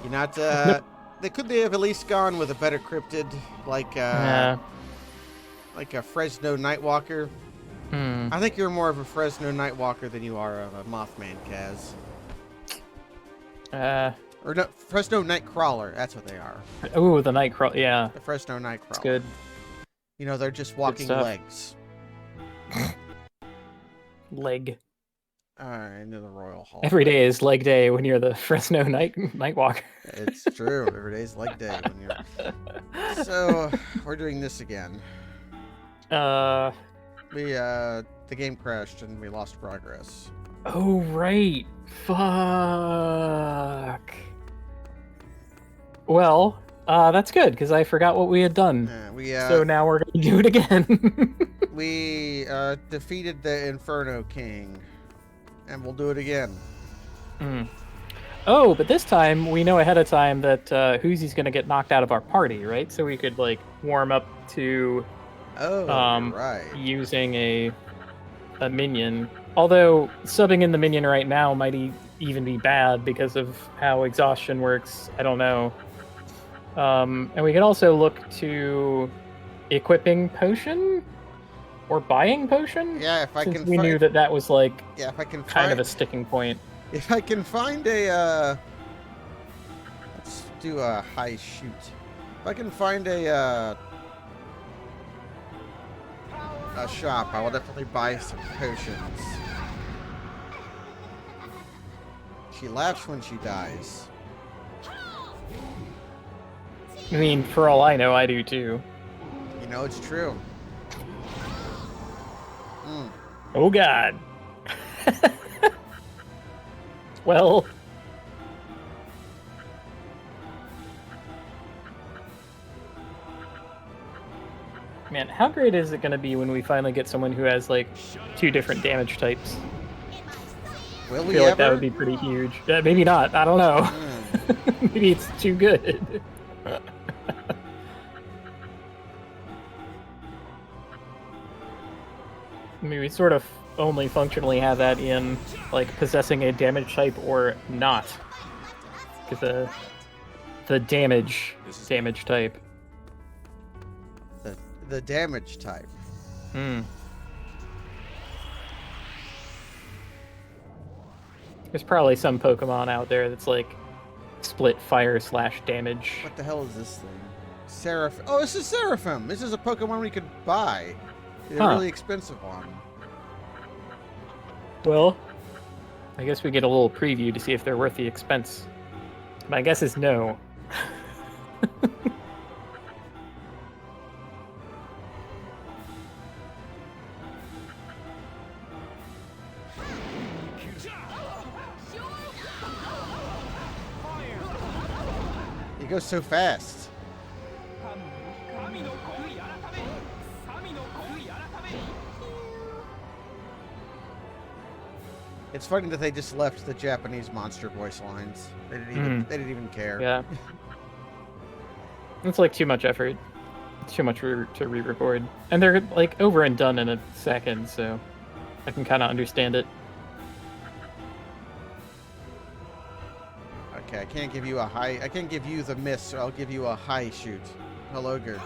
You're not, Nope. they have at least gone with a better cryptid, Yeah. like a Fresno Nightwalker. Hmm. I think you're more of a Fresno Nightwalker than you are of a Mothman, Kaz. Uh. Or no, Fresno Nightcrawler, that's what they are. Oh, the Nightcrawler. Yeah, The Fresno it's Nightcrawler. good. You know, they're just Good walking stuff. legs. Leg. Into the Royal Hall. Every day is leg day when you're the Fresno Nightwalker. It's true. Every day's leg day when you're. So we're doing this again. Uh. The game crashed and we lost progress. Oh right. Fuck. Well, that's good because I forgot what we had done. So now we're gonna do it again. We defeated the Inferno King, and we'll do it again. Mm. Oh, but this time we know ahead of time that Whoozie's gonna get knocked out of our party, right? So we could like warm up to you're right. Using a minion. Although subbing in the minion right now might even be bad because of how exhaustion works. I don't know. And we can also look to equipping potion or buying potion. Yeah, if I since can. We knew that was like if I can kind of a sticking point. If I can find a let's do a high shoot. If I can find a shop, I will definitely buy some potions. She laughs when she dies. I mean, for all I know, I do too. You know, it's true. Oh God. Well. Man, how great is it going to be when we finally get someone who has, like, 2 different damage types? Will I we feel ever? like that would be pretty huge. Maybe not. I don't know. Maybe it's too good. I mean, we sort of only functionally have that in, like, possessing a damage type or not. Because the damage type. The damage type. There's probably some Pokemon out there that's like split fire / damage. What the hell is this thing? Seraphim. Oh, this is Seraphim. This is a Pokemon we could buy. It's a really expensive one. Well, I guess we get a little preview to see if they're worth the expense. My guess is no. He goes so fast. It's funny that they just left the Japanese monster voice lines. They didn't even care. Yeah. It's like too much effort. It's too much to re-record. And they're like over and done in a second, so I can kind of understand it. Okay, I can't give you a high. I can't give you the miss, so I'll give you a high shoot. Hello, good.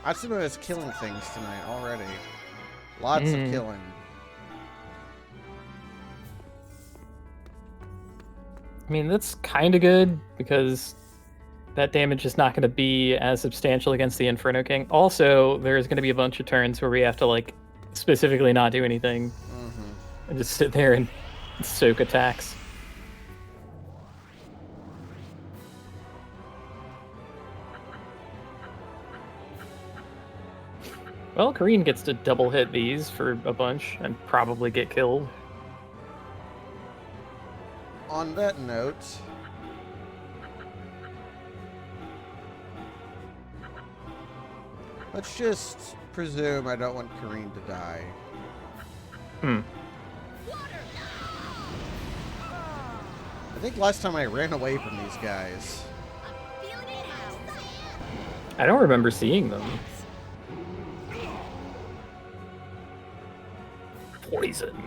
Atsumo is killing things tonight already. Lots of killing. I mean, that's kind of good because that damage is not going to be as substantial against the Inferno King. Also, there's going to be a bunch of turns where we have to like specifically not do anything and just sit there and soak attacks. Well, Kareen gets to double hit these for a bunch and probably get killed. On that note, let's just presume I don't want Kareen to die. I think last time I ran away from these guys. I don't remember seeing them. Poison.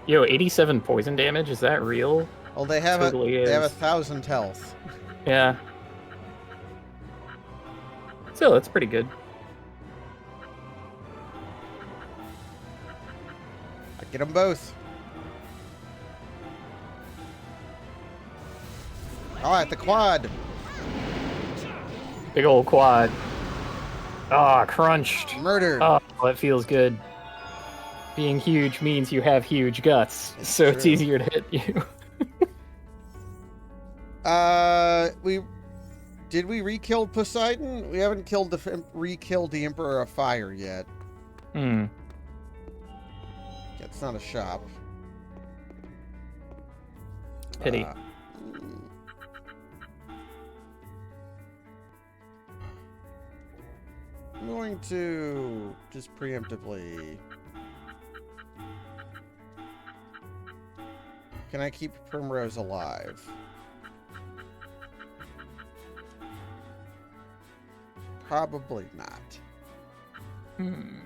Yo, 87 poison damage? Is that real? Well, they have Totally they have is. 1,000 health. Yeah. So that's pretty good. I get them both. All right, the quad. Big old quad. Ah, crunched. Murdered. Oh, that feels good. Being huge means you have huge guts, so it's true. easier to hit you. Did we re-kill Poseidon? We haven't killed re-killed the Emperor of Fire yet. Hmm. It's not a shop. Pity. I'm going to just preemptively. Can I keep Primrose alive? Probably not. Hmm.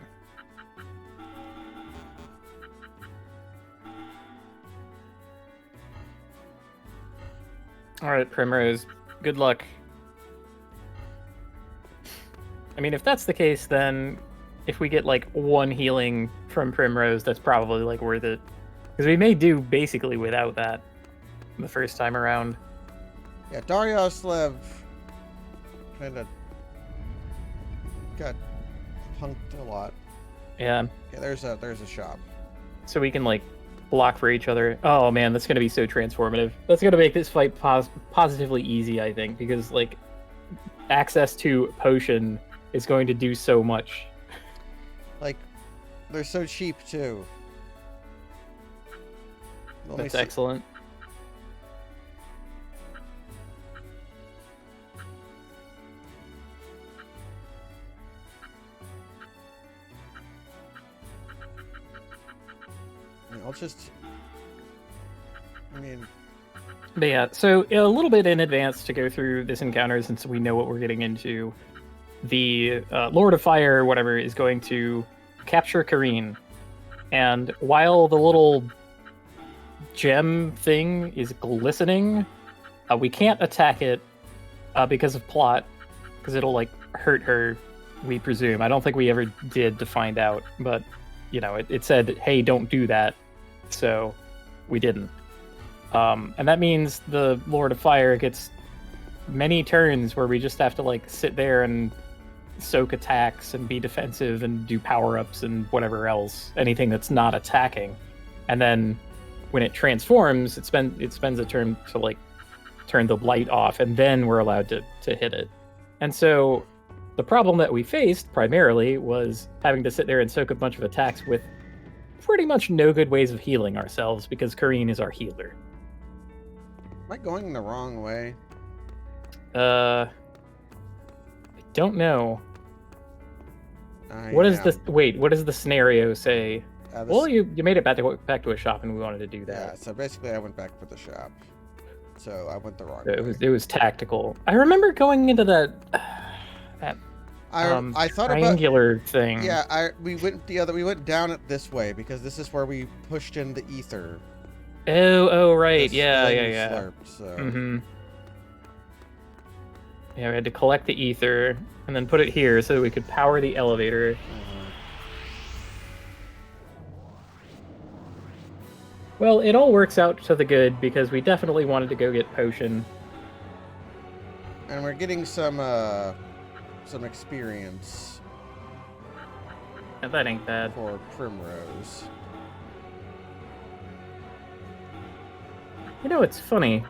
All right, Primrose. Good luck. I mean, if that's the case, then if we get like one healing from Primrose, that's probably like worth it. Because we may do basically without that the first time around. Yeah, Daryoslev kind of got punked a lot. Yeah. Yeah, there's a shop. So we can like block for each other. Oh man, that's gonna be so transformative. That's gonna make this fight positively easy, I think, because like access to potion is going to do so much. Like, they're so cheap too. That's excellent. I'll just. I mean. But yeah, so a little bit in advance to go through this encounter, since we know what we're getting into. The Lord of Fire, whatever, is going to capture Kareen. And while the little gem thing is glistening, we can't attack it because of plot, because it'll like hurt her, we presume. I don't think we ever did to find out, but you know, it said, hey, don't do that, so we didn't. And that means the Lord of Fire gets many turns where we just have to like sit there and soak attacks and be defensive and do power-ups and whatever else, anything that's not attacking. And then when it transforms, it spends a turn to like turn the light off, and then we're allowed to hit it. And so the problem that we faced primarily was having to sit there and soak a bunch of attacks with pretty much no good ways of healing ourselves, because Kareen is our healer. Am I going the wrong way? I don't know. What is the what does the scenario say? Well, you made it back to a shop, and we wanted to do that. Yeah, so basically I went back for the shop. So I went the wrong way. way. It was tactical. I remember going into that I thought triangular thing. Yeah, we went down it this way because this is where we pushed in the ether. Oh right. Yeah. Slurped, so. Mm-hmm. Yeah, we had to collect the ether and then put it here so that we could power the elevator. Well, it all works out to the good because we definitely wanted to go get potion. And we're getting some experience. Yeah, that ain't bad. For Primrose. You know, it's funny.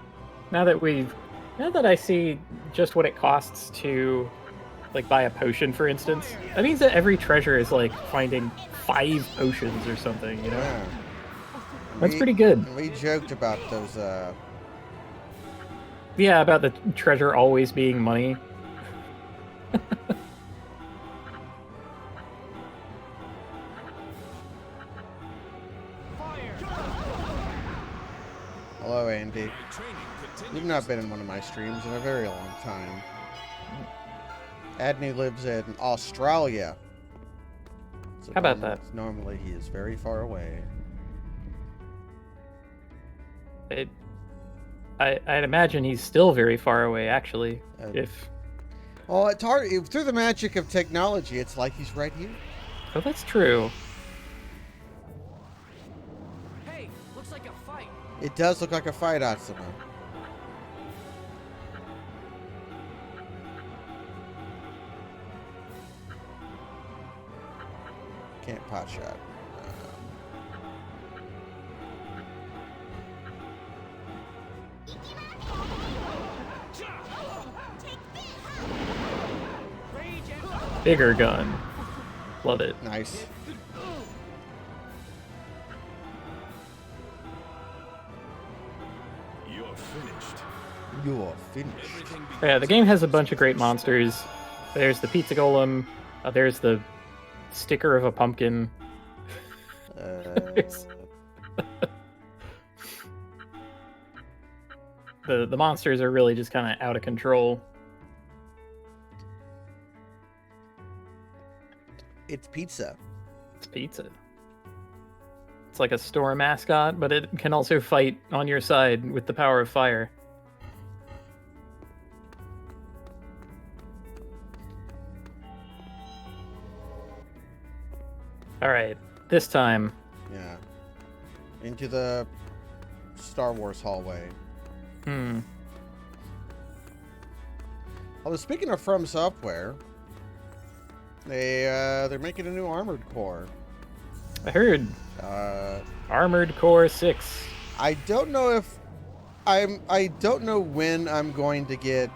Now that I see just what it costs to like buy a potion, for instance, that means that every treasure is like finding 5 potions or something, you know? Yeah. That's pretty good. We joked about those Yeah, about the treasure always being money. Hello, Andy. You've not been in one of my streams in a very long time. Adney lives in Australia. So How about that? Normally he is very far away. I'd imagine he's still very far away, actually. Well, it's hard. Through the magic of technology, it's like he's right here. Oh, that's true. Hey, looks like a fight. It does look like a fight, Atsuma. Can't pot shot. Bigger gun. Love it. Nice. You're finished. You're finished. Yeah, the game has a bunch of great monsters. There's the pizza golem. There's the sticker of a pumpkin. The monsters are really just kind of out of control. It's pizza. It's pizza. It's like a store mascot, but it can also fight on your side with the power of fire. All right, this time. Yeah. Into the Star Wars hallway. Although speaking of From Software, they're making a new Armored Core. I heard. Armored Core 6. I don't know if I don't know when I'm going to get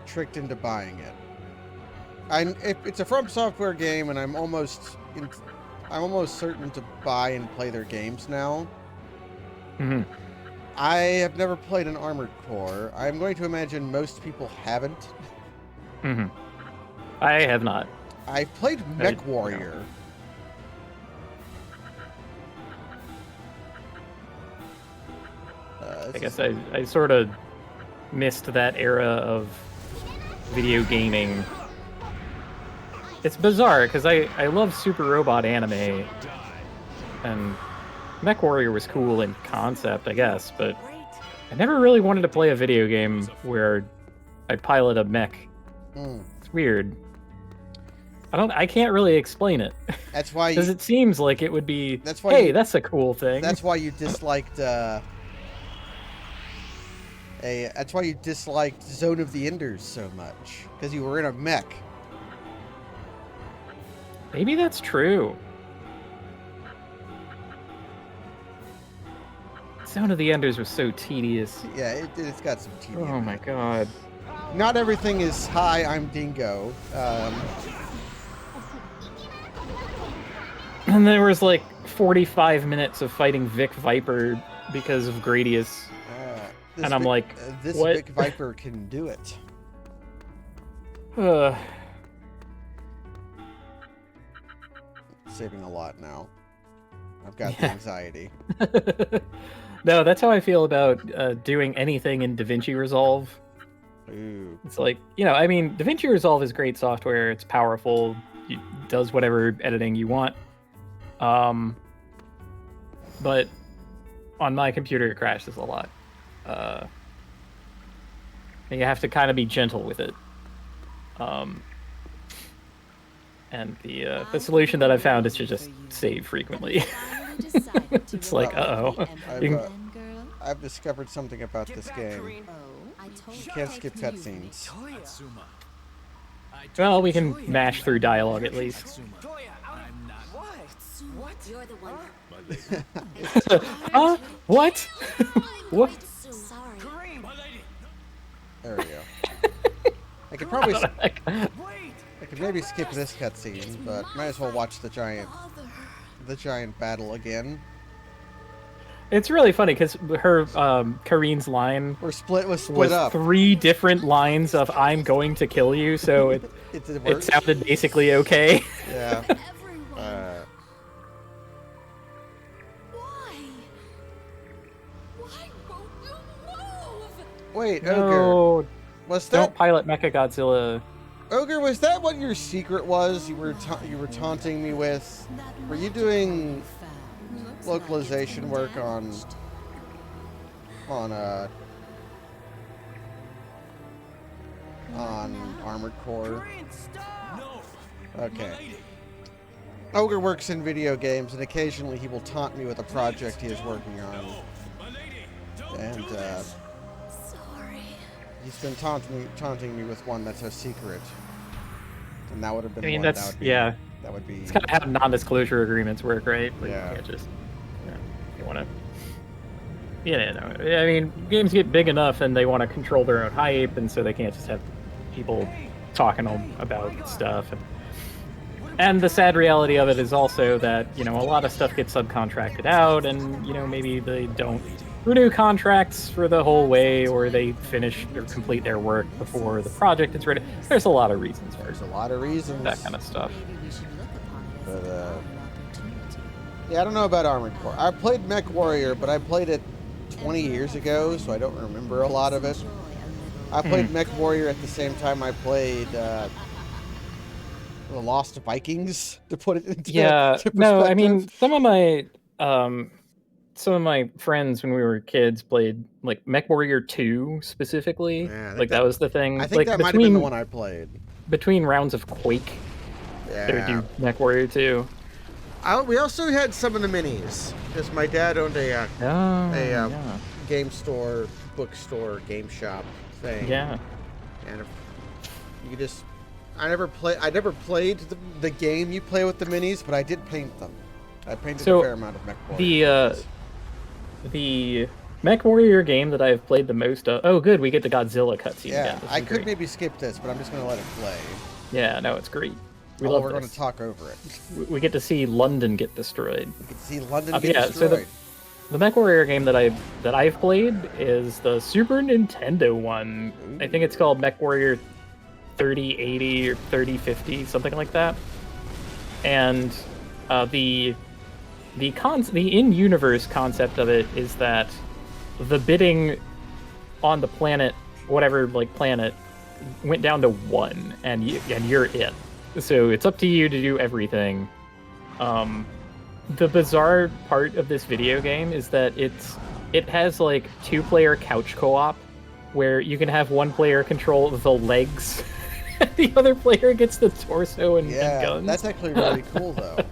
tricked into buying it. It's a From Software game, and I'm almost certain to buy and play their games now. Mm-hmm. I have never played an Armored Core. I'm going to imagine most people haven't. Mm-hmm. I have not. I've played Mech Warrior. I guess I sort of missed that era of video gaming. It's bizarre, because I love Super Robot anime, and Mech Warrior was cool in concept, I guess, but I never really wanted to play a video game where I pilot a mech. It's weird. I can't really explain it. That's why because it seems like it would be. That's why. Hey, that's a cool thing. That's why you disliked. That's why you disliked Zone of the Enders so much, because you were in a mech. Maybe that's true. Zone of the Enders was so tedious. Yeah, it's got some tedium. Oh my god. Not everything is hi, I'm Dingo. And there was like 45 minutes of fighting Vic Viper because of Gradius. And I'm like, this what? Vic Viper can do it. Saving a lot now. I've got the anxiety. No, that's how I feel about doing anything in DaVinci Resolve. Ooh. It's like, I mean, DaVinci Resolve is great software. It's powerful. It does whatever editing you want. But on my computer, it crashes a lot. And you have to kind of be gentle with it. And the solution that I've found is to just save frequently. It's like, uh-oh. I've discovered something about this game. You can't skip cutscenes. Well, we can mash through dialogue at least. What? You're the one. Huh? What? What? Sorry. There we go. I could probably... I could maybe skip this cutscene, but might as well watch the giant battle again. It's really funny because her Kareen's line was split was up. 3 different lines of "I'm going to kill you," so it sounded basically okay. Yeah. Why won't you move? Wait, Ogre. No, Was don't that pilot Mechagodzilla. Ogre? Was that what your secret was? You were taunting me with. Were you doing localization work on Armored Core? Okay. Ogre works in video games, and occasionally he will taunt me with a project he is working on. And Sorry. he's been taunting me with one that's a secret. And that would have been I mean, one. that's yeah. That would be. It's kind of how non-disclosure agreements work, right? Like, Yeah. you can't just, you want to. Yeah, no. I mean, games get big enough, and they want to control their own hype, and so they can't just have people talking about stuff. And the sad reality of it is also that, a lot of stuff gets subcontracted out, and, maybe they don't renew contracts for the whole way, or they finish or complete their work before the project is ready. There's a lot of reasons for There's a lot of reasons. that kind of stuff. But, yeah, I don't know about Armored Core. I played Mech Warrior, but I played it 20 years ago, so I don't remember a lot of it. I played Mech Warrior at the same time I played The Lost Vikings, to put it into perspective. No, I mean, some of my friends when we were kids played like Mech Warrior 2 specifically. Yeah, Like that was the thing. I think like that might have been the one I played. Between rounds of Quake, they would do Mech Warrior 2. We also had some of the minis, because my dad owned a game store, bookstore, game shop thing. Yeah. And you just, I never played the game you play with the minis, but I did paint them. I painted a fair amount of Mech Warrior. The Mech Warrior game that I've played the most of. Oh, good, we get the Godzilla cutscene again. I could maybe skip this, but I'm just gonna let it play. Yeah, no, it's great. We're going to talk over it. We get to see London get destroyed. We get to see London get destroyed. So the Mech Warrior game that I've played is the Super Nintendo one. Ooh. I think it's called Mech Warrior 3080 or 3050, something like that. And the in-universe concept of it is that the bidding on the planet, whatever planet, went down to 1, and you're it. So it's up to you to do everything. The bizarre part of this video game is that it has 2-player couch co-op, where you can have one player control the legs, the other player gets the torso and guns. That's actually really cool, though.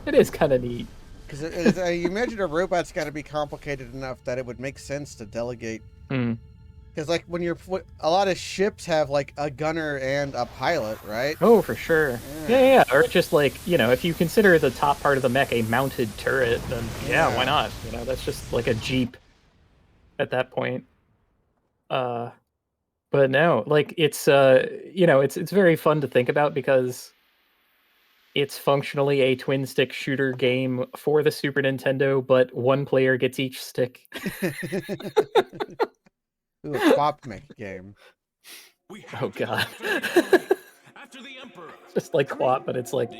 It is kind of neat. Because you imagine a robot's got to be complicated enough that it would make sense to delegate. Because when a lot of ships have a gunner and a pilot, right? Oh, for sure. Yeah. Or just if you consider the top part of the mech a mounted turret, then why not? That's just like a Jeep at that point. But no, it's it's very fun to think about because it's functionally a twin stick shooter game for the Super Nintendo, but one player gets each stick. Ooh, a swap mech game. Oh god. Just like Quap, but it's what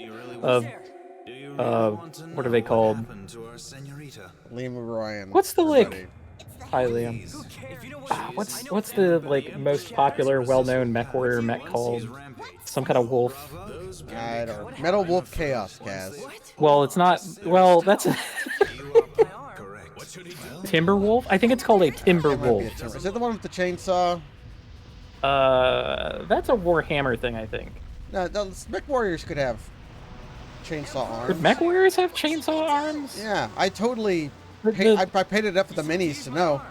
are they called? Liam O'Brien. What's the Hi Liam. What's the most popular, well-known Mech Warrior mech called? Some kind of wolf. I don't know. Metal Wolf Chaos, Gaz. Well, it's not. Well, that's a Timberwolf? I think it's called a Timberwolf. Is that the one with the chainsaw? That's a Warhammer thing, I think. No, Mech Warriors could have chainsaw arms. Could Mech Warriors have chainsaw arms? Yeah, I totally. I painted it up for the minis to know.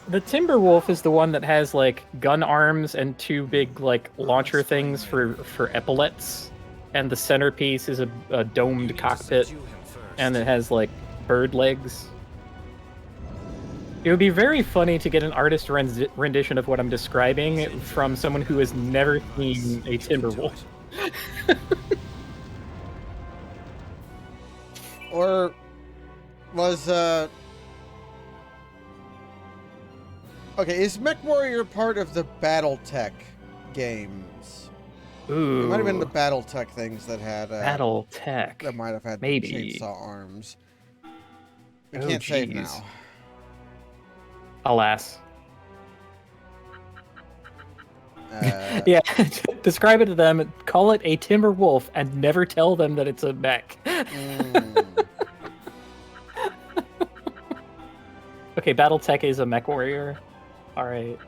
The Timberwolf is the one that has gun arms and 2 big launcher things for epaulets, and the centerpiece is a domed cockpit, and it has bird legs. It would be very funny to get an artist rendition of what I'm describing from someone who has never seen a Timberwolf. Or was okay, is Mech Warrior part of the BattleTech games? Ooh. It might have been the BattleTech things that had BattleTech. That might have had maybe chainsaw arms. We can't save now. Alas. Uh, Yeah, describe it to them, call it a timber wolf, and never tell them that it's a mech. mm. Okay, Battletech is a mech warrior. Alright.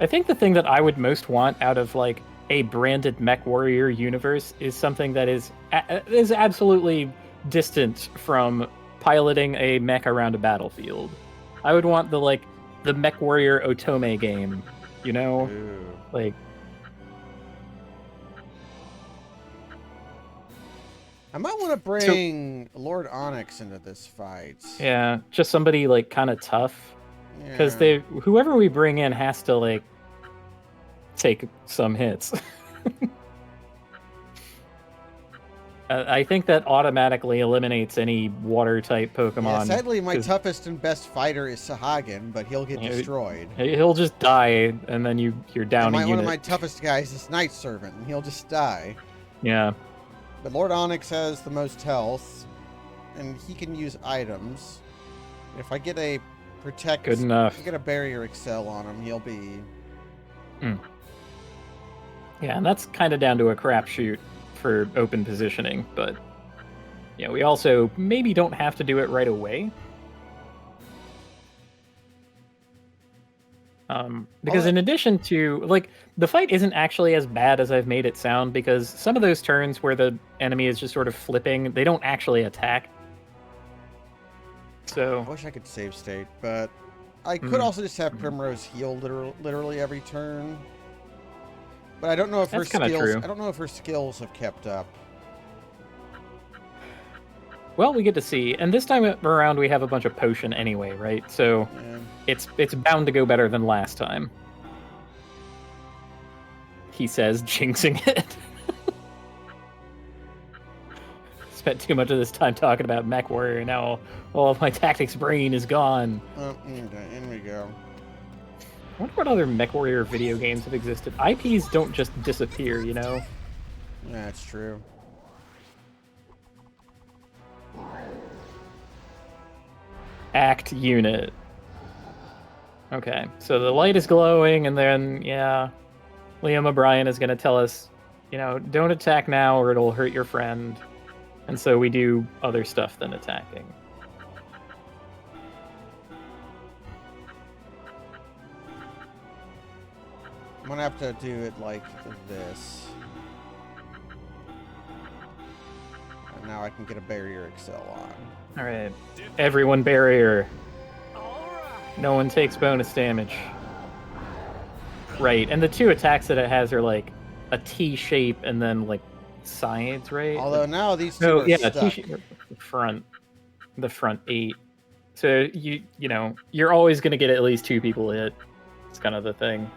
I think the thing that I would most want out of, like, a branded mech warrior universe is something that is absolutely distant from piloting a mech around a battlefield. I would want the mech warrior Otome game, you know? Ooh. Like, I might want to bring Lord Onyx into this fight. yeah, just somebody, like, kind of tough. Because Yeah. whoever we bring in has to, like, take some hits. I think that automatically eliminates any water-type Pokemon. Yeah, sadly, my 'cause, toughest and best fighter is Sahagin, but he'll get you know, destroyed. he'll just die, and then you're down And a one unit. of my toughest guys is Night Servant, and he'll just die. Yeah. But Lord Onyx has the most health, and he can use items. If I get a protect, Good enough. If I get a barrier excel on him, he'll be. Yeah, and that's kind of down to a crapshoot for open positioning, but yeah, we also maybe don't have to do it right away. Because in addition to, like, the fight isn't actually as bad as I've made it sound, because some of those turns where the enemy is just sort of flipping, they don't actually attack. So I wish I could save state, but I could also just have Primrose heal literally every turn. But I don't know if That's her kinda skills. true. I don't know if her skills have kept up. well, we get to see, and this time around we have a bunch of potion anyway, right? So Yeah. it's bound to go better than last time. He says, jinxing it. Spent too much of this time talking about Mech Warrior, now all of my tactics brain is gone. Oh, okay, in we go. I wonder what other Mech Warrior video games have existed. IPs don't just disappear, you know? Yeah, that's true. Act unit. Okay, so the light is glowing, and then, yeah, Liam O'Brien is going to tell us, you know, don't attack now or it'll hurt your friend. And so we do other stuff than attacking. I'm gonna have to do it like this. And now I can get a barrier excel on. Alright, everyone barrier. No one takes bonus damage. Right, and the two attacks that it has are like a T shape and then like sides, right? Although now these two No, are yeah, stuck. T-shape, the front 8. So you know, you're always gonna get at least 2 people hit. It's kind of the thing.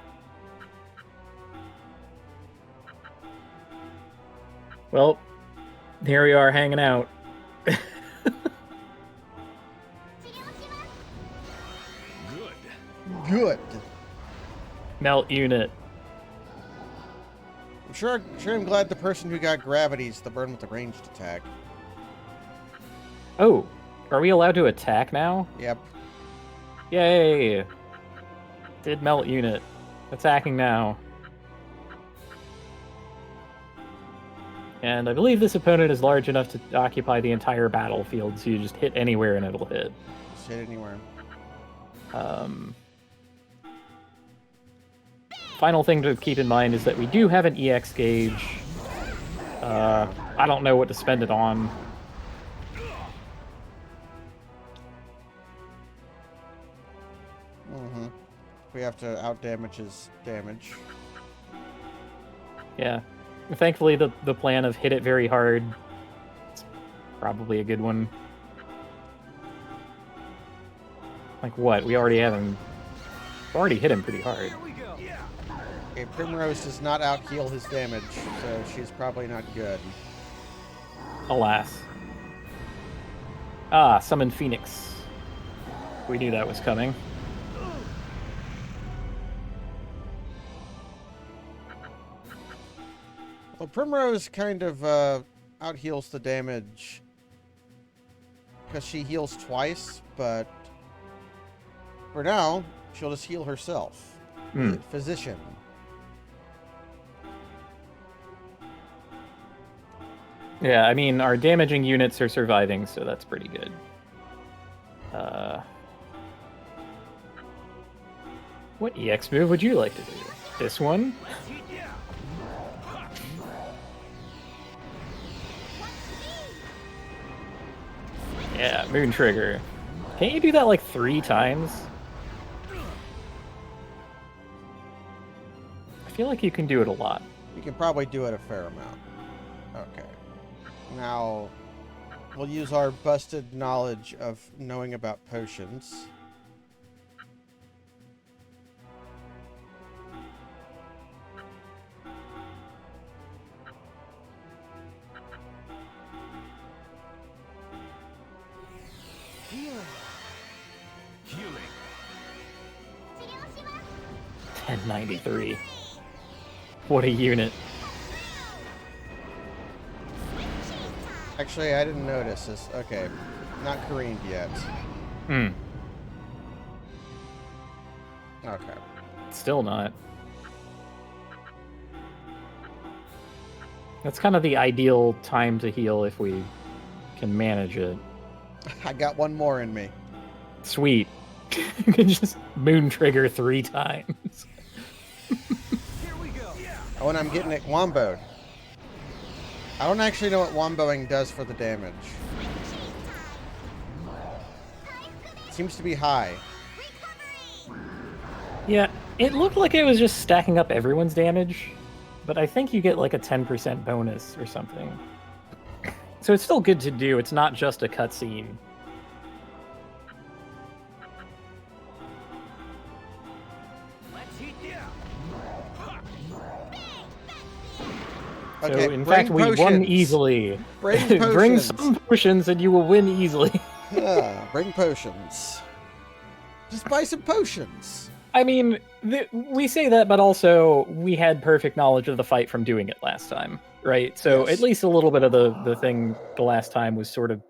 Well, here we are hanging out. Good. Melt unit. I'm sure I'm glad the person who got gravity's the burn with the ranged attack. Oh, are we allowed to attack now? Yep. Yay! Did melt unit. Attacking now. And I believe this opponent is large enough to occupy the entire battlefield, so you just hit anywhere and it'll hit. Just hit anywhere. Final thing to keep in mind is that we do have an EX gauge. I don't know what to spend it on. Mm-hmm. We have to outdamage his damage. Yeah. Thankfully, the plan of hit it very hard is probably a good one. Like what? We already have him. Already hit him pretty hard. Okay, Primrose does not out-heal his damage, so she's probably not good. Alas. Ah, summon Phoenix. We knew that was coming. Well, Primrose kind of out-heals the damage because she heals twice, but for now, she'll just heal herself. Physician. Yeah, I mean, our damaging units are surviving, so that's pretty good. What EX move would you like to do? This one? Yeah, Moon Trigger. Can't you do that like 3 times? I feel like you can do it a lot. You can probably do it a fair amount. Okay. Now, we'll use our busted knowledge of knowing about potions. Healing. 1093. What a unit. Actually, I didn't notice this. Okay. Not careened yet. Okay. Still not. That's kind of the ideal time to heal if we can manage it. I got one more in me. Sweet. You can just Moon Trigger 3 times. Here we go. Oh, and I'm getting it womboed. I don't actually know what womboing does for the damage. It seems to be high. Yeah, it looked like it was just stacking up everyone's damage, but I think you get like a 10% bonus or something. So it's still good to do. It's not just a cutscene. Okay, So in fact, we won easily. Bring Bring potions. some potions and you will win easily. Yeah, bring potions. Just buy some potions. I mean, we say that, but also we had perfect knowledge of the fight from doing it last time, right? So Yes. at least a little bit of the thing the last time was sort of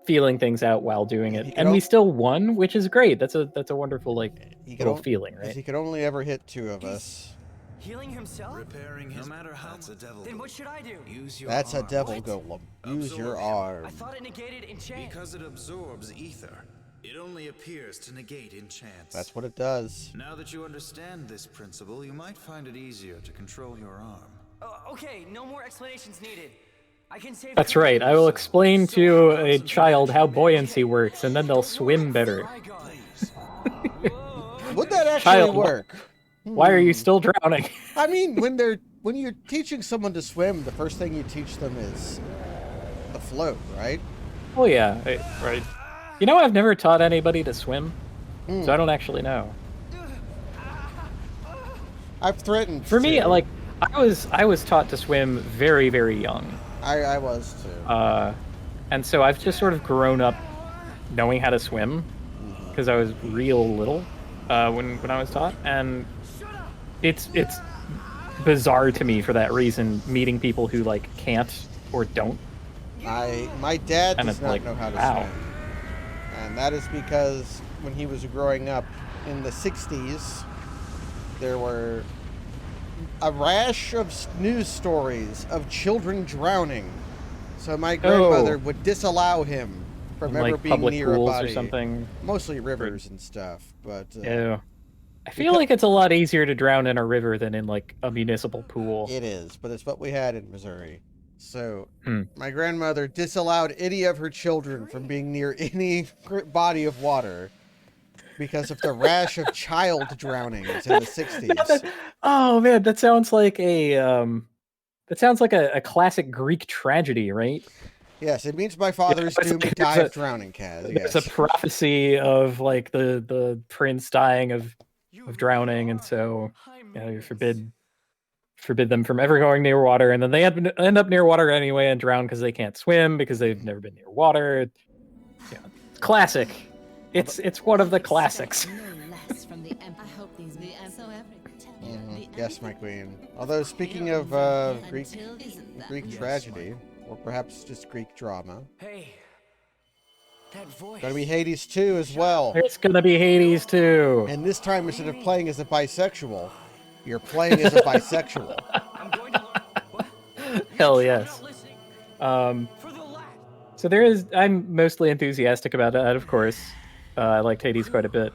feeling things out while doing it, and we still won, which is great. That's a wonderful little feeling, right? He could only ever hit 2 of us. Healing himself? Repairing his, no matter how. That's a devil. Then what should I do? Use your That's a arm. devil What? golem. Use your Absorption. arm. I thought it negated enchant. Because it absorbs ether. It only appears to negate enchants. That's what it does. Now that you understand this principle, you might find it easier to control your arm. Okay, no more explanations needed. I can save. That's right. I will explain to a child how buoyancy works, and then they'll swim better. My God. Would that actually Child, work? Why are you still drowning? I mean, when you're teaching someone to swim, the first thing you teach them is the float, right? Oh yeah, right. You know, I've never taught anybody to swim, so I don't actually know. I've threatened. For me, to. like, I was taught to swim very, very young. I was too. And so I've just sort of grown up knowing how to swim because I was real little when I was taught, and it's bizarre to me for that reason, meeting people who like can't or don't. My dad And does it's not like, know how to wow. swim, and that is because when he was growing up in the '60s, there were a rash of news stories of children drowning. So my grandmother would disallow him from ever Like being public near a pools body. or something. Mostly rivers and stuff, but Ew. I feel like it's a lot easier to drown in a river than in like a municipal pool. it is. But it's what we had in Missouri. So my grandmother disallowed any of her children from being near any body of water because of the rash of child drownings in the '60s. Oh man, that sounds like a classic Greek tragedy, right? Yes, it means my father's it's doomed to like die there's of drowning, Kaz. There's Yes. a prophecy of like the prince dying of drowning, and so you forbid them from ever going near water, and then they end up near water anyway and drown because they can't swim because they've never been near water. Yeah, classic. It's one of the classics. Yes, my queen. Although speaking of Greek tragedy, or perhaps just Greek drama. Hey, That voice. Gonna be Hades 2 as well. It's gonna be Hades too. And this time, instead of playing as a bisexual, you're playing as a bisexual. I'm going to learn. What? Hell You're yes. not listening. Um, For the last. so I'm mostly enthusiastic about that, of course. I liked Hades quite a bit.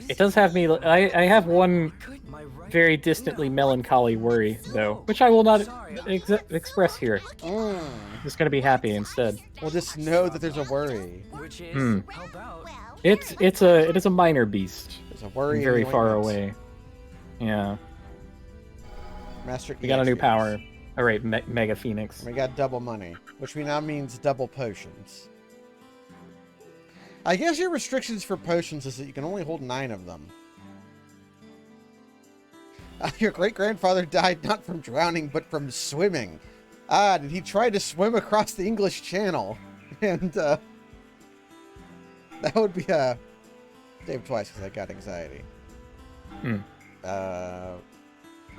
It does have me. I have one My right? very distantly melancholy worry, though, which I will not express here. Mm. I'm just gonna be happy instead. Well, just know that there's a worry. Which is Hmm. help out. It is a minor beast, There's a worry. very in the far ointment. away. Yeah, Master we got a new EX power. units. All right, Mega Phoenix. We got double money, which now means double potions. I guess your restrictions for potions is that you can only hold 9 of them. Your great-grandfather died not from drowning, but from swimming. Did he try to swim across the English Channel? And, that would be, Dave twice, because I got anxiety. Hmm.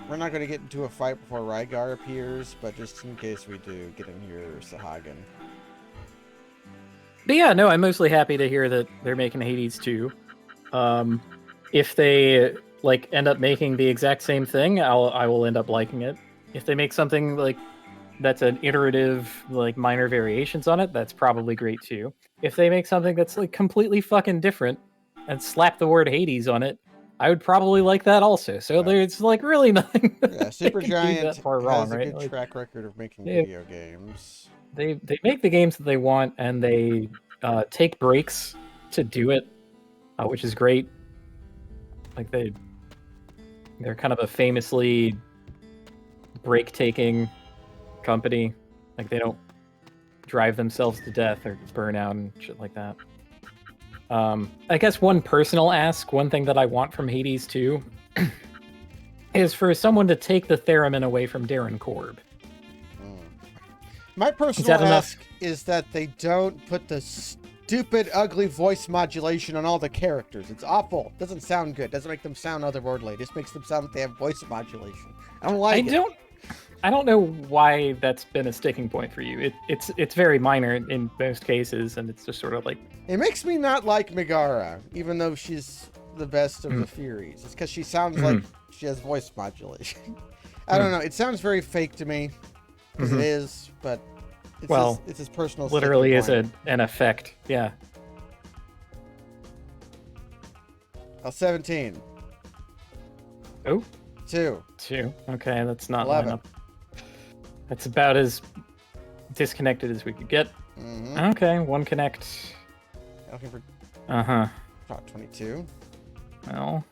We're not going to get into a fight before Rygar appears, but just in case we do, get in here, Sahagin. But yeah, no, I'm mostly happy to hear that they're making Hades 2. If they like end up making the exact same thing, I will end up liking it. If they make something like that's an iterative, like minor variations on it, that's probably great too. If they make something that's like completely fucking different and slap the word Hades on it, I would probably like that also. So there's like really nothing. Yeah, Supergiant that far has wrong, a right? good Like, track record of making Yeah. video games. They make the games that they want, and they take breaks to do it, which is great. Like they're kind of a famously break-taking company. Like they don't drive themselves to death or burn out and shit like that. I guess one personal ask, one thing that I want from Hades 2 is for someone to take the theremin away from Darren Korb. My personal that enough? ask is that they don't put the stupid, ugly voice modulation on all the characters. It's awful. Doesn't sound good. Doesn't make them sound otherworldly. It just makes them sound like they have voice modulation. I don't like it. I don't know why that's been a sticking point for you. It's very minor in most cases, and it's just sort of like It makes me not like Megara, even though she's the best of the Furies. It's because she sounds like she has voice modulation. I don't know. It sounds very fake to me, because it is, but it's it's his personal literally is sticking point. an effect. Yeah. Oh, 17. Oh, 2. 2. Okay, that's not 11. lineup. That's about as disconnected as we could get. Mm-hmm. Okay, 1 connect. Looking for Uh-huh. 22. Well.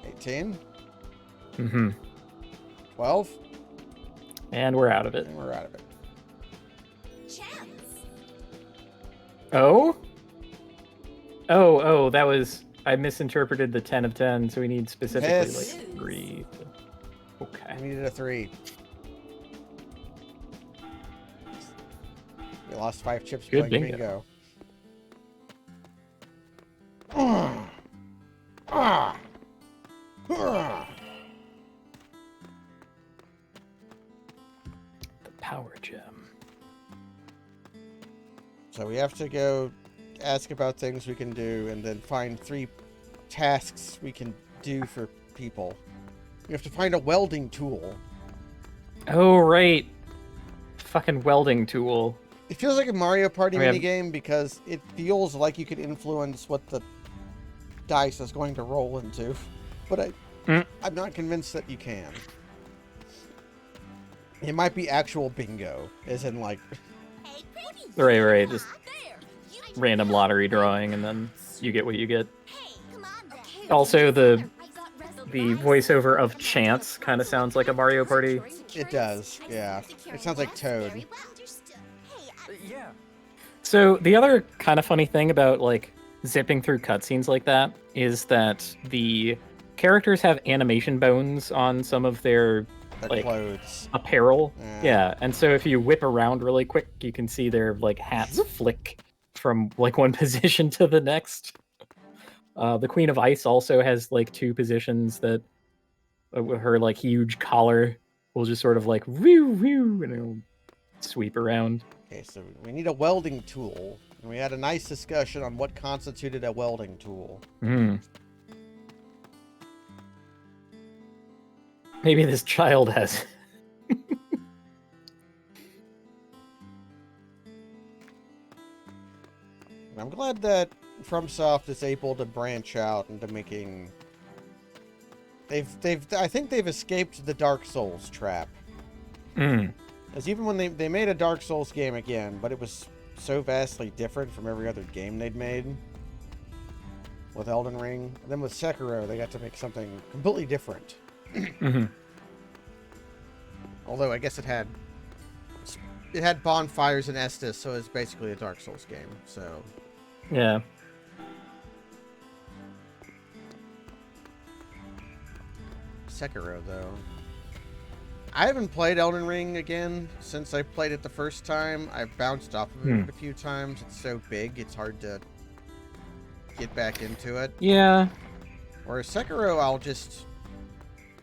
18. Mm-hmm. 12. And we're out of it. And we're out of it. Chance. Oh? Oh, that was... I misinterpreted the 10 of 10, so we need specifically Yes. like 3. Okay. I needed a 3. We lost 5 chips Good playing bingo. The power gem. So we have to go ask about things we can do and then find 3 tasks we can do for people. We have to find a welding tool. Oh, right. Fucking welding tool. It feels like a Mario Party We have- minigame because it feels like you could influence what the dice is going to roll into. But I'm not convinced that you can. It might be actual bingo, as in like... Hey, pretty. Right. Just There. You random lottery drawing, and then you get what you get. Hey, come on. Okay. Also, the I got voiceover of Chance kind of sounds like a Mario Party. It does, yeah. It sounds like Toad. Very well understood. Hey, Yeah. So the other kind of funny thing about like zipping through cutscenes like that is that the characters have animation bones on some of their Their like clothes. apparel. Yeah. Yeah, and so if you whip around really quick, you can see their like hats flick from like one position to the next. The Queen of Ice also has like 2 positions that her like huge collar will just sort of like woo woo and it'll sweep around. Okay, so we need a welding tool. And we had a nice discussion on what constituted a welding tool. Maybe this child has. I'm glad that FromSoft is able to branch out into making. I think they've escaped the Dark Souls trap. As even when they made a Dark Souls game again, but it was so vastly different from every other game they'd made. With Elden Ring, and then with Sekiro, they got to make something completely different. Although I guess it had bonfires and Estus, so it's basically a Dark Souls game. So yeah. Sekiro, though. I haven't played Elden Ring again since I played it the first time. I've bounced off of it a few times. It's so big, it's hard to get back into it. Yeah. Whereas Sekiro, I'll just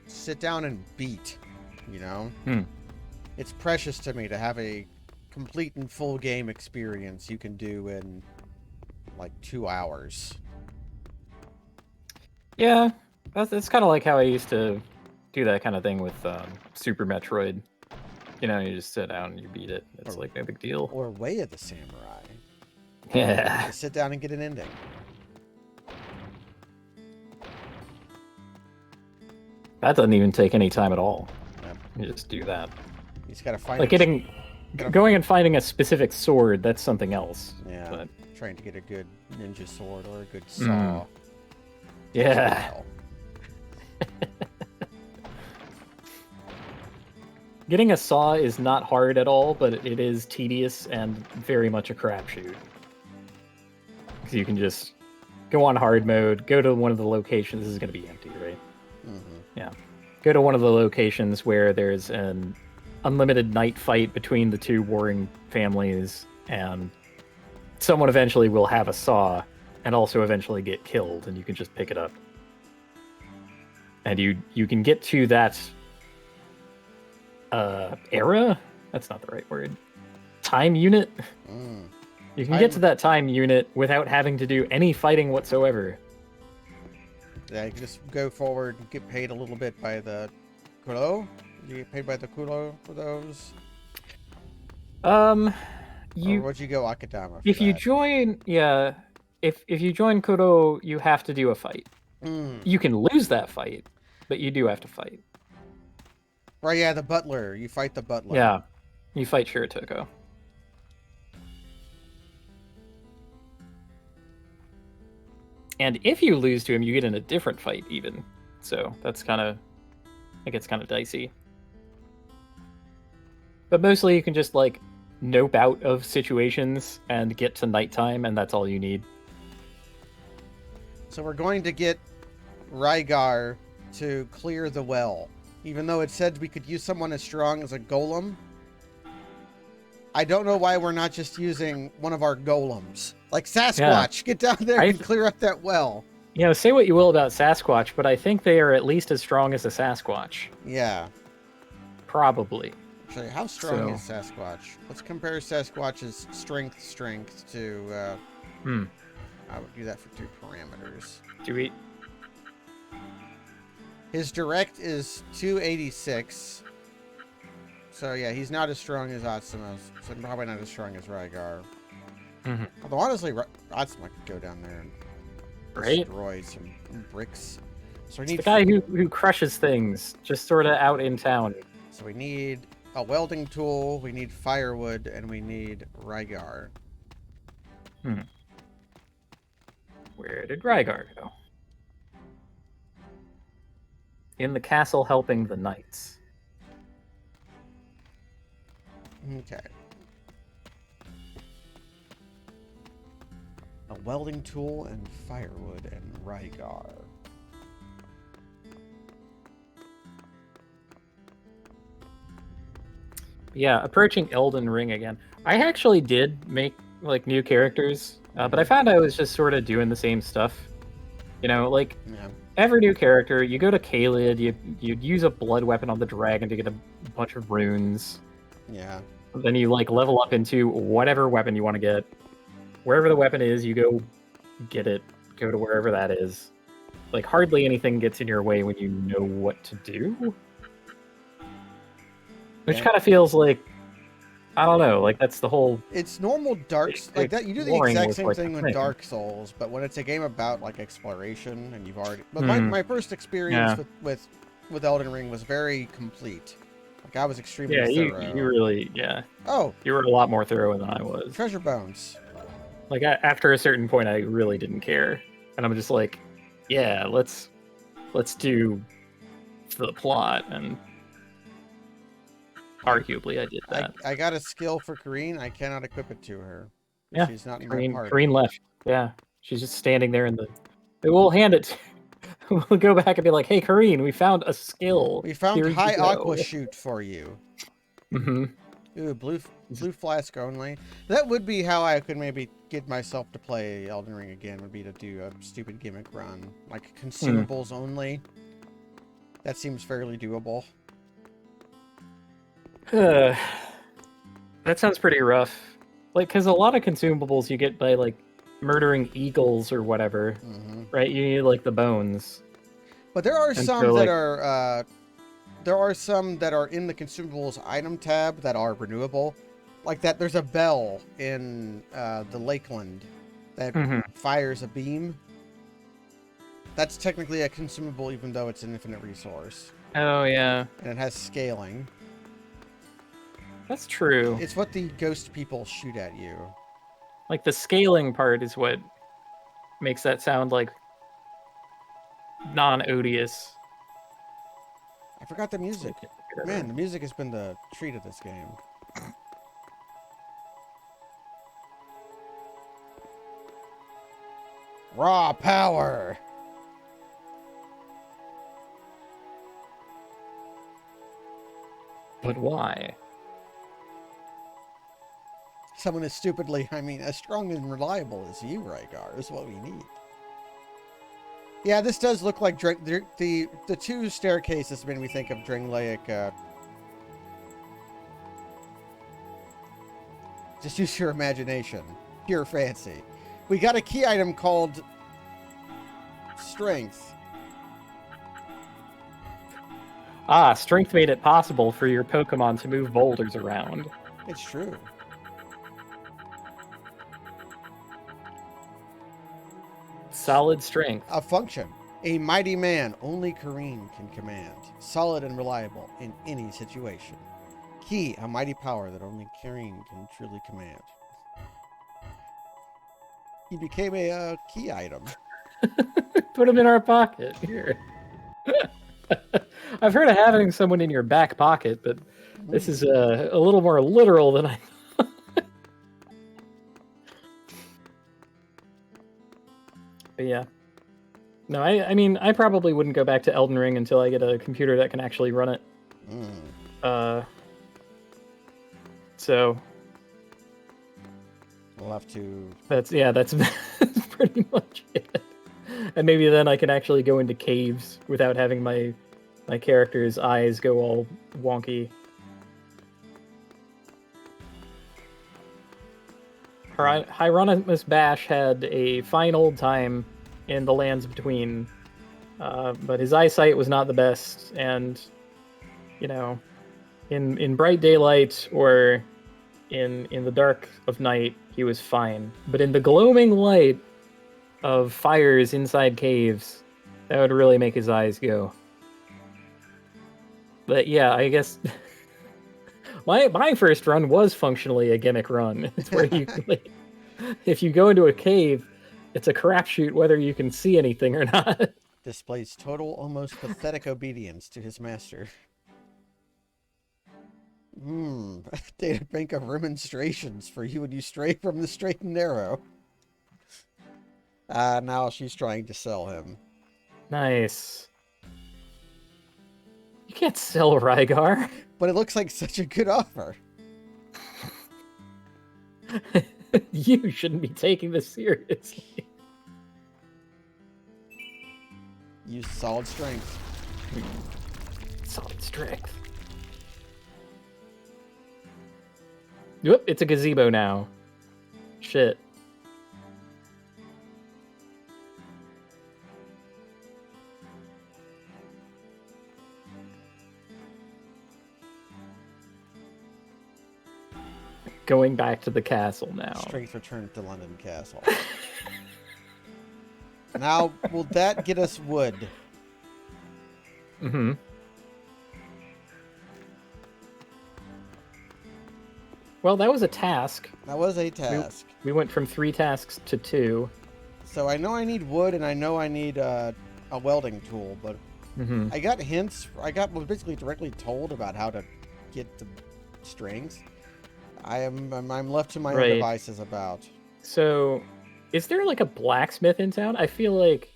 sit down and beat, you know? It's precious to me to have a complete and full game experience you can do in, like, 2 hours. Yeah. That's kind of like how I used to do that kind of thing with Super Metroid. You know, you just sit down and you beat it. It's like no big deal. Or Way of the Samurai. Yeah. Just sit down and get an ending. That doesn't even take any time at all. Yep. You just do that. You just gotta find like going and finding a specific sword, that's something else. Yeah. But trying to get a good ninja sword or a good saw. yeah. Getting a saw is not hard at all, but it is tedious and very much a crapshoot. Because you can just go on hard mode, go to one of the locations. This is going to be empty, right? Yeah. Go to one of the locations where there's an unlimited night fight between the two warring families, and someone eventually will have a saw and also eventually get killed, and you can just pick it up. And you can get to that era? That's not the right word. Time unit? You can get to that time unit without having to do any fighting whatsoever. Yeah, you can just go forward and get paid a little bit by the Kuro. You get paid by the Kuro for those? Or would you go Akadama? If you join, yeah, if you join Kuro, you have to do a fight. You can lose that fight, but you do have to fight. Right, yeah, the butler. You fight the butler. Yeah, you fight Shiratoko. And if you lose to him, you get in a different fight even. So that's kind of, it gets kind of dicey. But mostly you can just like nope out of situations and get to nighttime, and that's all you need. So we're going to get Rygar to clear the well. Even though it said we could use someone as strong as a golem. I don't know why we're not just using one of our golems. Like Sasquatch, get down there and clear up that well. You know, say what you will about Sasquatch, but I think they are at least as strong as a Sasquatch. Yeah. Probably. Actually, how strong is Sasquatch? Let's compare Sasquatch's strength to... I would do that for 2 parameters. Do we... His direct is 286. So yeah, he's not as strong as Atsuma's. So probably not as strong as Rygar. Although honestly, Atsuma could go down there and destroy some bricks. So we need the guy who crushes things, just sort of out in town. So we need a welding tool, we need firewood, and we need Rygar. Where did Rygar go? In the castle helping the knights. Okay. A welding tool and firewood and Rygar. Yeah, approaching Elden Ring again. I actually did make like new characters, but I found I was just sort of doing the same stuff. You know, like every new character, you go to Caelid, you'd use a blood weapon on the dragon to get a bunch of runes. Yeah. Then you like level up into whatever weapon you want to get. wherever the weapon is, you go get it. Go to wherever that is. Like, hardly anything gets in your way when you know what to do. Which Yeah. kind of feels like, I don't know, like that's the whole... It's normal like that. You do the Exploring exact was same like thing the with thing. Dark Souls, but when it's a game about like exploration and you've already. But Hmm. my first experience Yeah. with Elden Ring was very complete. Like I was extremely Yeah, you thorough. really, yeah. Oh, You were a lot more thorough than I was. treasure bones. Like, after a certain point, I really didn't care. And I'm just like, yeah, let's do the plot, and arguably I did that. I got a skill for Kareen. I cannot equip it to her. Yeah, She's not in my Kareen, party. Kareen left. Yeah, she's just standing there in the... We'll hand it to... We'll go back and be like, hey, Kareen, we found a skill. We found Here you high go." aqua shoot for you. Mm-hmm. Ooh, blue flask only. That would be how I could maybe get myself to play Elden Ring again, would be to do a stupid gimmick run. Like consumables only. That seems fairly doable. That sounds pretty rough. Like, because a lot of consumables you get by, like, murdering eagles or whatever, right? You need, like, the bones. But there are And some so, that like- are there are some that are in the consumables item tab that are renewable. Like that there's a bell in the Lakeland that fires a beam. That's technically a consumable even though it's an infinite resource. Oh, yeah. And it has scaling. That's true. It's what the ghost people shoot at you. Like, the scaling part is what makes that sound, like, non-odious. I forgot the music. Man, the music has been the treat of this game. Raw power! But why? Someone as stupidly, as strong and reliable as you, Rygar, is what we need. Yeah, this does look like the two staircases made me think of Dringlaic. Just use your imagination. Pure fancy. We got a key item called Strength. Ah, strength made it possible for your Pokemon to move boulders around. It's true. Solid strength. A function. A mighty man only Kareen can command. Solid and reliable in any situation. Key. A mighty power that only Kareen can truly command. He became a key item. Put him in our pocket. Here. I've heard of having someone in your back pocket, but this is a little more literal than I thought. But yeah. No, I mean, I probably wouldn't go back to Elden Ring until I get a computer that can actually run it. So... We'll have to... That's that's pretty much it. And maybe then I can actually go into caves without having my character's eyes go all wonky. Hieronymus Bash had a fine old time in the lands between, but his eyesight was not the best, and, you know, in bright daylight or in the dark of night, he was fine. But in the gloaming light of fires inside caves, that would really make his eyes go. But yeah, I guess my first run was functionally a gimmick run. It's where you, like, if you go into a cave, it's a crapshoot whether you can see anything or not. Displays total, almost pathetic obedience to his master. Data bank of remonstrations for you when you stray from the straight and narrow. Now she's trying to sell him. Nice. You can't sell Rygar. But it looks like such a good offer. You shouldn't be taking this seriously. Use solid strength. Solid strength. Whoop, it's a gazebo now. Shit. going back to the castle now. Strength return to London Castle. Now, will that get us wood? Mm-hmm. Well, that was a task. That was a task. We went from 3 tasks to 2. So I know I need wood, and I know I need a welding tool, but Mm-hmm. I got hints. Was basically directly told about how to get the strings. I'm left to my own Right. devices about. So, is there like a blacksmith in town? I feel like...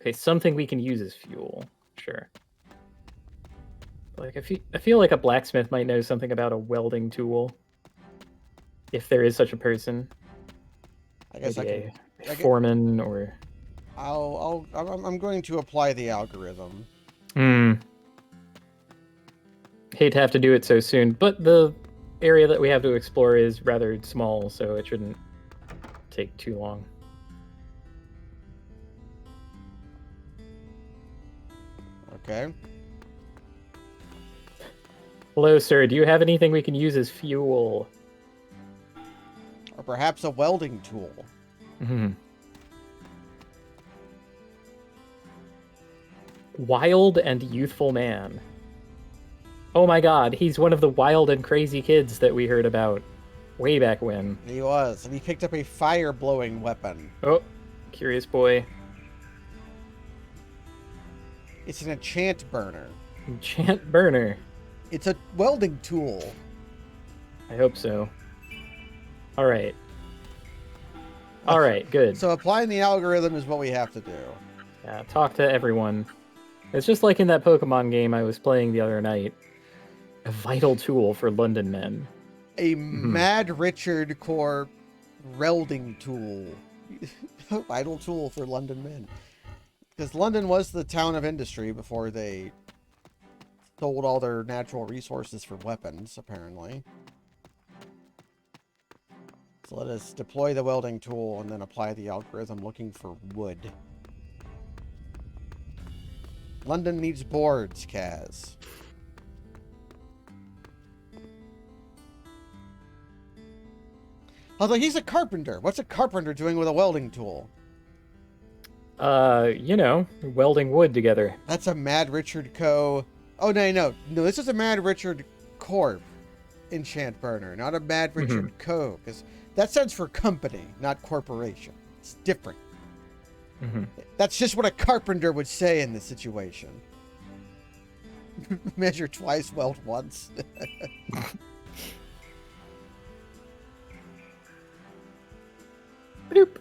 Okay, something we can use as fuel. Sure. Like, I feel like a blacksmith might know something about a welding tool. If there is such a person. I guess Maybe I a can. foreman or... I'm going to apply the algorithm. Hate to have to do it so soon, but the area that we have to explore is rather small, so it shouldn't take too long. Okay. Hello, sir. Do you have anything we can use as fuel? Or perhaps a welding tool. Mm-hmm. Wild and youthful man. Oh my god, he's one of the wild and crazy kids that we heard about way back when. He was, and he picked up a fire-blowing weapon. Oh, curious boy. It's an enchant burner. Enchant burner. It's a welding tool. I hope so. Alright. Alright, good. So applying the algorithm is what we have to do. Yeah, talk to everyone. It's just like in that Pokemon game I was playing the other night. A vital tool for London men. A Mad Richard core welding tool. Vital tool for London men. Because London was the town of industry before they sold all their natural resources for weapons, apparently. So let us deploy the welding tool and then apply the algorithm looking for wood. London needs boards, Kaz. Although he's a carpenter. What's a carpenter doing with a welding tool? You know, welding wood together. That's a Mad Richard Co. Oh, no. This is a Mad Richard Corp enchant burner, not a Mad Richard Co. Because that stands for company, not corporation. It's different. That's just what a carpenter would say in this situation. Measure twice, weld once. Bloop.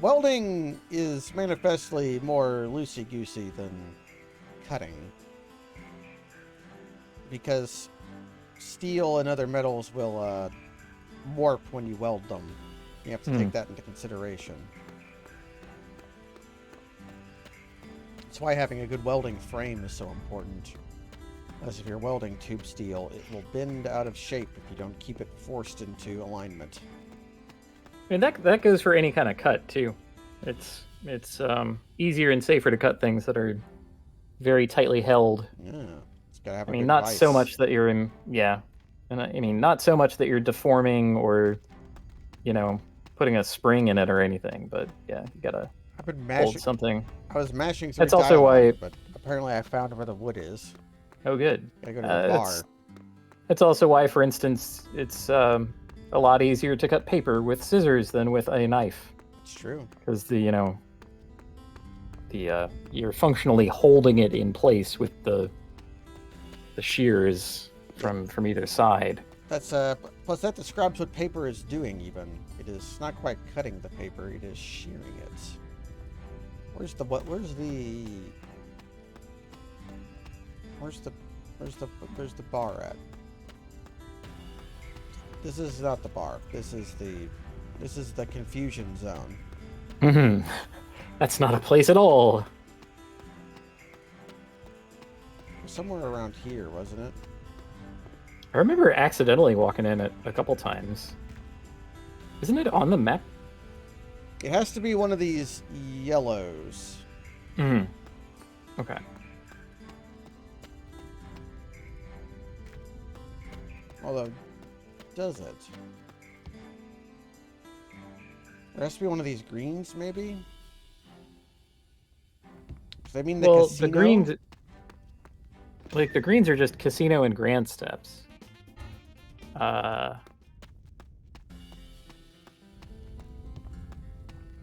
Welding is manifestly more loosey-goosey than cutting. Because steel and other metals will warp when you weld them. You have to take that into consideration. That's why having a good welding frame is so important. As if you're welding tube steel, it will bend out of shape if you don't keep it forced into alignment. I mean, that goes for any kind of cut too. It's easier and safer to cut things that are very tightly held. Yeah, it's gotta have. I mean, not so much that you're in. Yeah, and I mean, not so much that you're deforming or, you know, putting a spring in it or anything. But yeah, you gotta I've been hold mashing. something. I was mashing. That's also why. But apparently, I found where the wood is. Oh, good. Gotta go to the bar. That's also why, for instance, it's a lot easier to cut paper with scissors than with a knife. It's true. Because you're functionally holding it in place with the shears from either side. That's plus that describes what paper is doing. Even it is not quite cutting the paper; it is shearing it. Where's the bar at? This is not the bar. This is the confusion zone. That's not a place at all. Somewhere around here, wasn't it? I remember accidentally walking in it a couple times. Isn't it on the map? It has to be one of these yellows. Okay. Although does it? There has to be one of these greens, maybe? Does that mean the Well, casino? the greens, like the greens are just casino and grand steps.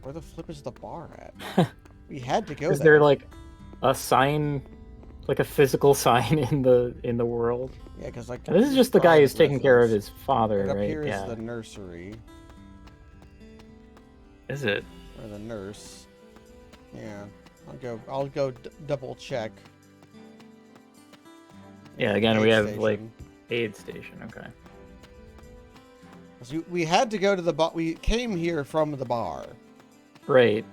Where the flip is the bar at? We had to go Is there. there like a sign, like a physical sign in the world? Yeah, because like And this is just the guy who's taking care of his father, Right up right? here is Yeah. the nursery. Is it? Or the nurse. Yeah. I'll go double check. Yeah, again, Aid we have station. like aid station. Okay. 'Cause we had to go to the bar. We came here from the bar. Right.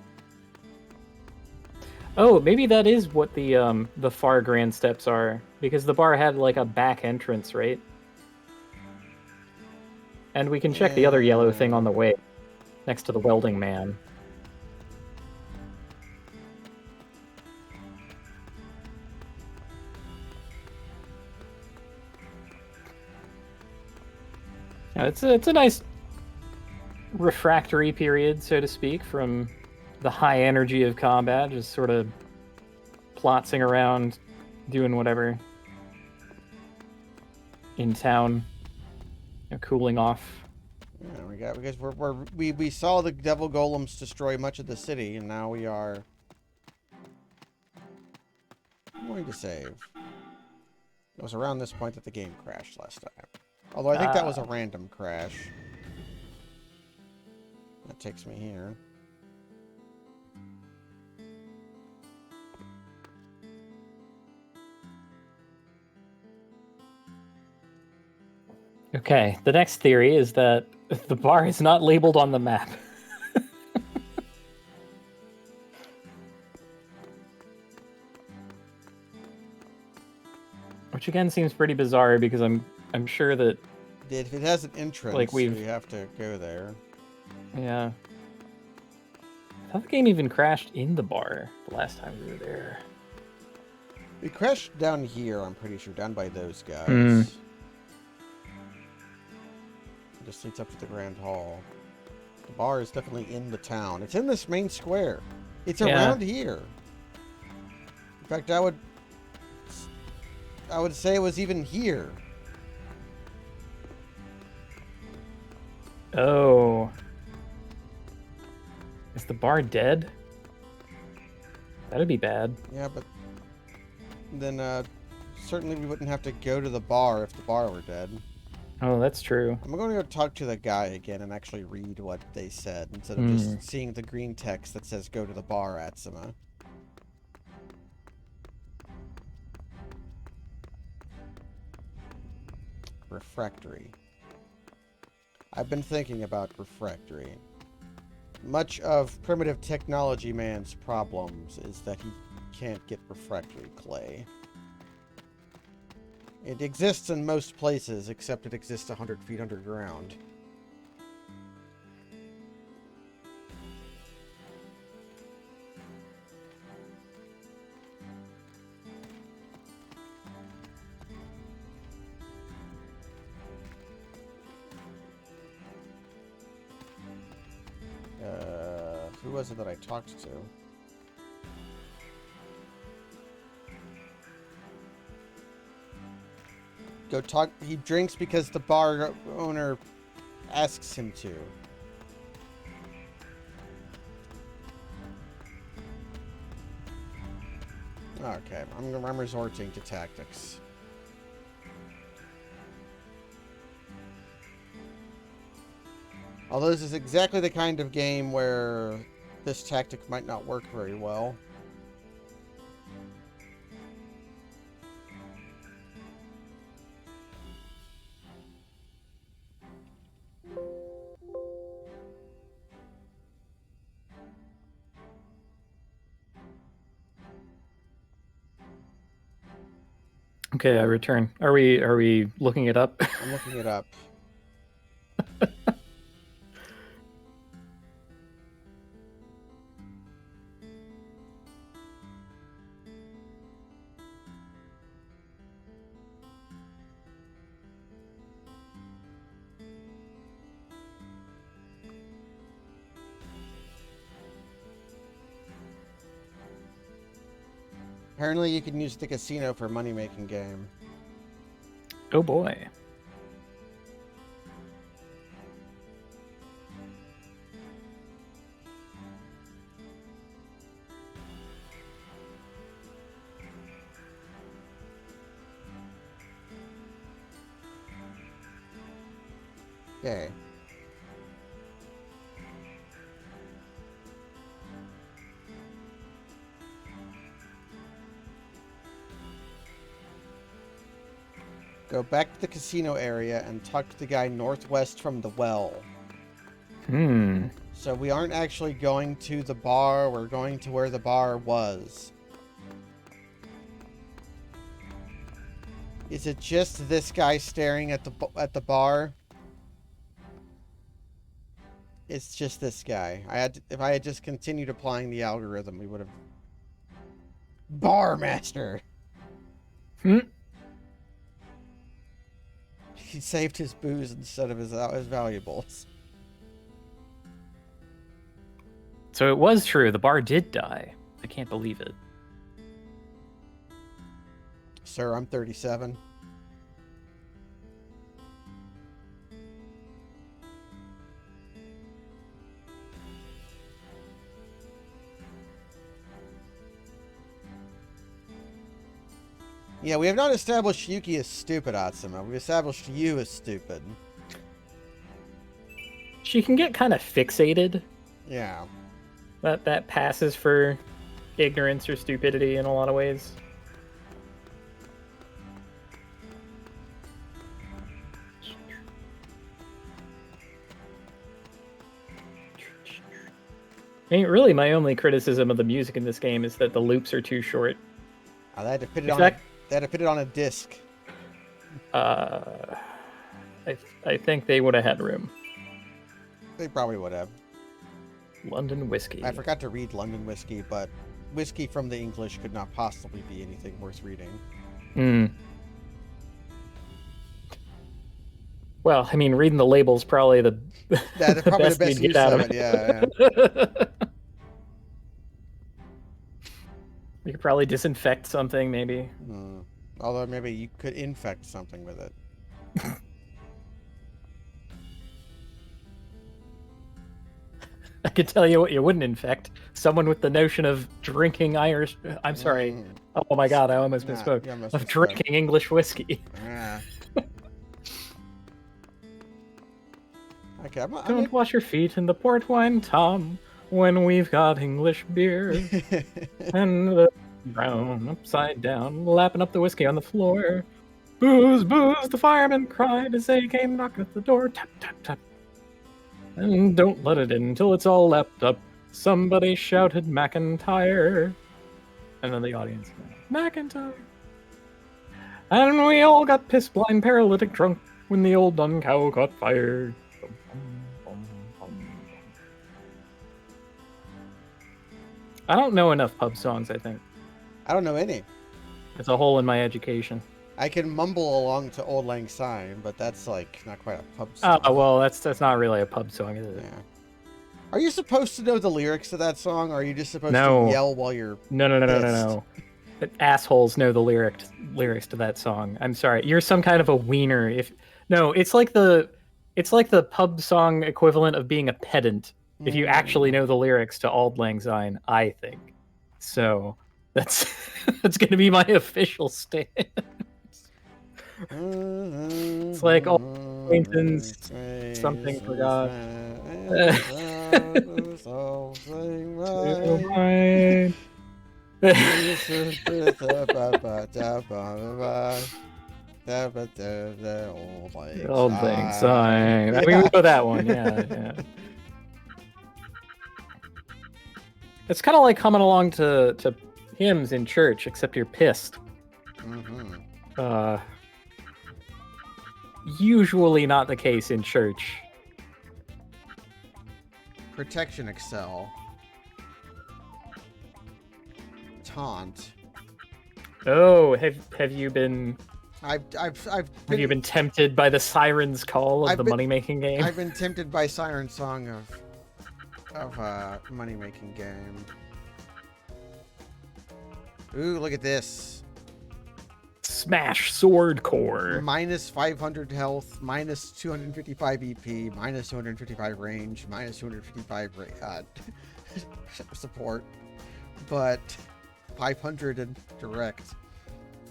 Oh, maybe that is what the far grand steps are, because the bar had like a back entrance, right? And we can check the other yellow thing on the way, next to the welding man. Yeah, it's a nice refractory period, so to speak, from the high energy of combat, just sort of plotzing around, doing whatever in town, cooling off. Yeah, because we saw the devil golems destroy much of the city, and now we are going to save. It was around this point that the game crashed last time. Although I think that was a random crash. That takes me here. Okay, the next theory is that the bar is not labeled on the map. Which again seems pretty bizarre, because I'm sure that If it has an entrance, Like we we've- have to go there. yeah. I thought the game even crashed in the bar the last time we were there. We crashed down here, I'm pretty sure, down by those guys. Hmm. It just leads up to the Grand Hall. The bar is definitely in the town. It's in this main square. It's Yeah. around here. In fact, I would say it was even here. Oh. Is the bar dead? That'd be bad. Yeah, but then certainly we wouldn't have to go to the bar if the bar were dead. Oh, that's true. I'm going to go talk to the guy again and actually read what they said instead of just seeing the green text that says go to the bar, Atsuma. Refractory. I've been thinking about refractory. Much of primitive technology man's problems is that he can't get refractory clay. It exists in most places, except it exists 100 feet underground. Who was it that I talked to? Go talk. He drinks because the bar owner asks him to. Okay, I'm resorting to tactics. Although this is exactly the kind of game where this tactic might not work very well. Okay, I return. Are we looking it up? I'm looking it up. Apparently you can use the casino for money-making game. Oh boy. Okay. Go back to the casino area and talk to the guy northwest from the well. So we aren't actually going to the bar, we're going to where the bar was. Is it just this guy staring at the bar? It's just this guy. If I had just continued applying the algorithm, we would have... Bar master! He saved his booze instead of his valuables. So it was true. The bar did die. I can't believe it. Sir, I'm 37. Yeah, we have not established Yuki as stupid, Atsuma. We've established you as stupid. She can get kind of fixated. Yeah. That passes for ignorance or stupidity in a lot of ways. I mean, really, my only criticism of the music in this game is that the loops are too short. They had to fit it they had to put it on a disc. I think they would have had room. They probably would have. London whiskey. I forgot to read London whiskey, but whiskey from the English could not possibly be anything worth reading. Well, I mean, reading the label's probably the That's probably the best use of it. Yeah. You could probably disinfect something, maybe. Although maybe you could infect something with it. I could tell you what you wouldn't infect. Someone with the notion of drinking Irish... I'm sorry. Oh my god, I almost misspoke. Of drinking English whiskey. Yeah. Okay, Don't wash your feet in the port wine, Tom, when we've got English beer. And the brown upside down, lapping up the whiskey on the floor. Booze, booze, the fireman cried as they came knocking at the door. Tap, tap, tap. And don't let it in till it's all lapped up. Somebody shouted McIntyre. And then the audience, McIntyre. And we all got piss blind, paralytic, drunk when the old dun cow caught fire. I don't know enough pub songs, I think. I don't know any. It's a hole in my education. I can mumble along to Old Lang Syne, but that's like not quite a pub song. Oh, well, that's not really a pub song, is it? Yeah. Are you supposed to know the lyrics to that song, or are you just supposed to yell while you're No. Assholes know the lyrics to that song. I'm sorry. You're some kind of a wiener. It's like the pub song equivalent of being a pedant. If you actually know the lyrics to Auld Lang Syne, I think. So that's going to be my official stance. It's like old acquaintance, something forgot. Old Lang Syne. I mean, we know that one, yeah. It's kind of like coming along to hymns in church, except you're pissed. Usually not the case in church. Protection Excel. Taunt. Oh, have you been? Have you been tempted by the siren's call of the money-making game? I've been tempted by Siren Song of money-making game. Ooh, look at this. Smash Sword Core. Minus 500 health, minus 255 EP, minus 255 range, minus 255 support, but 500 in direct.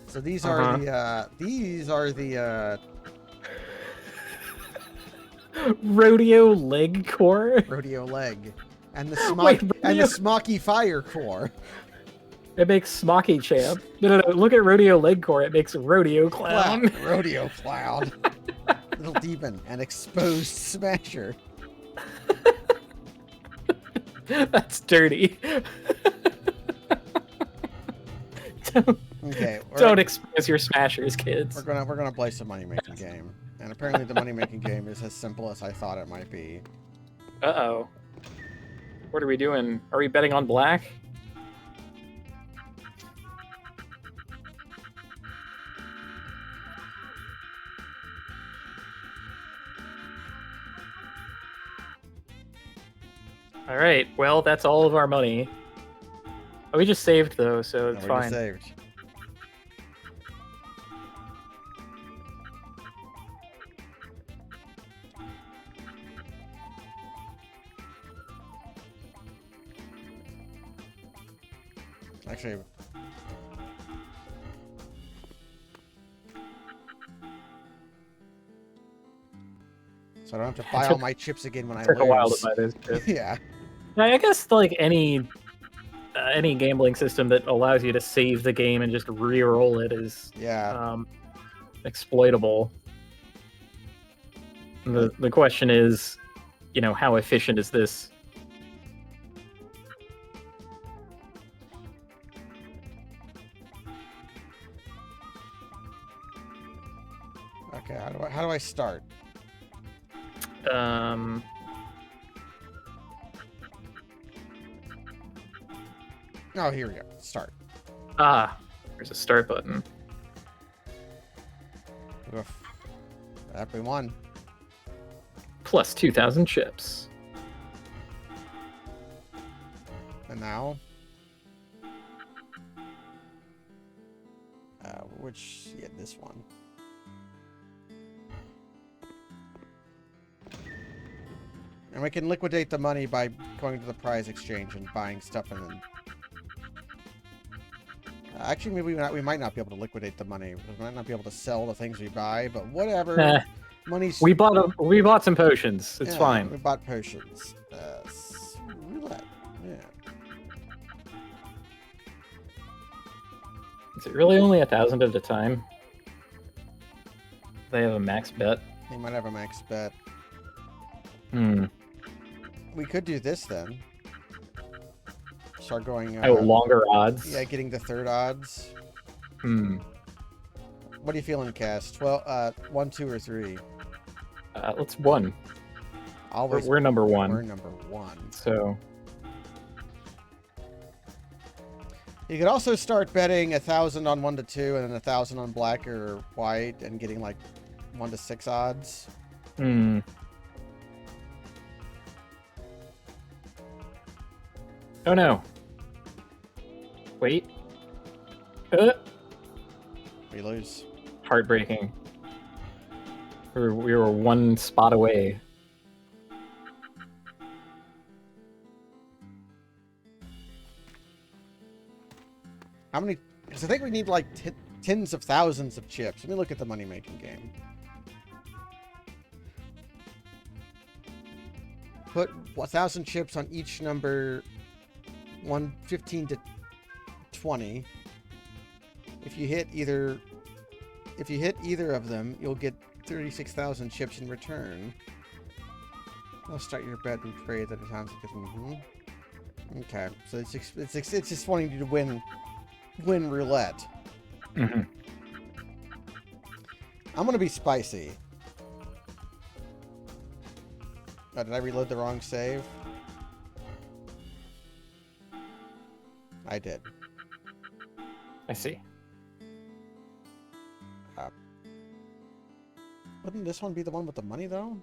So these are the Rodeo Leg Core. rodeo leg, and the Wait, smoky fire core. It makes Smocky Champ. No. Look at Rodeo Leg Core. It makes Rodeo Clown. Rodeo clown. Little demon and exposed smasher. That's dirty. Okay. Don't expose your smashers, kids. We're gonna play some money making game, and apparently the money making game is as simple as I thought it might be. Uh-oh. What are we doing? Are we betting on black? All right. Well, that's all of our money. Oh, we just saved though, so it's We're fine. just saved. Actually, so I don't have to buy all my chips again when I Took lose. a while to buy those chips. Yeah. I guess like any gambling system that allows you to save the game and just re-roll it is Yeah. exploitable. The question is, how efficient is this? Okay. How do I start? Oh, here we go. Start. There's a start button. Oof. Yep, we won. Plus 2,000 chips. And now, this one. And we can liquidate the money by going to the prize exchange and buying stuff and then... actually, maybe we might not be able to liquidate the money. We might not be able to sell the things we buy, but whatever. Money's... We bought some potions. It's fine. We bought potions. Roulette. Yeah. Is it really only 1,000 at a time? They have a max bet. They might have a max bet. We could do this then. Start going... longer odds? Yeah, getting the third odds. What are you feeling, Cass? 1, 2, or 3? Let's 1. Always. We're number 1. We're number 1. So... You could also start betting 1,000 on 1 to 2 and then 1,000 on black or white and getting like 1 to 6 odds. Oh no. Wait. We lose. Heartbreaking. We were 1 spot away. How many? Because I think we need like tens of thousands of chips. Let me look at the money-making game. Put 1,000 chips on each number 15 to 20. If you hit either of them, you'll get 36,000 chips in return. I'll start your bet and pray that it sounds like Okay, so it's just wanting you to win roulette. I'm gonna be spicy. Oh, did I reload the wrong save? I did. I see. Wouldn't this one be the one with the money, though?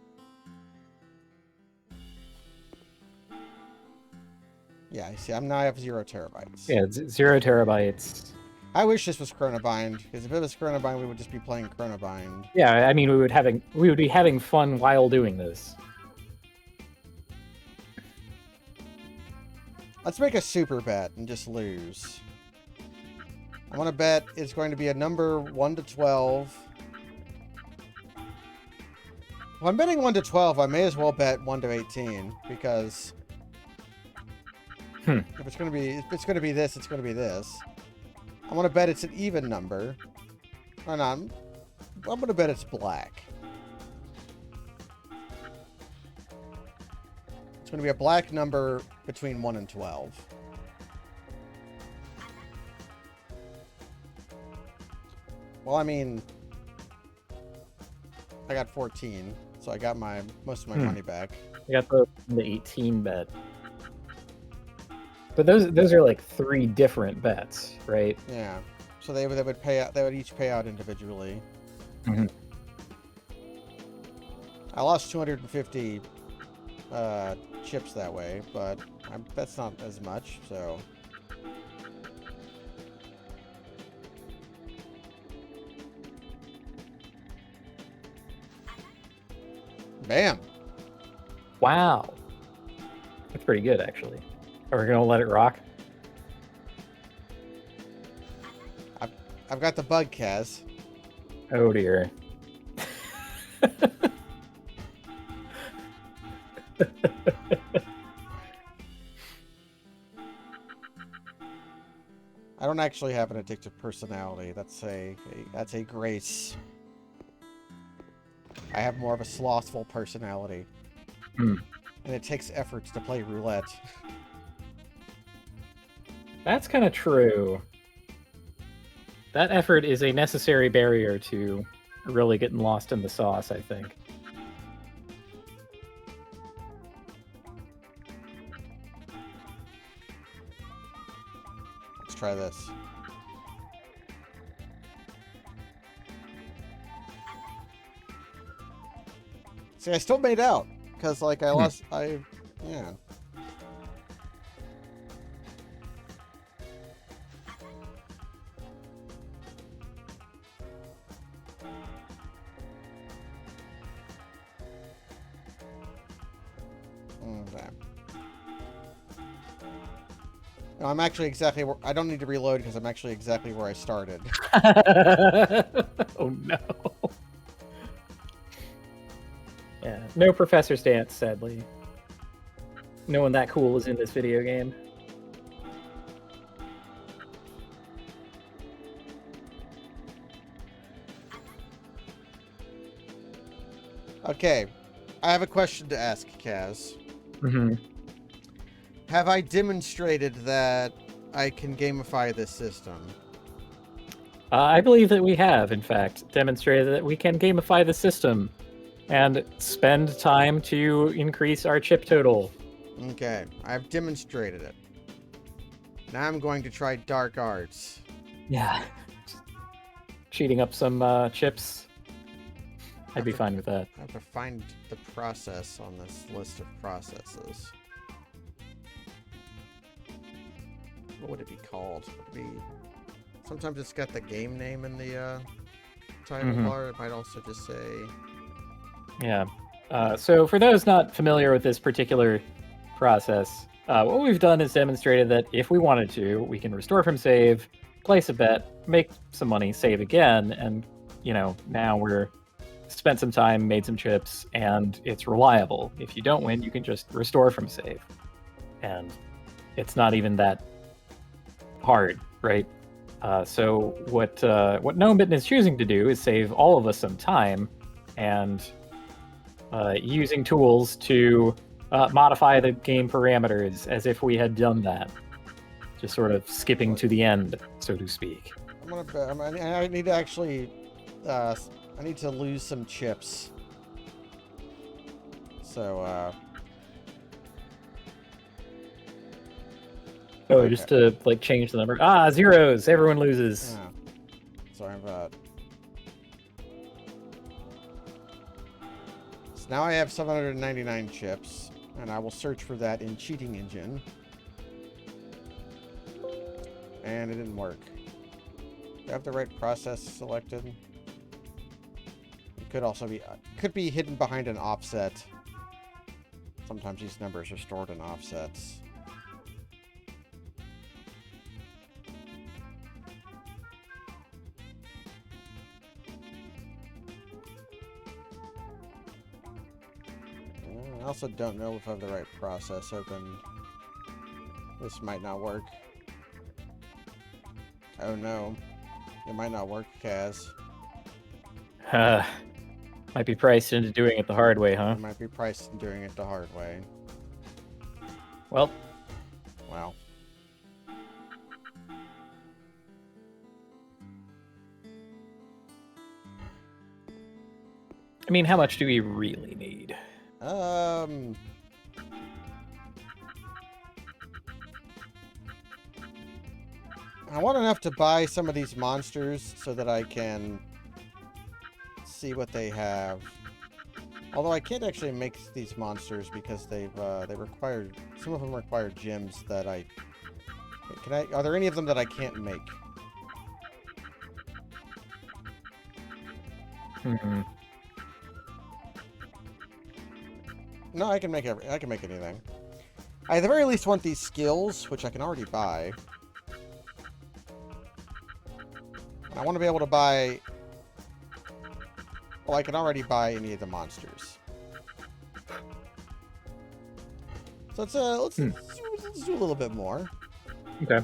Yeah, you see, now I have 0 terabytes. Yeah, it's 0 terabytes. I wish this was Chronobind, because if it was Chronobind, we would just be playing Chronobind. Yeah, I mean, we would be having fun while doing this. Let's make a super bet and just lose. I want to bet it's going to be a number 1 to 12. If I'm betting 1 to 12, I may as well bet 1 to 18, because if it's going to be this, it's going to be this. I want to bet it's an even number. Or not. I'm going to bet it's black. It's going to be a black number between 1 and 12. Well, I mean, I got 14, so I got most of my money back. I got the 18 bet. But those are like 3 different bets, right? Yeah. So they would pay out. They would each pay out individually. Mm-hmm. I lost 250 chips that way, but that's not as much. So. Bam. Wow. That's pretty good, actually. Are we gonna let it rock? I've got the bug, Kaz. Oh dear. I don't actually have an addictive personality. That's a grace. I have more of a slothful personality. Hmm. And it takes efforts to play roulette. That's kind of true. That effort is a necessary barrier to really getting lost in the sauce, I think. Let's try this. See, I still made out. Because, like, I lost... Yeah. Okay. No, I'm actually exactly where... I don't need to reload because I'm actually exactly where I started. Oh no. Yeah, no Professor Stance, sadly. No one that cool is in this video game. Okay. I have a question to ask, Kaz. Mm-hmm. Have I demonstrated that I can gamify this system? I believe that we have, in fact, demonstrated that we can gamify the system and spend time to increase our chip total. Okay, I've demonstrated it. Now I'm going to try dark arts. Yeah. Cheating up some chips. I'd be fine with that. I have to find the process on this list of processes. What would it be called? Would it be... Sometimes it's got the game name in the title bar. It might also just say... Yeah. So for those not familiar with this particular process, what we've done is demonstrated that if we wanted to, we can restore from save, place a bet, make some money, save again, and, you know, now we're spent some time, made some chips, and it's reliable. If you don't win, you can just restore from save. And it's not even that hard, right? So what GnomeBitten is choosing to do is save all of us some time and using tools to modify the game parameters as if we had done that. Just sort of skipping to the end, so to speak. I'm gonna bet. I need to actually... I need to lose some chips. So, Oh, okay. just to like change the number. Ah, zeros. Everyone loses. Yeah. Sorry about. So now I have 799 chips, and I will search for that in Cheating Engine. And it didn't work. Do I have the right process selected? It could also be... could be hidden behind an offset. Sometimes these numbers are stored in offsets. I also don't know if I have the right process open. This might not work. Oh no. It might not work, Kaz. Might be priced into doing it the hard way, huh? It might be priced in doing it the hard way. Well, Wow. I mean, how much do we really need? I want enough to buy some of these monsters so that I can see what they have. Although I can't actually make these monsters because they require, some of them require gems that are there any of them that I can't make? Hmm. No, I can make anything. I at the very least want these skills, which I can already buy. And I want to be able to buy... Well, I can already buy any of the monsters. So let's do a little bit more. Okay.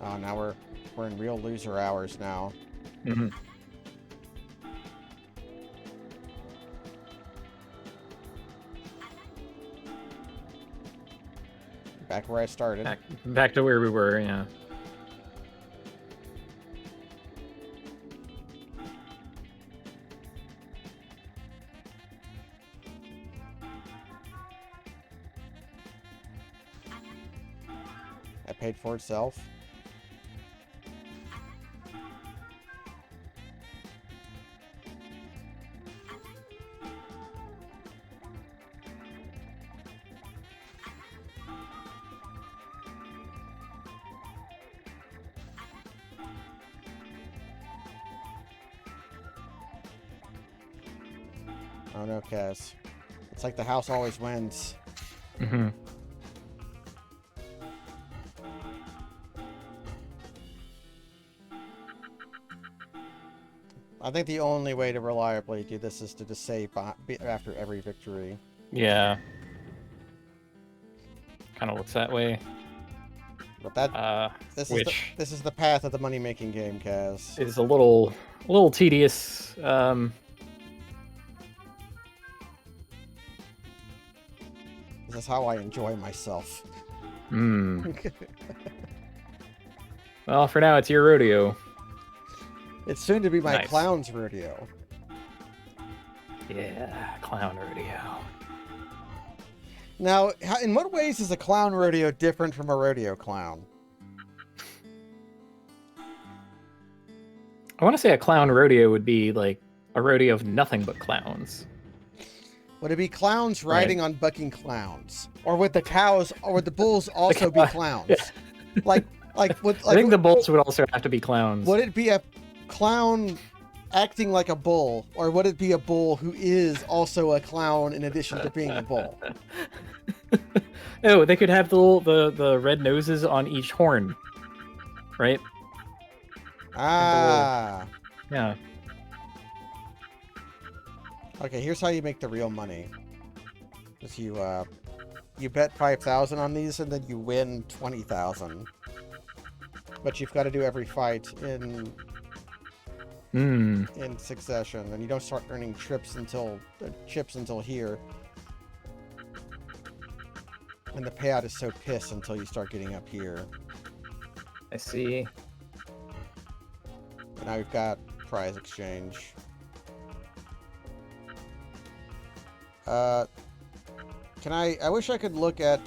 Oh, now we're in real loser hours now. Mm-hmm. Back where I started. Back to where we were, yeah. I paid for itself. Oh no, Kaz. It's like the house always wins. Mm-hmm. I think the only way to reliably do this is to just save after every victory. Yeah. Kind of looks that way. But that Which this is the path of the money-making game, Kaz. is a little tedious. This is how I enjoy myself. Well, for now, it's your rodeo. It's soon to be my Nice. clown's rodeo. Yeah, clown rodeo. Now, in what ways is a clown rodeo different from a rodeo clown? I want to say a clown rodeo would be like a rodeo of nothing but clowns. Would it be clowns riding on bucking clowns? Or would the cows, or would the bulls also be clowns? Yeah. Like, I think the bulls would also have to be clowns. Would it be a clown acting like a bull, or would it be a bull who is also a clown in addition to being a bull? Oh, they could have the red noses on each horn, right? Ah. Yeah. Okay, here's how you make the real money. Is you bet 5,000 on these and then you win 20,000. But you've got to do every fight in succession, and you don't start earning chips until here. And the payout is so piss until you start getting up here. I see. And now we've got prize exchange. Can I wish I could look at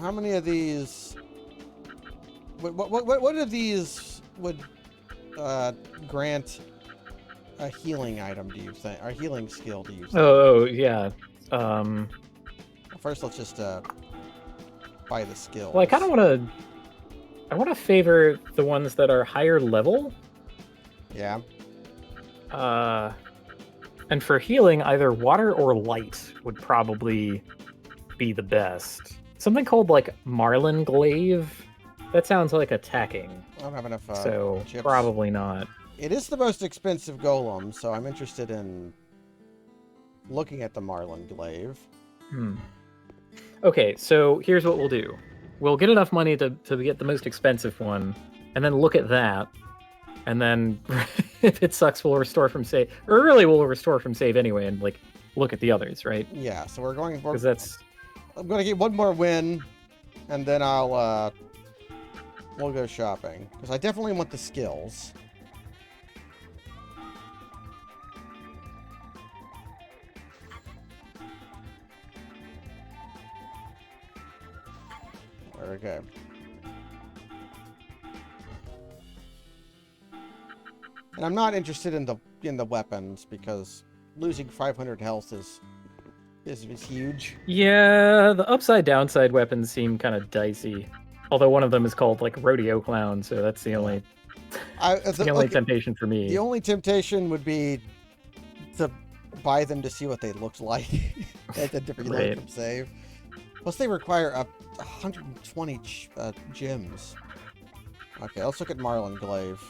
how many of these. What of these would grant a healing item? Do you think? Or healing skill? Do you think? Oh, yeah. First, let's just buy the skills. Well, I kind of want to. I want to favor the ones that are higher level. Yeah. And for healing, either water or light would probably be the best. Something called like Marlin Glaive. That sounds like attacking. I don't have enough. So chips. probably not. It is the most expensive golem, so I'm interested in looking at the Marlin Glaive. Okay, so here's what we'll do. We'll get enough money to get the most expensive one, and then look at that. And then if it sucks, we'll restore from save. Or really, we'll restore from save anyway and like look at the others, right? Yeah, so we're going for... Because that's... I'm going to get one more win, and then I'll... we'll go shopping. Because I definitely want the skills. Okay. And I'm not interested in the weapons because losing 500 health is huge. Yeah, the upside-downside weapons seem kind of dicey. Although one of them is called like Rodeo Clown, so that's the only the only temptation for me. The only temptation would be to buy them to see what they looked like at the different Right. from save. Plus, they require 120 gems. Okay, let's look at Marlin Glaive.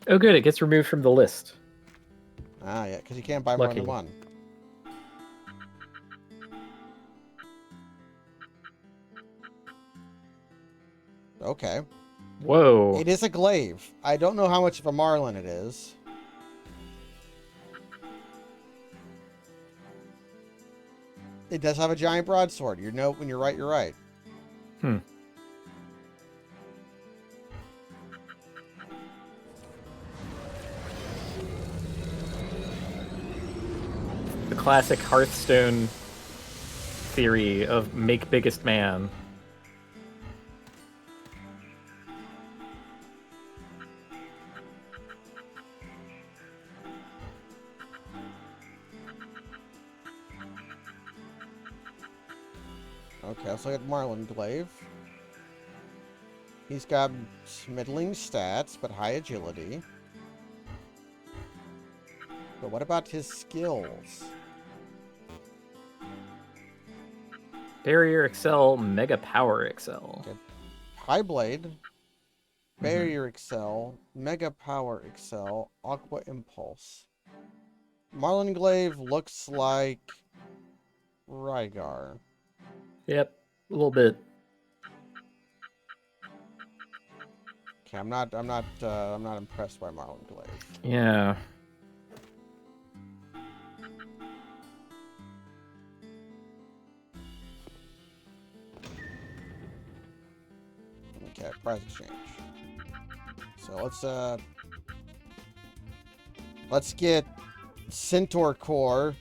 Oh, good, it gets removed from the list. Ah, yeah, because you can't buy more Lucky. than one. Okay. Whoa. It is a glaive. I don't know how much of a Marlin it is. It does have a giant broadsword. You know, when you're right, you're right. The classic Hearthstone theory of make biggest man. Okay, let's look at Marlin Glaive. He's got middling stats, but high agility. But what about his skills? Barrier Excel, Mega Power Excel. Okay. High Blade, Barrier Excel, Mega Power Excel, Aqua Impulse. Marlin Glaive looks like Rygar. Yep, a little bit. Okay, I'm not impressed by Marlin Glaive. Yeah. Okay, price exchange. So let's get Centaur Core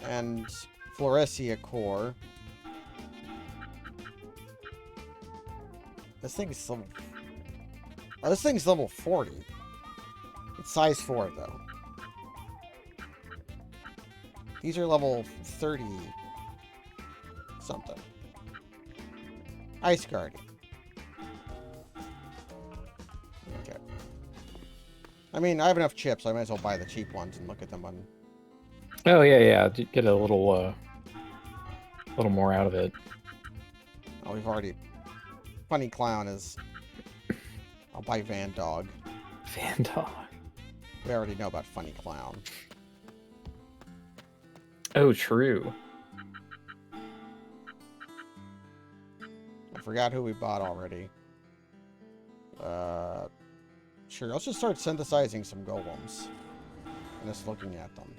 and Floresia Core. This thing's level... Oh, this thing's level 40. It's size 4, though. These are level 30... something. Ice Guardian. Okay. I mean, I have enough chips, so I might as well buy the cheap ones and look at them on... Oh yeah. Get a little more out of it. Oh, we've already... Funny Clown is... I'll buy Van Dog. Van Dog. We already know about Funny Clown. Oh, true. I forgot who we bought already. Sure, let's just start synthesizing some golems. And just looking at them.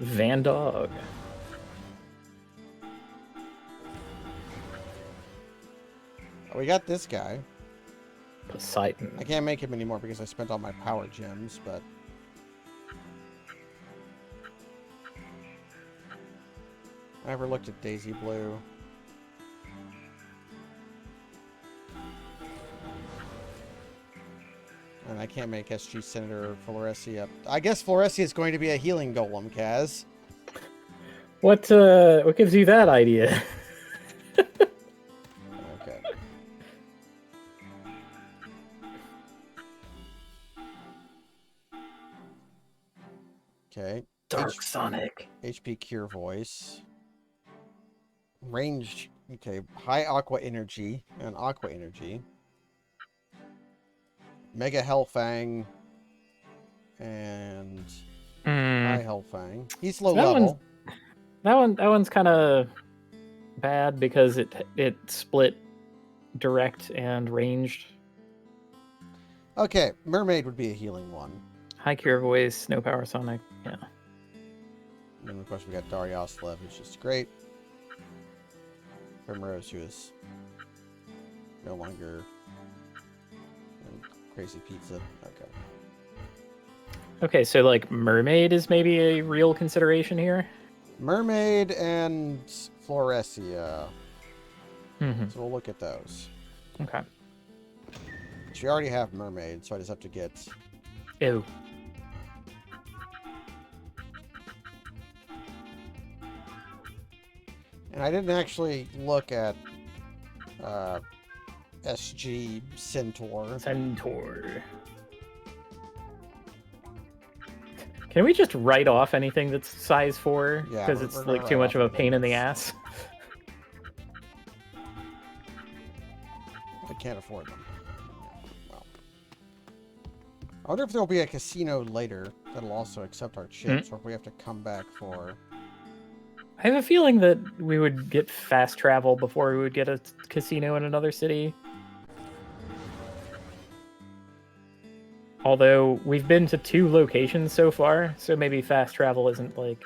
Van Dog. Oh, we got this guy. Poseidon. I can't make him anymore because I spent all my power gems, but... I never looked at Daisy Blue. And I can't make SG Senator Floresia. I guess Floresia is going to be a healing golem, Kaz. What gives you that idea? Okay. Okay. Dark Sonic. HP Cure Voice. Ranged. Okay. High Aqua Energy and Aqua Energy. Mega Hellfang. And High Hellfang. He's low level. That one's kind of bad because it split direct and ranged. Okay, Mermaid would be a healing one. High Cure Voice, no Power Sonic. Yeah. And then of course we got Darioslev, who's just great. Primrose, who is no longer Crazy Pizza. Okay. Okay, so like Mermaid is maybe a real consideration here. Mermaid and Floresia. Mm-hmm. So we'll look at those. Okay. We already have Mermaid, so I just have to get... Ew. And I didn't actually look at SG Centaur. Can we just write off anything that's size 4? Yeah, Because we're it's gonna like too write much of off a pain in the everything ass. I can't afford them. Well, I wonder if there'll be a casino later that'll also accept our chips, or if we have to come back for... I have a feeling that we would get fast travel before we would get a casino in another city. Although we've been to 2 locations so far, so maybe fast travel isn't like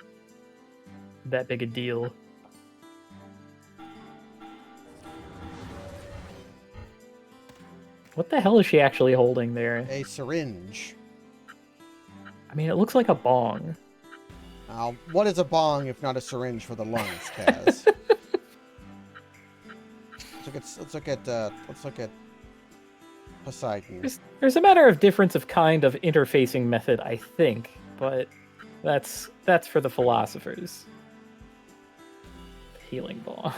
that big a deal. What the hell is she actually holding there? A syringe. I mean, it looks like a bong. What is a bong if not a syringe for the lungs, Kaz? let's look at Poseidon. There's a matter of difference of kind of interfacing method, I think, but that's for the philosophers. Healing bong.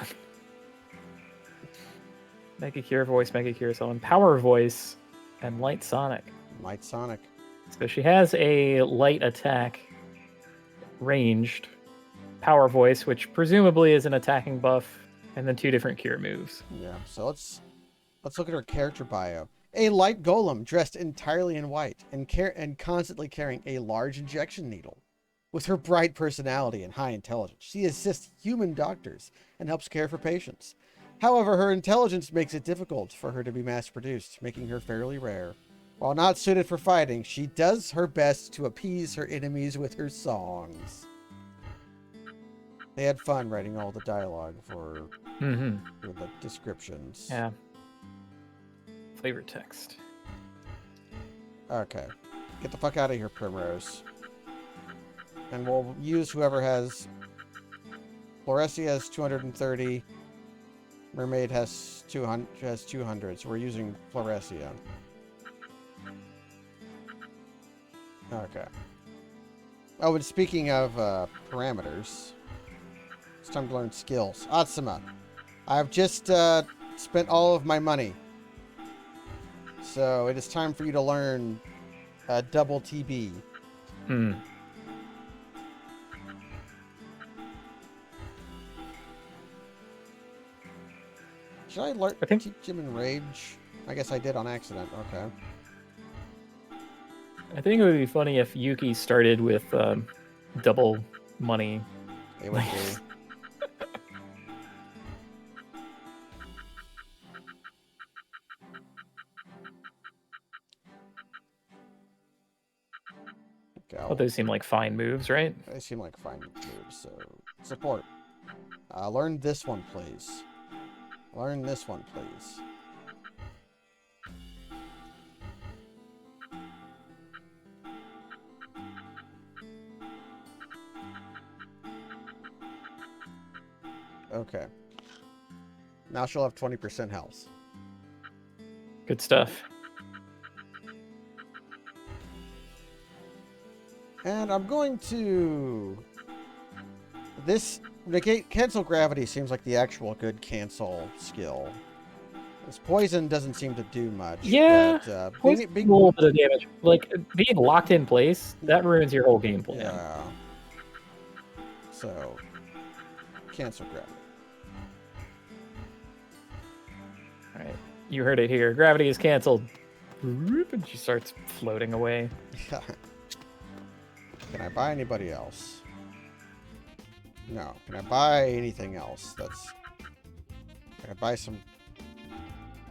Mega Cure Voice, Mega Cure Summon, Power Voice, and Light Sonic. Light Sonic. So she has a light attack ranged, Power Voice, which presumably is an attacking buff, and then 2 different cure moves. Yeah, so let's look at her character bio. A light golem dressed entirely in white and constantly carrying a large injection needle. With her bright personality and high intelligence, she assists human doctors and helps care for patients. However, her intelligence makes it difficult for her to be mass-produced, making her fairly rare. While not suited for fighting, she does her best to appease her enemies with her songs. They had fun writing all the dialogue for the descriptions. Yeah. Flavor text. Okay. Get the fuck out of here, Primrose. And we'll use whoever has... Floresia has 230. Mermaid has 200, so we're using Floresia. Okay. Oh, and speaking of parameters, it's time to learn skills. Atsuma, I've just spent all of my money. So it is time for you to learn double TB. Should I teach him in Rage? I guess I did on accident. Okay. I think it would be funny if Yuki started with double money. It would be. Okay, Well, those seem like fine moves, right? they seem like fine moves. So support. Learn this one, please. Learn this one, please. Okay. Now she'll have 20% health. Good stuff. And I'm going to... This negate cancel gravity seems like the actual good cancel skill. This poison doesn't seem to do much. Yeah, But, poison a little bit of damage. Like, being locked in place, that ruins your whole game plan. Yeah. So, cancel gravity. Alright, you heard it here. Gravity is canceled. And she starts floating away. Can I buy anybody else? No. Can I buy anything else? That's... Can I buy some...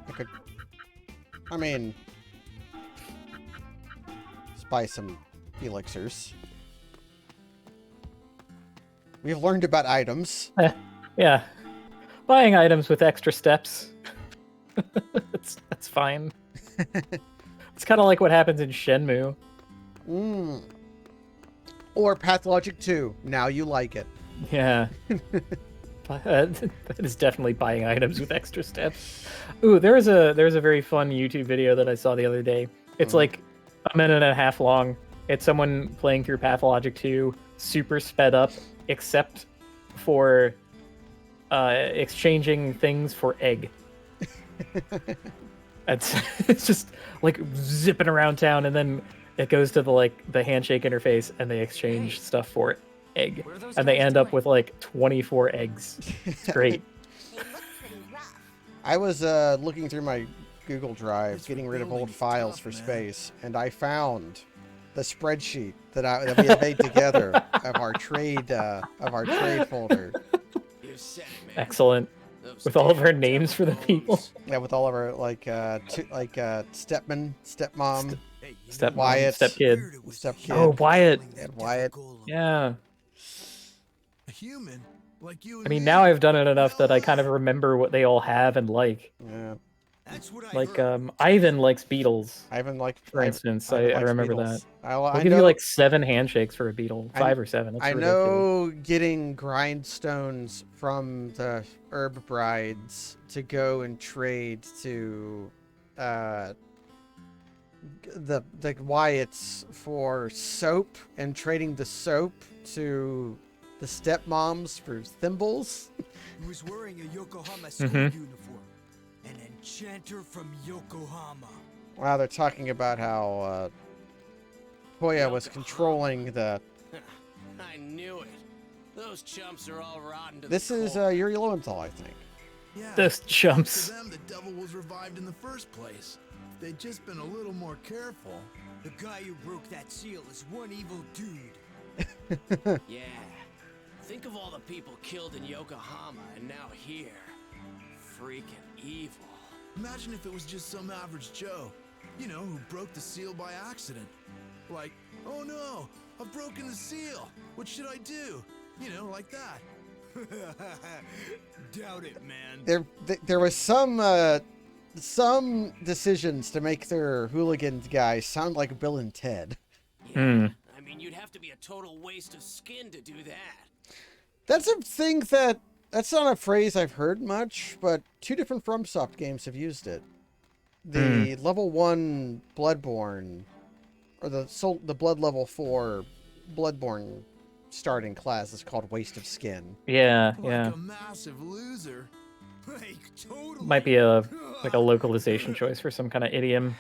I could... I mean... Let's buy some elixirs. We've learned about items. Yeah. Buying items with extra steps. That's fine. It's kind of like what happens in Shenmue. Or Pathologic 2. Now you like it. Yeah. That is definitely buying items with extra steps. Ooh, there's a very fun YouTube video that I saw the other day. It's like a minute and a half long. It's someone playing through Pathologic 2, super sped up, except for exchanging things for egg. It's just like zipping around town, and then it goes to the handshake interface, and they exchange stuff for egg, and they end up with like 24 eggs. It's great. It looks pretty rough. I was looking through my Google Drive, getting rid of old files for space, and I found the spreadsheet that we had made together of our trade folder. Excellent. With all of our names for the people. Yeah, with all of our stepman, stepmom, Step Wyatt, stepkid. stepkid. Oh, Wyatt. And Wyatt. Yeah. A human like you. I mean, now I've done it enough that I kind of remember what they all have and like. Yeah. That's what I Like, heard. Ivan likes beetles, Ivan liked, for instance. Ivan I likes remember beetles. that. I We'll give you like 7 handshakes for a beetle. 5 or 7. It's I ridiculous. know getting grindstones from the herb brides to go and trade to the Wyatts for soap, and trading the soap to the stepmoms for thimbles. He was wearing a Yokohama school Mhm. uniform. An enchanter from Yokohama. Wow, they're talking about how Koya was controlling the... I knew it. Those chumps are all rotten to This the is core. Yuri Lowenthal, I think. Yeah. Those chumps. To them, the devil was revived in the first place. If they'd just been a little more careful. The guy who broke that seal is one evil dude. Yeah. Think of all the people killed in Yokohama and now here. Freaking evil. Imagine if it was just some average Joe, you know, who broke the seal by accident. Like, oh no, I've broken the seal. What should I do? You know, like that. Doubt it, man. There was some decisions to make their hooligan guys sound like Bill and Ted. Yeah. I mean, you'd have to be a total waste of skin to do that. That's a thing that's not a phrase I've heard much, but 2 different FromSoft games have used it. The level 1 Bloodborne, or the Blood level 4 Bloodborne starting class is called Waste of Skin. Yeah, Like yeah. a massive loser. Like, totally. Might be a localization choice for some kind of idiom.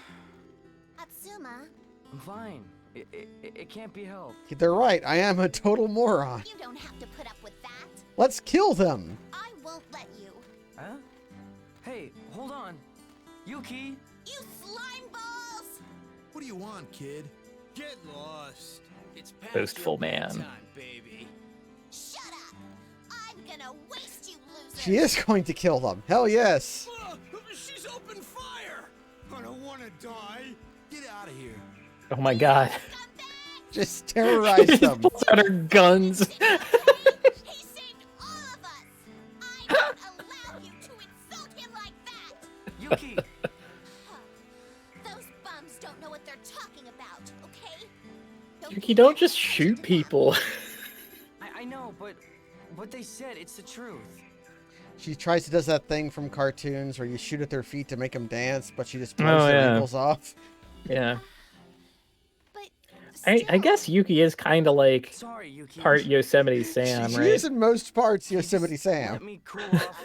Atsuma, I'm fine. It can't be helped. They're right, I am a total moron. you don't have to put up with that. Let's kill them! I won't let you. Huh? Hey, hold on. Yuki! You slime balls! What do you want, kid? Get lost. It's past Boastful your man. bedtime, baby. Shut up! I'm gonna waste you, loser! She is going to kill them. Hell yes! She's opened fire. I don't want to die. Get out of here. Oh my god. Come back! Just terrorize Just them. pulls out her guns. He saved all of us. I won't allow you to insult him like that. Yuki! Those bums don't know what they're talking about, okay? Yuki, don't just shoot people. I know, but what they said, it's the truth. She tries to does that thing from cartoons where you shoot at their feet to make them dance, but she just blows their yeah. ankles off. Yeah. But I still, guess Yuki is kind of like Sorry, Yuki. part Yosemite Sam, She right? is in most parts Can you Yosemite just Sam. Let me cool off.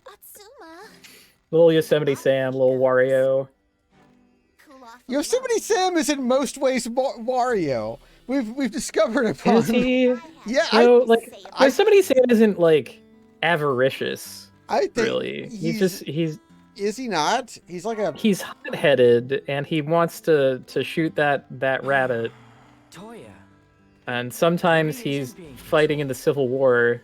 Atsuma, Little Yosemite Sam, little Wario. cool off. a Yosemite lot. Sam is in most ways Wario. We've discovered upon. Is he? Yeah, No, like I- Yosemite Sam isn't like avaricious, I think really. He's is he not? He's like a he's hot-headed and he wants to shoot that rabbit. Toya, And sometimes he's fighting in the Civil War.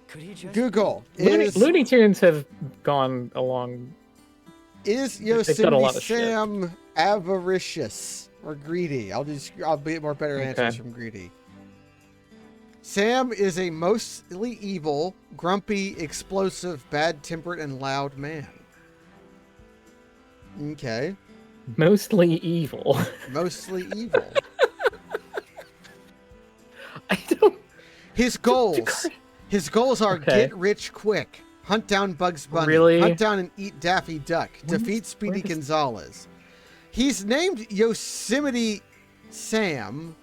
could he just... Google. Looney Tunes have gone along. Is done a Yosemite lot of shit. Sam avaricious or greedy? I'll be more better answers Okay. from greedy. Sam is a mostly evil, grumpy, explosive, bad-tempered, and loud man. Okay. Mostly evil. Mostly evil. I don't. His goals are Okay. get rich quick, hunt down Bugs Bunny, Really? hunt down and eat Daffy Duck, defeat Speedy where is- Gonzales. He's named Yosemite Sam,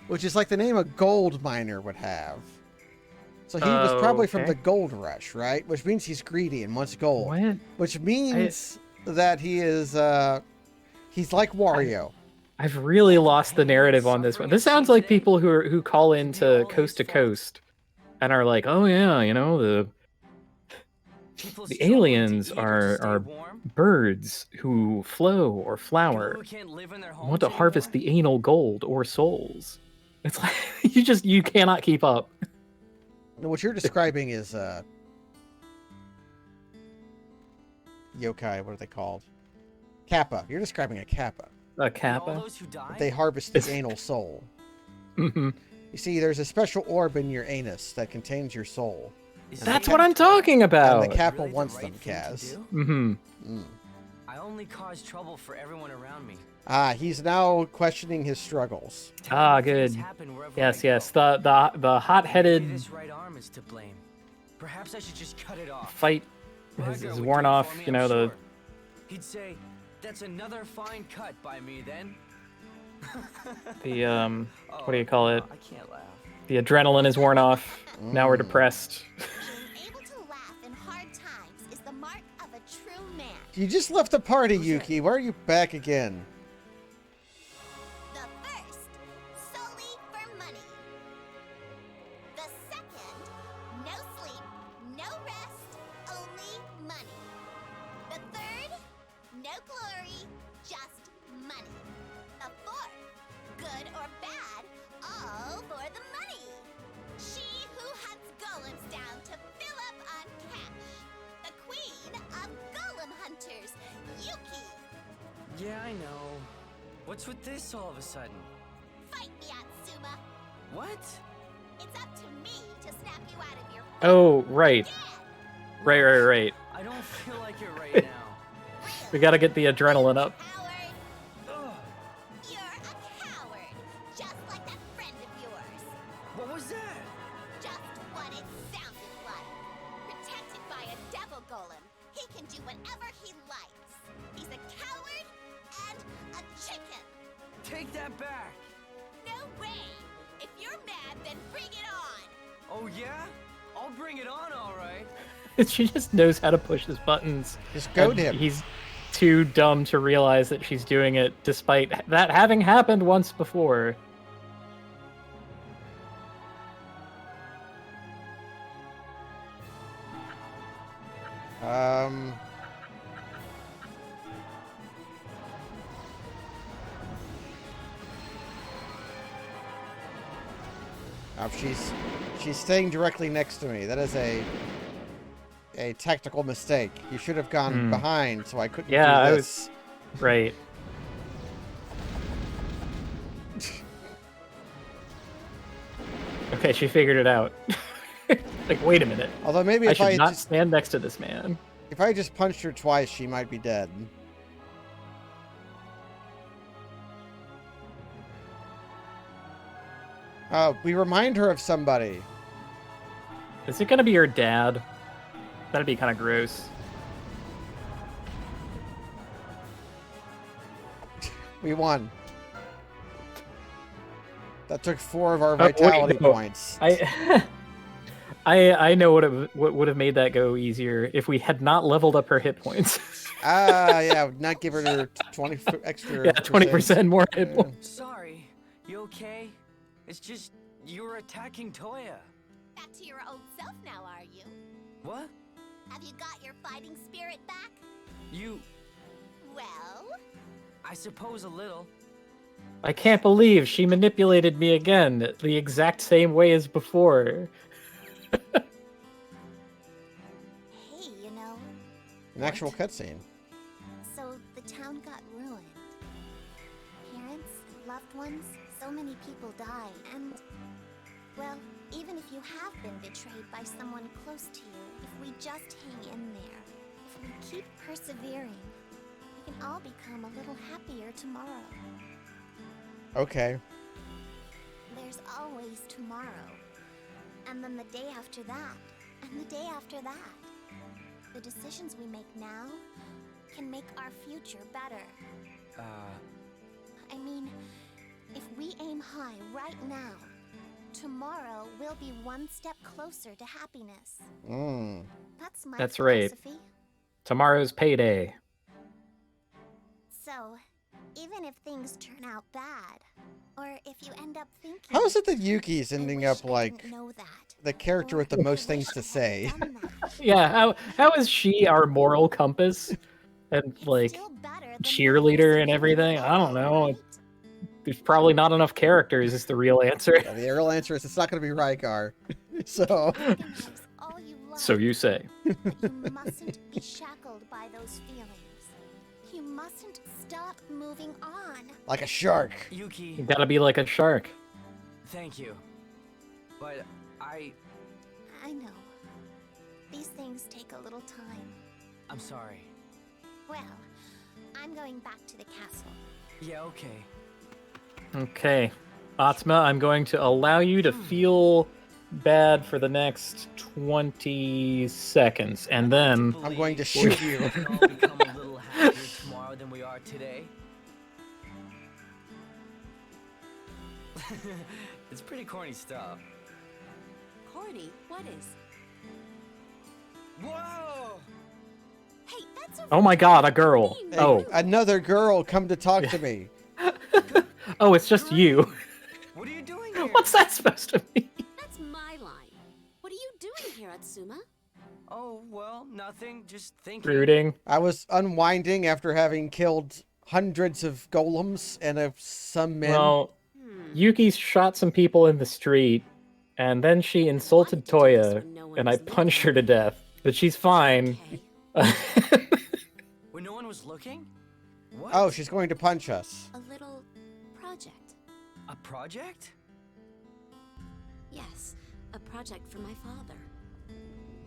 which is like the name a gold miner would have. So he was Oh, probably from okay. the gold rush, right? Which means he's greedy and wants gold. What? Which means that he is he's like Wario. I've really lost the narrative on this one. This sounds like people who call into Coast to Coast and are like, "Oh yeah, you know the People the struggle to aliens eat or stay are warm? birds who flow or People flower, who can't live in their want to homes harvest anymore? the anal gold or souls." It's like you cannot keep up. No, what you're describing is yokai. What are they called? Kappa. You're describing a kappa. A And all kappa. those who die? They harvest the anal soul. Mhm. You see, there's a special orb in your anus that contains your soul. Is That's that what I'm talking And about. the kappa really the wants right them, thing to Kaz. do? Mm-hmm. I only cause trouble for everyone around me. He's now questioning his struggles. Ah, Things good. happen wherever Yes, I yes. go. The Maybe hot-headed this right arm is to blame. Perhaps I should just cut it off. fight Roger has would worn do it off. for me, You know I'm the sure. He'd say, "That's another fine cut by me then." what do you call it? I can't laugh. The adrenaline is worn off. Now we're depressed. Being able to laugh in hard times is the mark of a true man. You just left the party, Yuki. Why are you back again? The first, solely for money. The second, no sleep, no rest, only money. The third, no glory, just money. The fourth, good or bad, all for the money. She who hunts golems down to fill up on cash. The queen of golem hunters, Yuki. Yeah, I know. What's with this all of a sudden? Fight me, Atsuma. What? It's up to me to snap you out of your Oh, right. dead. Right. I don't feel like it right now. We gotta get the adrenaline up. Coward. Ugh, You're a coward, just like that friend of yours. what was that? Just what it sounded like. Protected by a devil golem, he can do whatever he likes. He's a coward and a chicken. Take that back. No way. If you're mad, then bring it on. Oh yeah? I'll bring it on, all right. She just knows how to push his buttons. Just goad and him. He's too dumb to realize that she's doing it, despite that having happened once before. She's staying directly next to me. That is a tactical mistake. You should have gone behind, so I couldn't Yeah, do I this. Right. Okay, she figured it out. Like, wait a minute. Although maybe I if should I not just stand next to this man. if I just punched her twice, she might be dead. We remind her of somebody. Is it gonna be her dad? That'd be kind of gross. We won. That took 4 of our Oh, wait, vitality no. points. I know what would have made that go easier if we had not leveled up her hit points. Yeah, not give her 20 extra. Yeah, 20% more hit points. Sorry. You okay? It's just you were attacking Toya. Back to your old self now, are you? What? Have you got your fighting spirit back? You... Well, I suppose a little. I can't believe she manipulated me again, the exact same way as before. hey, you know, An actual cutscene. so the town got ruined. Parents, loved ones, so many people died, and, well, even if you have been betrayed by someone close to you, if we just hang in there, if we keep persevering, we can all become a little happier tomorrow. Okay. There's always tomorrow, and then the day after that, and the day after that. The decisions we make now can make our future better. I mean, if we aim high right now, tomorrow we'll be one step closer to happiness. That's my That's right. philosophy. Tomorrow's payday. So, even if things turn out bad, or if you end up thinking, How is it that Yuki's "I ending wish up I like didn't know that," the character or, with the most "I things wish to I say? hadn't done that," Yeah, how is she our moral compass? And, it's like, still better than cheerleader and never everything? receiving I don't it, know. right? There's probably not enough characters is the real answer. Yeah, the real answer is it's not going to be Rykar. So, Organize all you like, So you say. but you mustn't be shackled by those feelings. You mustn't stop moving on. like a shark. Yuki, You gotta be like a shark. thank you. But I know. These things take a little time. I'm sorry. Well, I'm going back to the castle. Yeah, okay. Okay. Atma, I'm going to allow you to feel bad for the next 20 seconds, and then... I'm going to shoot you. We can all become a little happier tomorrow than we are today. It's pretty corny stuff. Corny, what is? Whoa! Hey, that's a Oh my god, a girl. Hey, Oh. another girl come to talk to me. Oh, it's just you. What are you doing here? What's that supposed to mean? That's my line. What are you doing here, Atsuma? Oh, well, nothing. Just thinking. Brooding. I was unwinding after having killed hundreds of golems and some men. Well, Yuki shot some people in the street, and then she insulted Toya, and I punched her to death. But she's fine. Okay. When no one was looking? What? Oh, she's going to punch us. A little project. A project? Yes, a project for my father.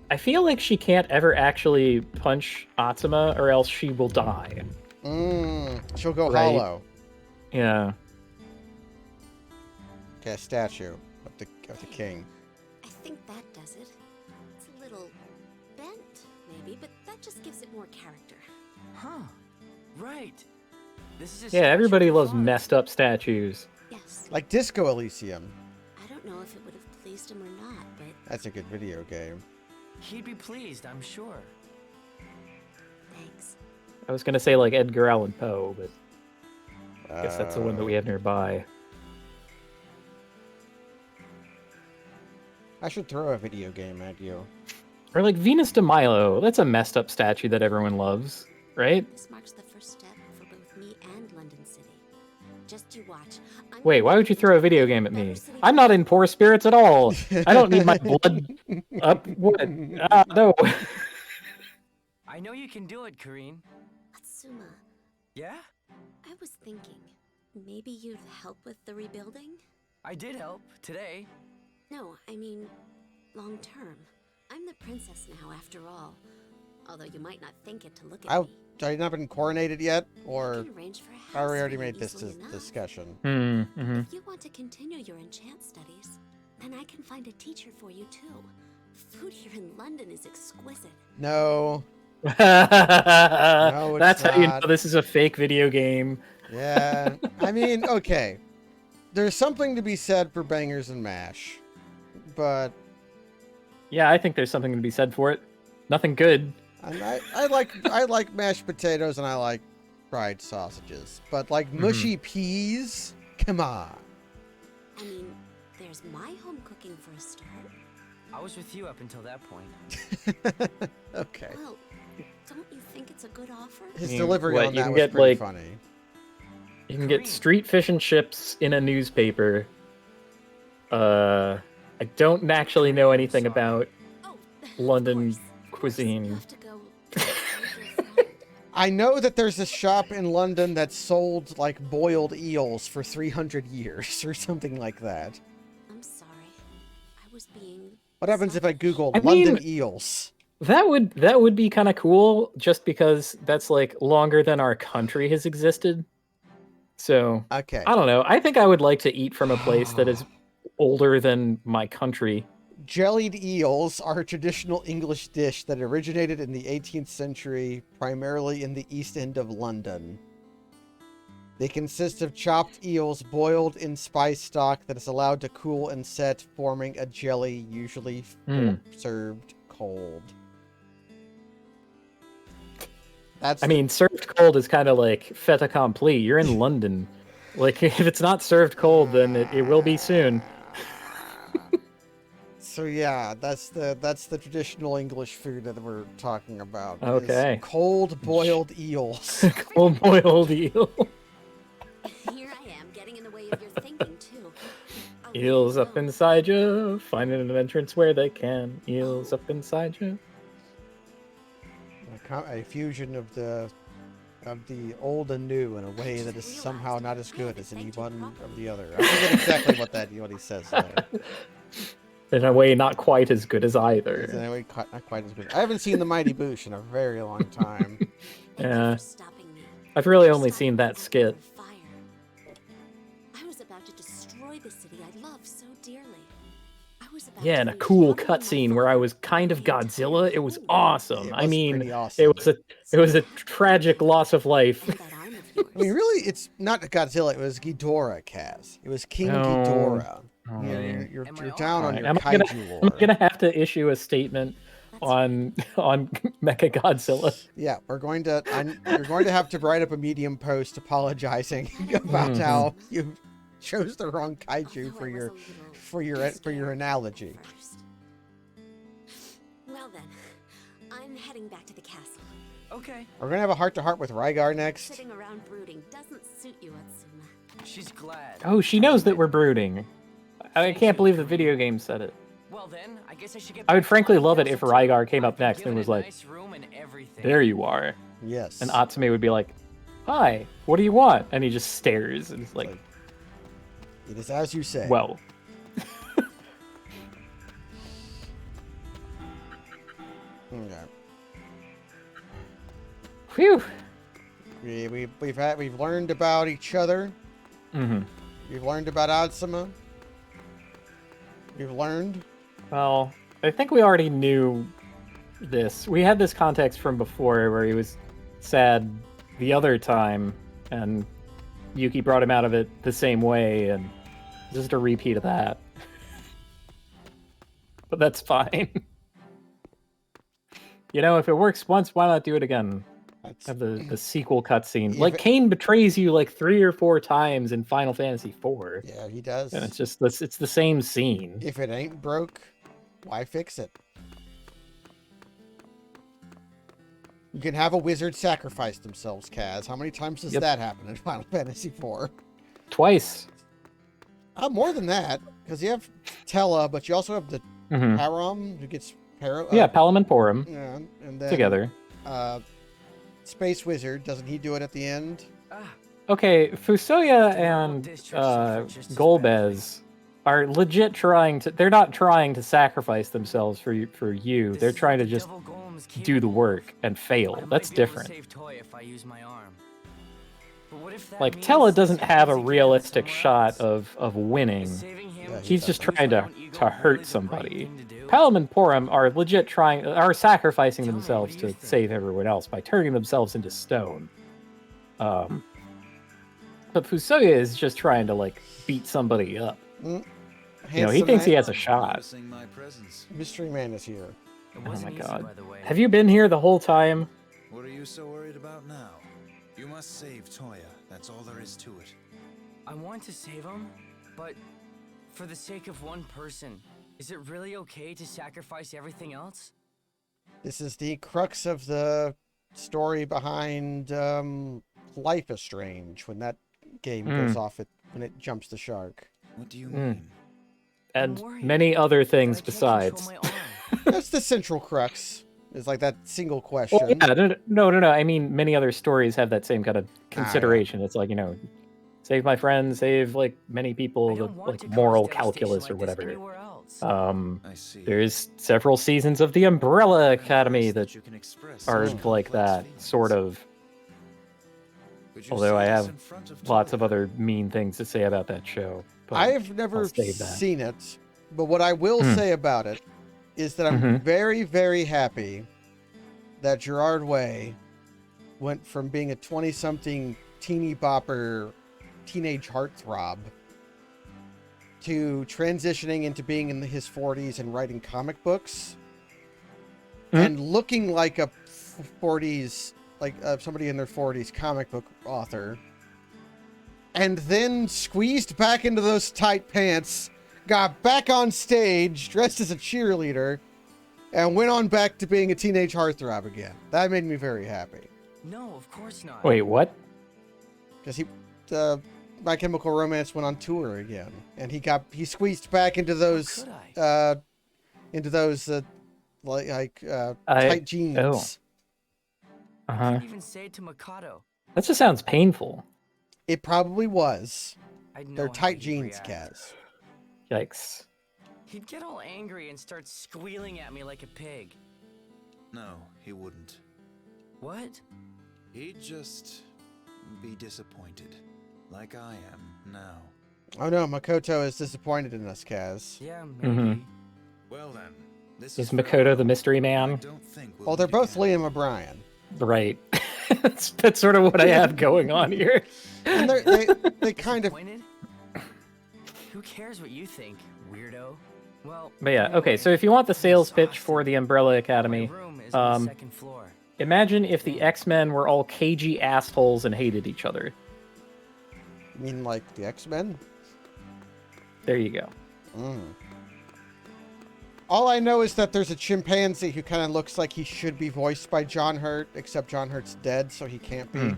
I feel like she can't ever actually punch Atsuma, or else she will die. She'll go Right. hollow. Yeah. Okay, a statue of the king. I think that does it. It's a little bent, maybe, but that just gives it more character. Huh. Right. This is a Yeah, statue everybody of your loves father. messed up statues. Yes. Like Disco Elysium. I don't know if it would have pleased him or not, but That's a good video game. He'd be pleased, I'm sure. thanks. I was gonna say like Edgar Allan Poe, but I guess that's the one that Uh, we have nearby. I should throw a video game at you. Or like Venus de Milo. That's a messed up statue that everyone loves, right? This marks the first step for both me and London City. Just you watch. I'm Wait, why gonna would you throw a video game at Never me? sitting I'm not in poor spirits at all. I don't need my blood up. What? No. I know you can do it, Kareen. Atsuma, Yeah? I was thinking, maybe you'd help with the rebuilding? I did help today. No, I mean, long term. I'm the princess now, after all. Although you might not think it to look at me. Have you not been coronated yet? I Or can arrange for a I house already for you made this easily enough. discussion? Mm-hmm. If you want to continue your enchant studies, then I can find a teacher for you too. Food here in London is exquisite. No. That's how you know not. this is a fake video game. Yeah. I mean, okay. There's something to be said for bangers and mash. But Yeah, I think there's something to be said for it. Nothing good. and I like mashed potatoes and I like fried sausages. But like mushy peas? Come on. I mean, there's my home cooking for a start. I was with you up until that point. Okay. Well, don't you think it's a good offer? His You- delivery what, on you that can was get, pretty like- funny. You can get Green. street fish and chips in a newspaper. I don't actually know anything about Oh, London of course. cuisine. You have to go with your friend. I know that there's a shop in London that sold like boiled eels for 300 years or something like that. I'm sorry. I was being. What happens if I Google I London mean- eels? That would be kind of cool, just because that's like longer than our country has existed. So Okay. I don't know. I think I would like to eat from a place that is older than my country. Jellied eels are a traditional English dish that originated in the 18th century, primarily in the East End of London. They consist of chopped eels boiled in spice stock that is allowed to cool and set, forming a jelly, usually served cold. That's I mean, served cold is kind of like fait accompli. You're in London. Like, if it's not served cold, then it will be soon. So yeah, that's the traditional English food that we're talking about. is Okay. cold boiled eels. Cold boiled eel. Here I am, getting in the way of your thinking too. I'll leave Eels you up alone. inside you, finding an entrance where they can. Eels up inside you. A fusion of the old and new in a way that is somehow not as good as any one of the other. I forget exactly what he says there. In a way, not quite as good as It's either. in a way not quite as good. I haven't seen the Mighty Boosh in a very long time. Thank Yeah. you for stopping me. I've really For only stopping seen me that from skit. fire. I was about to destroy the city I love so dearly. I was about Yeah, to and a lose cool not only my cutscene where I father, was kind of but the entire Godzilla. It was kingdom. awesome. It I was mean, pretty awesome. it was a tragic loss of life. And that arm of yours. I mean, really, it's not Godzilla. It was Ghidorah, Kaz. It was King Oh. Ghidorah. Oh, You're Am I down on off? your I'm kaiju I'm lore. gonna have to issue a statement That's on Mecha Godzilla. Yeah, you're going to have to write up a Medium post apologizing about Mhm. how you chose the wrong kaiju Although for I was your a little for your analogy. at first. Well then, I'm heading back to the castle. Okay. We're gonna have a heart-to-heart with Rygar next. Sitting around brooding doesn't suit you, Atsuma. She's glad. Oh, she knows that we're brooding. I Thank can't you, believe the Kareem. video game said it. Well then, I guess I should get I would back to frankly my love it if castle, Rygar too. came up I've been next and given was a like, nice room and everything. "There you are," Yes. and Atsume would be like, "Hi, what do you want?" And he just stares and it's like, It is as you say. "Well." Okay. Phew. We've learned about each other. Mm-hmm. We've learned about Atsuma. We've learned. Well, I think we already knew this. We had this context from before where he was sad the other time, and Yuki brought him out of it the same way, and this is a repeat of that. But that's fine. You know, if it works once, why not do it again? That's, Have the sequel cutscene. If Like, it- Kain betrays you like 3 or 4 times in Final Fantasy IV. yeah, he does. And it's just this, it's the same scene. If it ain't broke, why fix it? You can have a wizard sacrifice themselves, Kaz. How many times does Yep. that happen in Final Fantasy IV? Twice. More than that, because you have Tella, but you also have the Hmm. Param who gets Yeah, Palam and Porum yeah, and then together. Space Wizard, doesn't he do it at the end? Ah, Okay, Fusoya The whole and district suffered just as Golbez are legit trying to. They're not trying to sacrifice themselves for you. This They're is trying what to the just devil golem's do the capable work of. and fail. I might That's be able to different. save Toy if I use my arm. But what if that Like means Tella doesn't have a saving Ziggy realistic somewhere shot else? of winning. Is saving him Yeah, he He's just doesn't. trying to to hurt somebody. Palom and Porum are legit are sacrificing Tell me, themselves what do you to think? save everyone else by turning themselves into stone. But Fusoya is just trying to like beat somebody up. Mm. You know, he thinks he Man- has a shot. Noticing my presence. Mystery Man is here. It Oh wasn't my easy, god. by the way. Have you been here the whole time? What are you so worried about now? You must save Toya. That's all there is to it. I want to save him, but for the sake of one person, is it really okay to sacrifice everything else? This is the crux of the story behind Life is Strange, when that game goes off when it jumps the shark. What do you mean? And I'm worried many other that things I can't control besides. my arm. That's the central crux. It's like that single question. Well, yeah, no. I mean, many other stories have that same kind of consideration. It's like, you know, save my friends, save like many I people, the don't want like to cause moral devastation calculus or like this whatever. anywhere else. I see. There's several seasons of the Umbrella Very Academy nice that you can express are such like complex that, feelings. sort of. Could you Although say I this have in front of lots of Toya? other mean things to say about that show. But I've never I'll save that. seen it, but what I will say about it is that I'm very, very happy that Gerard Way went from being a 20-something teeny bopper teenage heartthrob to transitioning into being in his 40s and writing comic books and looking like a 40s, like somebody in their 40s comic book author, and then squeezed back into those tight pants, got back on stage dressed as a cheerleader, and went on back to being a teenage heartthrob again. That made me very happy. No, of course not. Wait, what? Because My Chemical Romance went on tour again, and he squeezed back into those Could I? Tight jeans. Oh. Uh-huh. Couldn't even say it to Mikado. That just sounds painful. It probably was. I'd know They're how tight he'd jeans, react. Kaz. Yikes. He'd get all angry and start squealing at me like a pig. No, he wouldn't. What? He'd just be disappointed, like I am now. Oh no, Makoto is disappointed in us, Kaz. Yeah, maybe. Well then, this Is for Makoto the everyone. mystery I man? don't think we'll Well, they're meet both again. Liam O'Brien. Right. that's sort of what I have going on here. And they kind of... Disappointed? Who cares what you think, weirdo? Well, But yeah, okay, anyway, so if you want the sales it's pitch for awesome. the Umbrella Academy, My room is on um, the second floor. imagine if the X-Men were all cagey assholes and hated each other. You mean like the X-Men? There you go. All I know is that there's a chimpanzee who kind of looks like he should be voiced by John Hurt, except John Hurt's dead, so he can't be.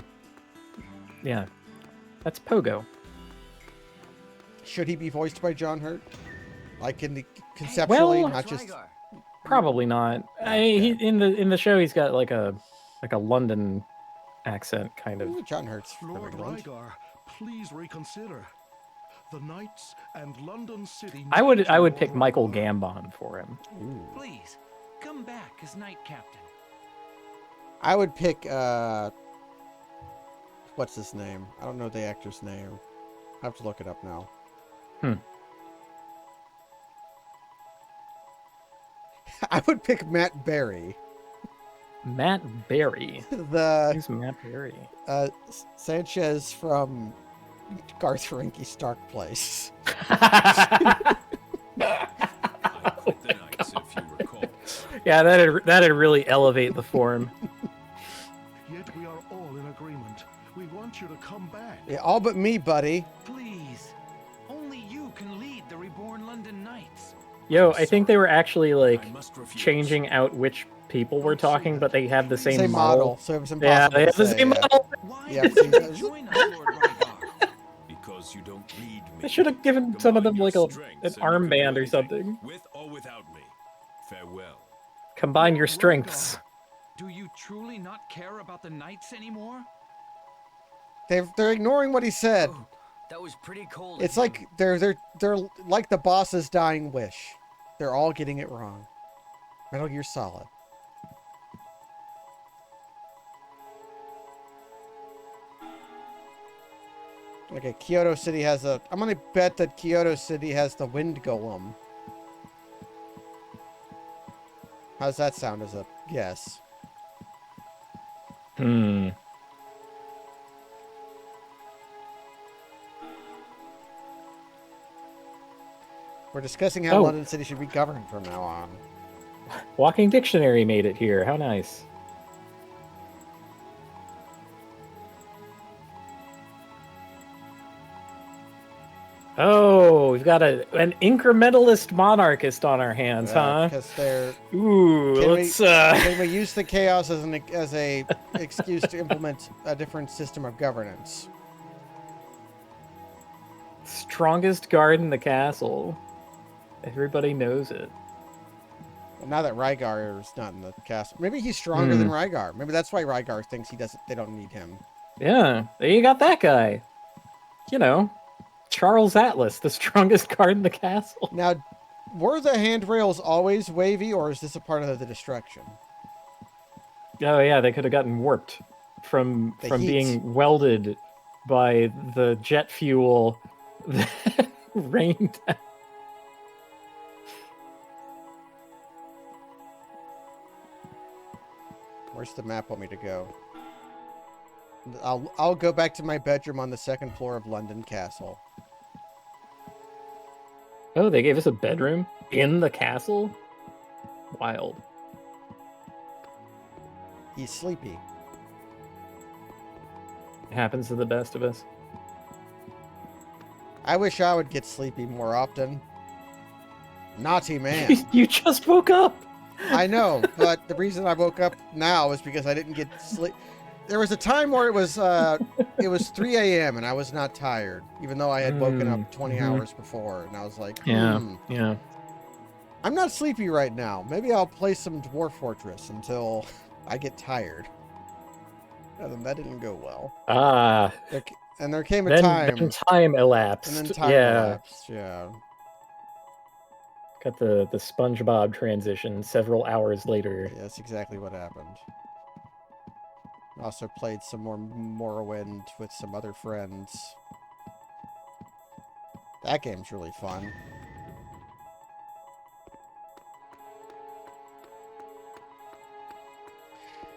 Yeah. That's Pogo. Should he be voiced by John Hurt? Like in the conceptually, Well- not just... Rygar. Probably not. He, in the show he's got like a London accent kind of. John Hurt's from Lord England. Rygar, please reconsider. The Knights and London City. I would need pick your Michael order. Gambon for him. Please, come back as Knight Captain. I would pick, what's his name? I don't know the actor's name. I have to look it up now. I would pick Matt Berry. Matt Berry. The Who's Matt Berry? Sanchez from Garth Franke's Dark Place. Yeah, that'd really elevate the form. Yet we are all in agreement. We want you to come back. Yeah, all but me, buddy. Please, only you can lead the reborn London Knights. Yo, I think they were actually like I must refuse. changing out which people were talking, but they have the same, Same model, so it was impossible Yeah, they have to the say, same yeah. model. Why Yeah, did seen you those. join us, Lord Rygar? Because you don't need me. I should have given some of them like an Strengths and you can armband do or anything, something. With or without me. Farewell. Combine your Lord strengths. Rygar, do you truly not care about the Knights anymore? They're ignoring what he said. That was pretty cold. It's of like him. they're like the boss's dying wish. They're all getting it wrong. Metal Gear Solid. Okay, Kyoto City has a... I'm gonna bet that Kyoto City has the wind golem. How's that sound as a guess? Hmm. We're discussing how Oh. London City should be governed from now on. Walking Dictionary made it here. How nice. Oh, we've got an incrementalist monarchist on our hands, huh? Because they're... Ooh, Can we use the chaos as a excuse to implement a different system of governance? Strongest guard in the castle. Everybody knows it. Well, now that Rygar is not in the castle, maybe he's stronger than Rygar. Maybe that's why Rygar thinks they don't need him. Yeah, you got that guy. You know, Charles Atlas, the strongest guard in the castle. Now, were the handrails always wavy, or is this a part of the destruction? Oh yeah, they could have gotten warped from heat. being welded by the jet fuel that rained down. Where's the map want me to go? I'll go back to my bedroom on the second floor of London Castle. Oh, they gave us a bedroom in the castle? Wild. He's sleepy. It happens to the best of us. I wish I would get sleepy more often. Naughty man. You just woke up! I know, but the reason I woke up now is because I didn't get sleep. There was a time where it was 3 a.m. and I was not tired, even though I had woken up 20 hours before, and I was like, Yeah. I'm not sleepy right now. Maybe I'll play some Dwarf Fortress until I get tired. And that didn't go well. Ah. And there came a time. Then time elapsed. And then time elapsed, yeah. Got the SpongeBob transition several hours later. Yeah, that's exactly what happened. Also played some more Morrowind with some other friends. That game's really fun.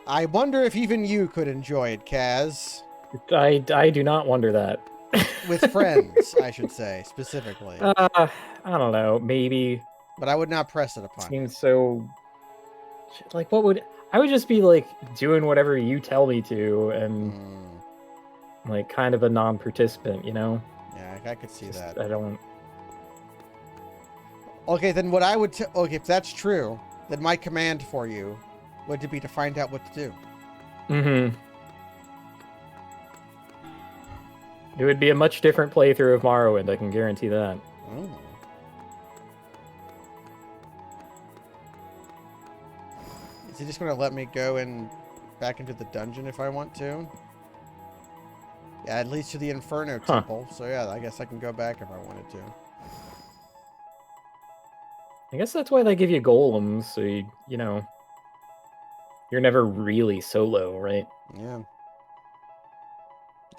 I wonder if even you could enjoy it, Kaz. I do not wonder that. With friends, I should say, specifically. I don't know, maybe. But I would not press it upon you. Seems so... Like, what would... I would just be, like, doing whatever you tell me to, and... Like, kind of a non-participant, you know? Yeah, I could see that. I don't... Okay, then what I would... Okay, if that's true, then my command for you would be to find out what to do. Mm-hmm. It would be a much different playthrough of Morrowind, I can guarantee that. Oh. Is he just going to let me go back into the dungeon if I want to? Yeah, it leads to the Inferno Temple, so yeah, I guess I can go back if I wanted to. I guess that's why they give you golems, so you know, you're never really solo, right? Yeah.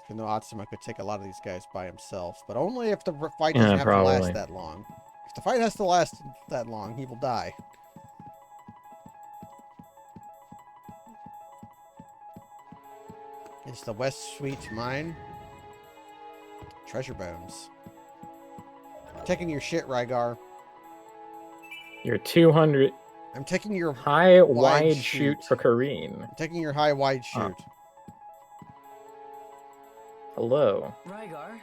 Even though Atsuma could take a lot of these guys by himself, but only if the fight doesn't have to last that long. If the fight has to last that long, he will die. Is the West Suite mine? Treasure bones. I'm taking your shit, Rygar. You're 200. I'm taking your high wide shoot for Kareen. I'm taking your high wide shoot. Hello. Rygar.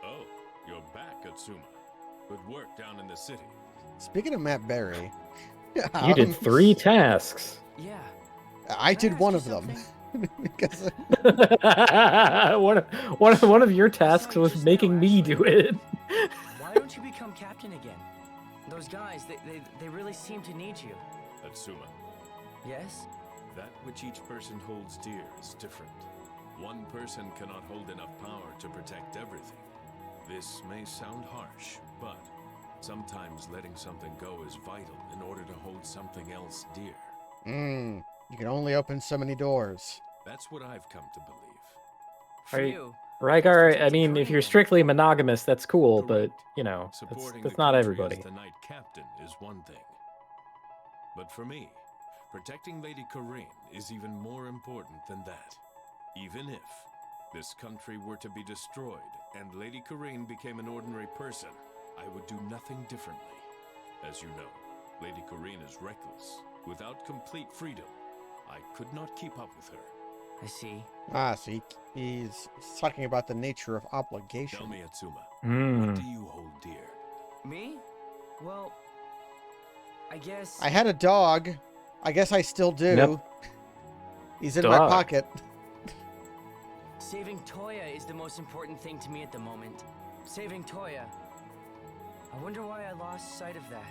Oh, you're back, Atsuma. Good work down in the city. Speaking of Matt Berry, you did 3 tasks. Yeah. I did one of them. Because one of your tasks was making me do it. Why don't you become captain again? Those guys, they really seem to need you. Atsuma. Yes? That which each person holds dear is different. One person cannot hold enough power to protect everything. This may sound harsh, but sometimes letting something go is vital in order to hold something else dear. You can only open so many doors. That's what I've come to believe. For Right. you, Rygar, I mean, if you're strictly monogamous, that's cool, but, you know, Supporting that's the not country everybody. as the Knight Captain is one thing. But for me, protecting Lady Corrine is even more important than that. Even if this country were to be destroyed and Lady Corrine became an ordinary person, I would do nothing differently. As you know, Lady Corrine is reckless. Without complete freedom, I could not keep up with her. I see. So he's talking about the nature of obligation. Tell me, Atsuma, Hmm. what do you hold dear? Me? Well, I guess. I had a dog. I guess I still do. Yep. He's in my Dog. pocket. Saving Toya is the most important thing to me at the moment. Saving Toya. I wonder why I lost sight of that.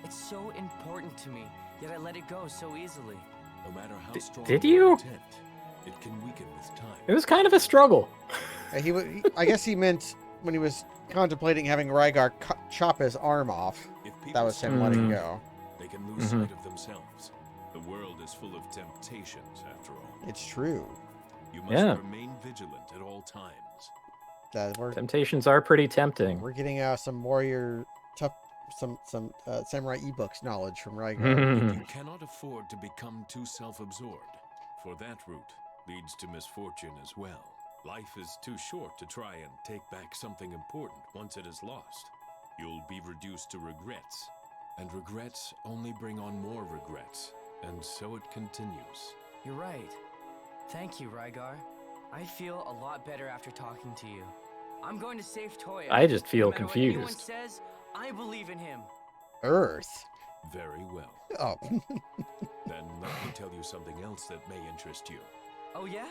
It's so important to me, yet I let it go so easily. No matter how strong did your you? intent, it can weaken with time. It was kind of a struggle. I guess he meant when he was contemplating having Rygar chop his arm off. If That people was him stop letting trying, go. They can lose sight of themselves. The world is full of temptations, after all. It's true. You must Yeah. remain vigilant at all times. We're Temptations are pretty tempting. getting some warrior tough some samurai ebooks knowledge from Rygar. Mhm. You cannot afford to become too self-absorbed, for that route leads to misfortune as well. Life is too short to try and take back something important once it is lost. You'll be reduced to regrets, and regrets only bring on more regrets, and so it continues. You're right. Thank you, Rygar. I feel a lot better after talking to you. I'm going to save Toya. I just feel No matter what anyone confused. says, I believe in him. Earth. Very well. Oh. Then let me tell you something else that may interest you. Oh yeah?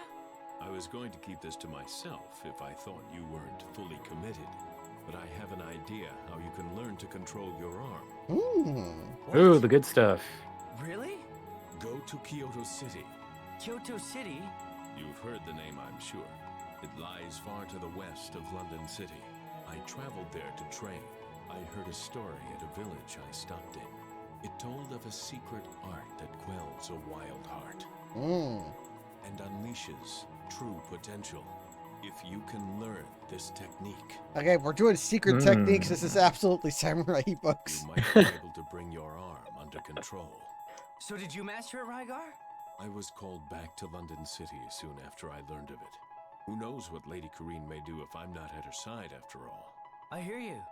I was going to keep this to myself if I thought you weren't fully committed, but I have an idea how you can learn to control your arm. Ooh, the good stuff. Really? Go to Kyoto City. Kyoto City? You've heard the name, I'm sure. It lies far to the west of London City. I traveled there to train. I heard a story at a village I stopped in. It told of a secret art that quells a wild heart and unleashes true potential. If you can learn this technique, Okay, we're doing secret techniques. This is absolutely samurai ebooks. you might be able to bring your arm under control. So did you master it, Rygar? I was called back to London City soon after I learned of it. Who knows what Lady Corrine may do if I'm not at her side after all. I hear you.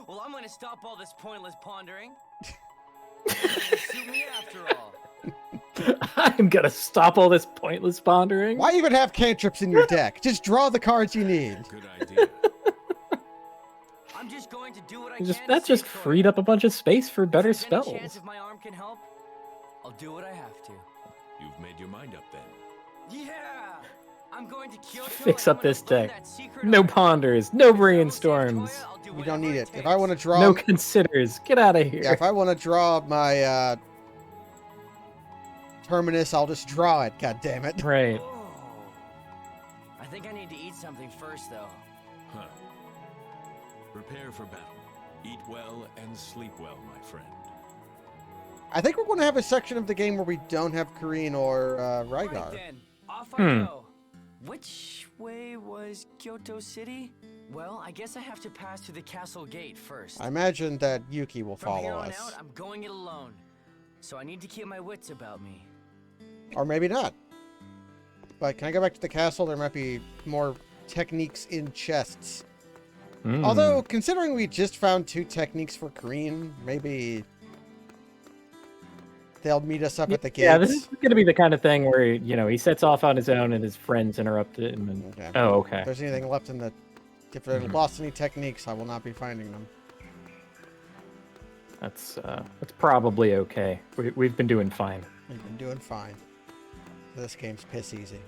Well, I'm gonna stop all this pointless pondering. Suit me after all. I'm gonna stop all this pointless pondering. Why even have cantrips in your deck? Just draw the cards you need. Good idea. I'm just going to do what I Just, can. that to just save Toya. freed up a bunch of space for better If there's any spells. chance if my arm can help, I'll do what I have to. You've made your mind up then. Yeah! I'm going to Kyoto. Fix and up I'm gonna this learn deck. that secret No art. ponders, no If I don't save brainstorms, Toya, I'll do You don't whatever need it. If takes. I want to draw, no considers. Get out of here. yeah, if I want to draw my terminus, I'll just draw it. God damn it! Right. Oh. I think I need to eat something first, though. Huh. Prepare for battle. Eat well and sleep well, my friend. I think we're going to have a section of the game where we don't have Corrine or Right Rygar. then, off I Hmm. go. Which way was Kyoto City? Well, I guess I have to pass through the castle gate first. I imagine that Yuki will From here follow on us, out, I'm going it alone. So I need to keep my wits about me. or maybe not. But can I go back to the castle? There might be more techniques in chests. Although, considering we just found 2 techniques for Corrine, maybe they'll meet us up at the gates. Yeah, this is going to be the kind of thing where, you know, he sets off on his own and his friends interrupt him. And... Okay. Oh, okay. If there's anything left in the... If they're lost any techniques, I will not be finding them. That's probably okay. We've been doing fine. We've been doing fine. This game's piss easy.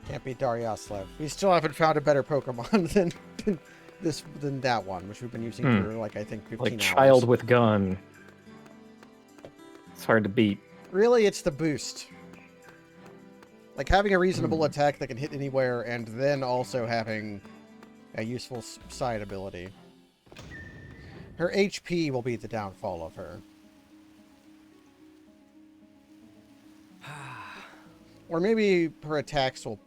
Can't beat Daryoslev. We still haven't found a better Pokemon than than that one, which we've been using for like I think 15 Like hours. child with gun. It's hard to beat. Really, it's the boost. Like having a reasonable attack that can hit anywhere, and then also having a useful side ability. Her HP will be the downfall of her. Or maybe her attacks will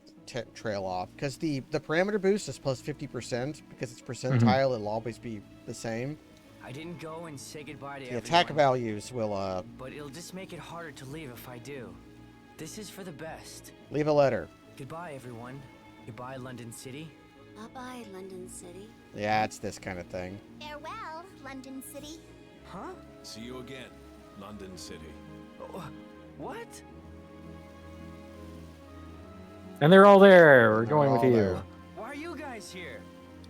trail off, because the parameter boost is plus 50%, because it's percentile, it'll always be the same. I didn't go and say goodbye to The everyone, attack values will, but it'll just make it harder to leave if I do. This is for the best. leave a letter. Goodbye, everyone. Goodbye, London City. Bye-bye, London City. Yeah, it's this kind of thing. Farewell, London City. Huh? See you again, London City. What? And they're all there. We're They're going with all you. there. Why are you guys here?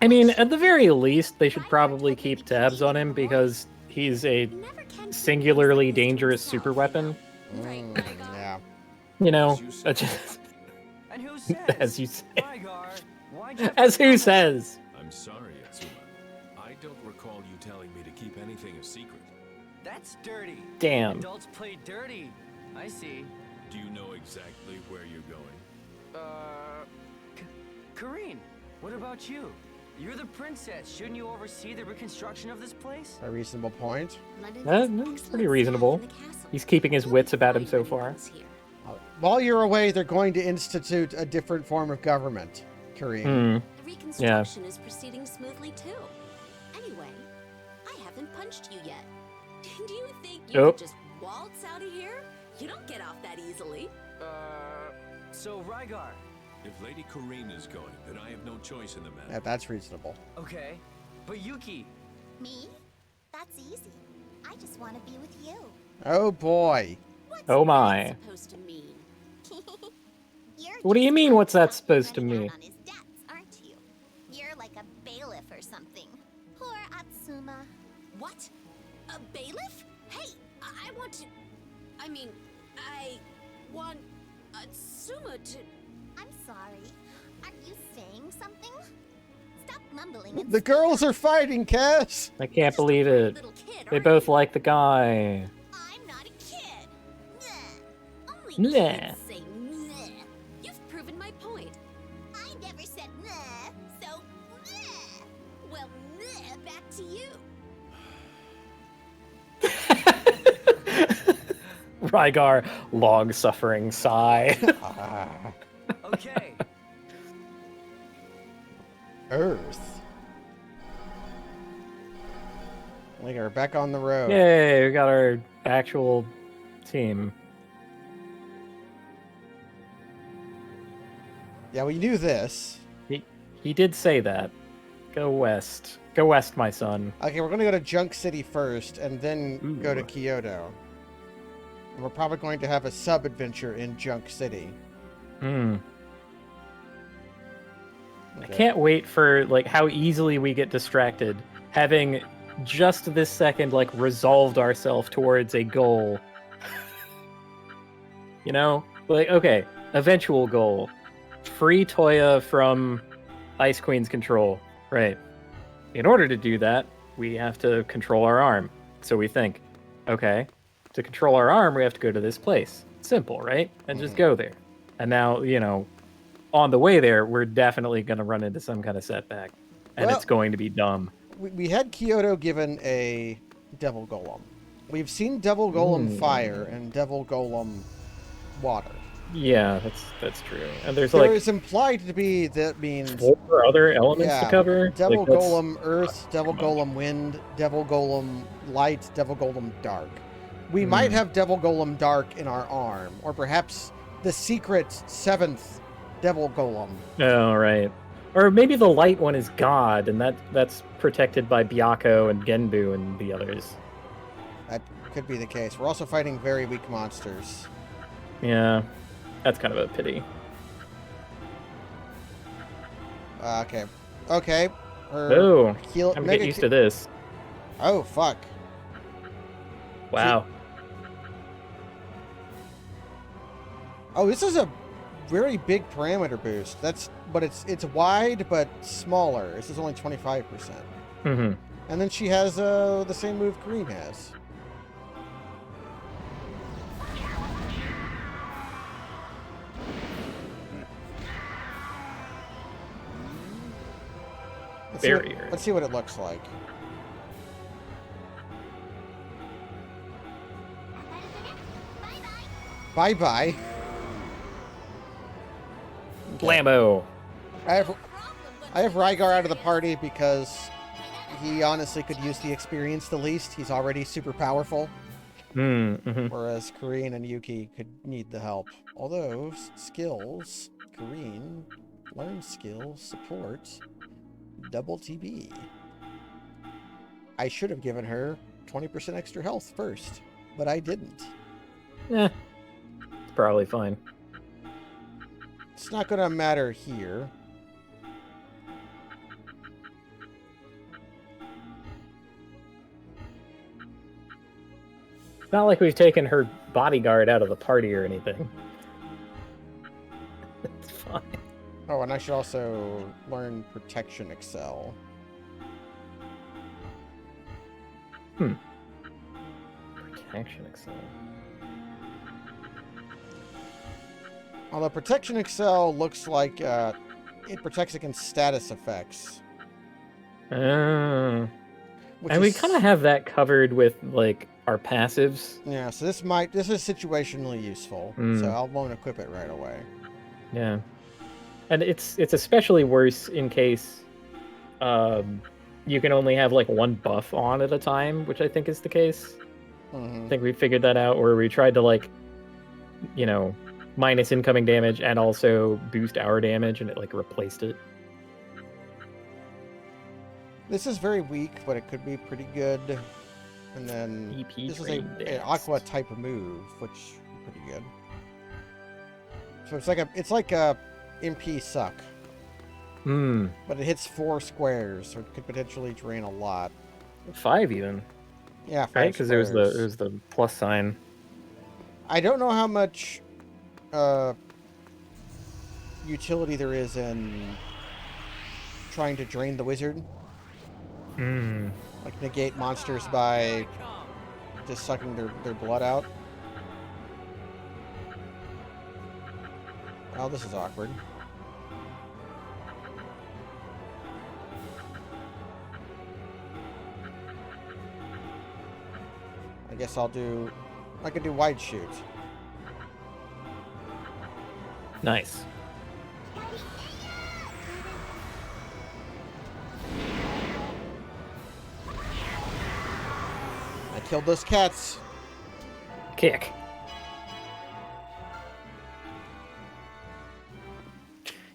I mean, at the very least, they should probably keep tabs on him because he's a Never can keep singularly things to dangerous himself, super weapon. Right, Yeah. You know, As you say. just And who says? as you say. Rygar, why'd you have As to who go? says? I'm sorry, Atsuma. I don't recall you telling me to keep anything a secret. That's dirty. Damn. Adults play dirty. I see. Do you know exactly where you're going? Kareen, what about you? You're the princess. Shouldn't you oversee the reconstruction of this place? A reasonable point. London That- has that's excellent pretty staff reasonable. in the castle. He's keeping his You'll wits be about him fine so when he far. comes here. While you're away, they're going to institute a different form of government, Kareem. Hmm. The reconstruction is proceeding smoothly too. Anyway, I haven't punched you yet. Do you think you Nope. could just waltz out of here? You don't get off that easily. So Rygar. If Lady Kareen is going, then I have no choice in the matter. Yeah, that's reasonable. Okay. But Yuki. Me? That's easy. I just want to be with you. Oh boy. What's Oh that my. supposed to mean? You're What do you just mean, what's that someone supposed to running out mean? on his debts, aren't you? You're like a bailiff or something. Poor Atsuma. What? A bailiff? Hey, I want to. I mean, I want Atsuma to. I'm sorry. Aren't you saying something? Stop mumbling. and The girls are fighting, Cass! I can't believe it. Little kid, They aren't both you? like the guy. I'm not a kid. Bleh. Only Bleh. kids say bleh. You've proven my point. I never said bleh, so bleh. Well, bleh, back to you. Rygar, long-suffering sigh. Okay. Earth. We are back on the road. Yay, we got our actual team. Yeah, we knew this. He did say that. Go west. Go west, my son. Okay, we're going to go to Junk City first, and then go to Ooh. Kyoto. And we're probably going to have a sub-adventure in Junk City. Hmm. I Okay. can't wait for like how easily we get distracted, having just this second like resolved ourselves towards a goal. You know, like okay, eventual goal, free Toya from Ice Queen's control. Right. In order to do that, we have to control our arm. So we think, okay, to control our arm, we have to go to this place. Simple, right? And just go there. And now, you know, on the way there, we're definitely going to run into some kind of setback. And Well- it's going to be dumb. We had Kyoto given a Devil Golem. We've seen Devil Golem fire and Devil Golem water. Yeah, that's true. And there's There like is implied to be that means 4 other elements yeah, to cover. Devil Like, that's- Golem Earth, Devil Golem Wind, Devil Golem Light, Devil Golem Dark. We might have Devil Golem Dark in our arm, or perhaps the secret 7th Devil Golem. Oh, right. Or maybe the light one is God, and that's protected by Byakko and Genbu and the others. That could be the case. We're also fighting very weak monsters. Yeah, that's kind of a pity. Okay. Okay. Oh, I'm getting used to this. Oh, fuck. Wow. Oh, this is a very big parameter boost. But it's wide but smaller. This is only 25%. Mm-hmm. And then she has the same move Green has. Barrier. Let's see what it looks like. Bye-bye. Blammo. I have Rygar out of the party because he honestly could use the experience the least. He's already super powerful. Mm-hmm. Whereas Kareen and Yuki could need the help. Although, skills, Kareen, learn skills, support, double TB. I should have given her 20% extra health first, but I didn't. Eh. It's probably fine. It's not going to matter here. It's not like we've taken her bodyguard out of the party or anything. It's fine. Oh, and I should also learn Protection Excel. Protection Excel. Although Protection Excel looks like it protects against status effects. Oh. Which And we is- kind of have that covered with, like, our passives. Yeah, so this is situationally useful. So I won't equip it right away. Yeah. And it's especially worse in case you can only have, like, one buff on at a time, which I think is the case. I think we figured that out, where we tried to, like, you know, minus incoming damage and also boost our damage, and it, like, replaced it. This is very weak, but it could be pretty good. And then EP this is train an danced. Aqua type of move, which is pretty good. So it's like a MP suck, but it hits 4 squares, so it could potentially drain a lot. 5 even. Yeah, 5 Right, because it was squares. the plus sign. I don't know how much utility there is in trying to drain the wizard. Like negate monsters by just sucking their blood out. Oh, this is awkward. I guess I could do wide shoot. Nice. I killed those cats. Kick.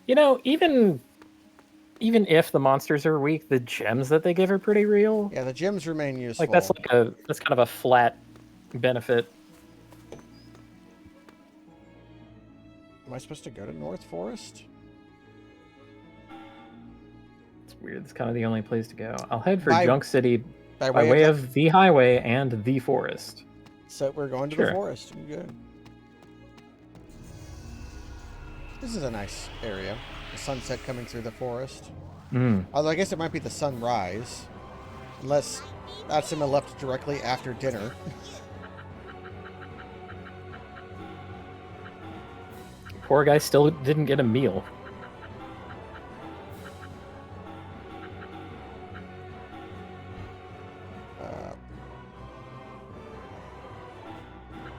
You know, even if the monsters are weak, the gems that they give are pretty real. Yeah, the gems remain useful. Like that's kind of a flat benefit. Am I supposed to go to North Forest? It's weird. It's kind of the only place to go. I'll head for By- Junk City by by way way of of the highway and the forest. So we're going to the Sure. forest. Good. This is a nice area. The sunset coming through the forest. Although I guess it might be the sunrise. Unless Atsuma left directly after dinner. Poor guy still didn't get a meal.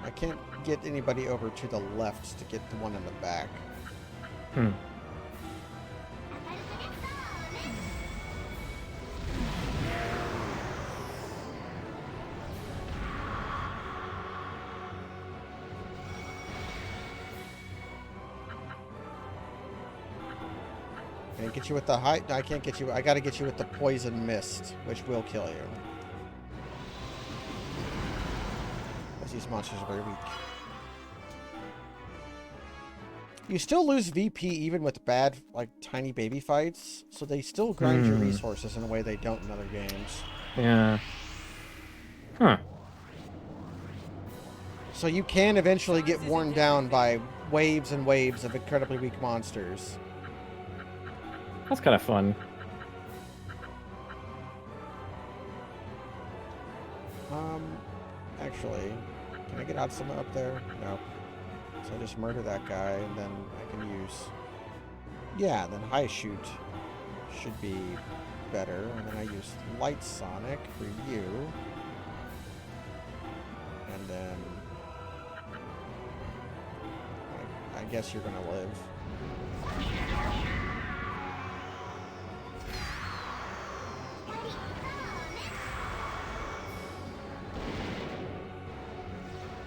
I can't get anybody over to the left to get the one in the back. Can I get you with the high? No, I can't get you. I gotta get you with the poison mist, which will kill you. Because these monsters are very weak. You still lose VP even with bad, like, tiny baby fights, so they still grind your resources in a way they don't in other games. Yeah. Huh. So you can eventually get worn down by waves and waves of incredibly weak monsters. That's kind of fun. Actually, can I get out some up there? No. So I just murder that guy, and then I can use... Yeah, then high shoot should be better. And then I use light sonic for you. And then... I guess you're gonna live.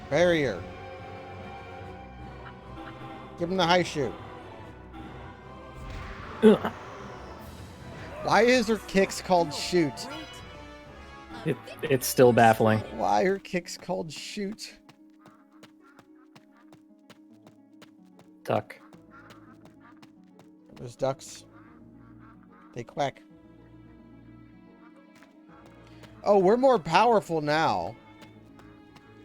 Barrier. Give him the high shoot. Ugh. Why is her kicks called shoot? It's still baffling. Why are kicks called shoot? Duck. Those ducks. They quack. Oh, we're more powerful now.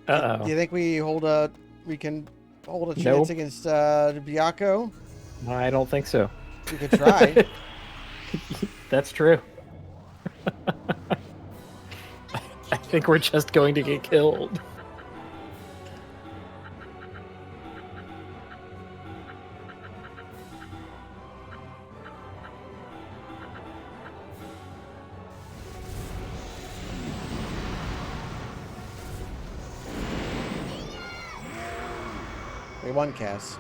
Uh-oh. Do you think we can hold a chance Nope. against Byakko? I don't think so. We could try. That's true. I think we're just going to get killed. We won, Cass.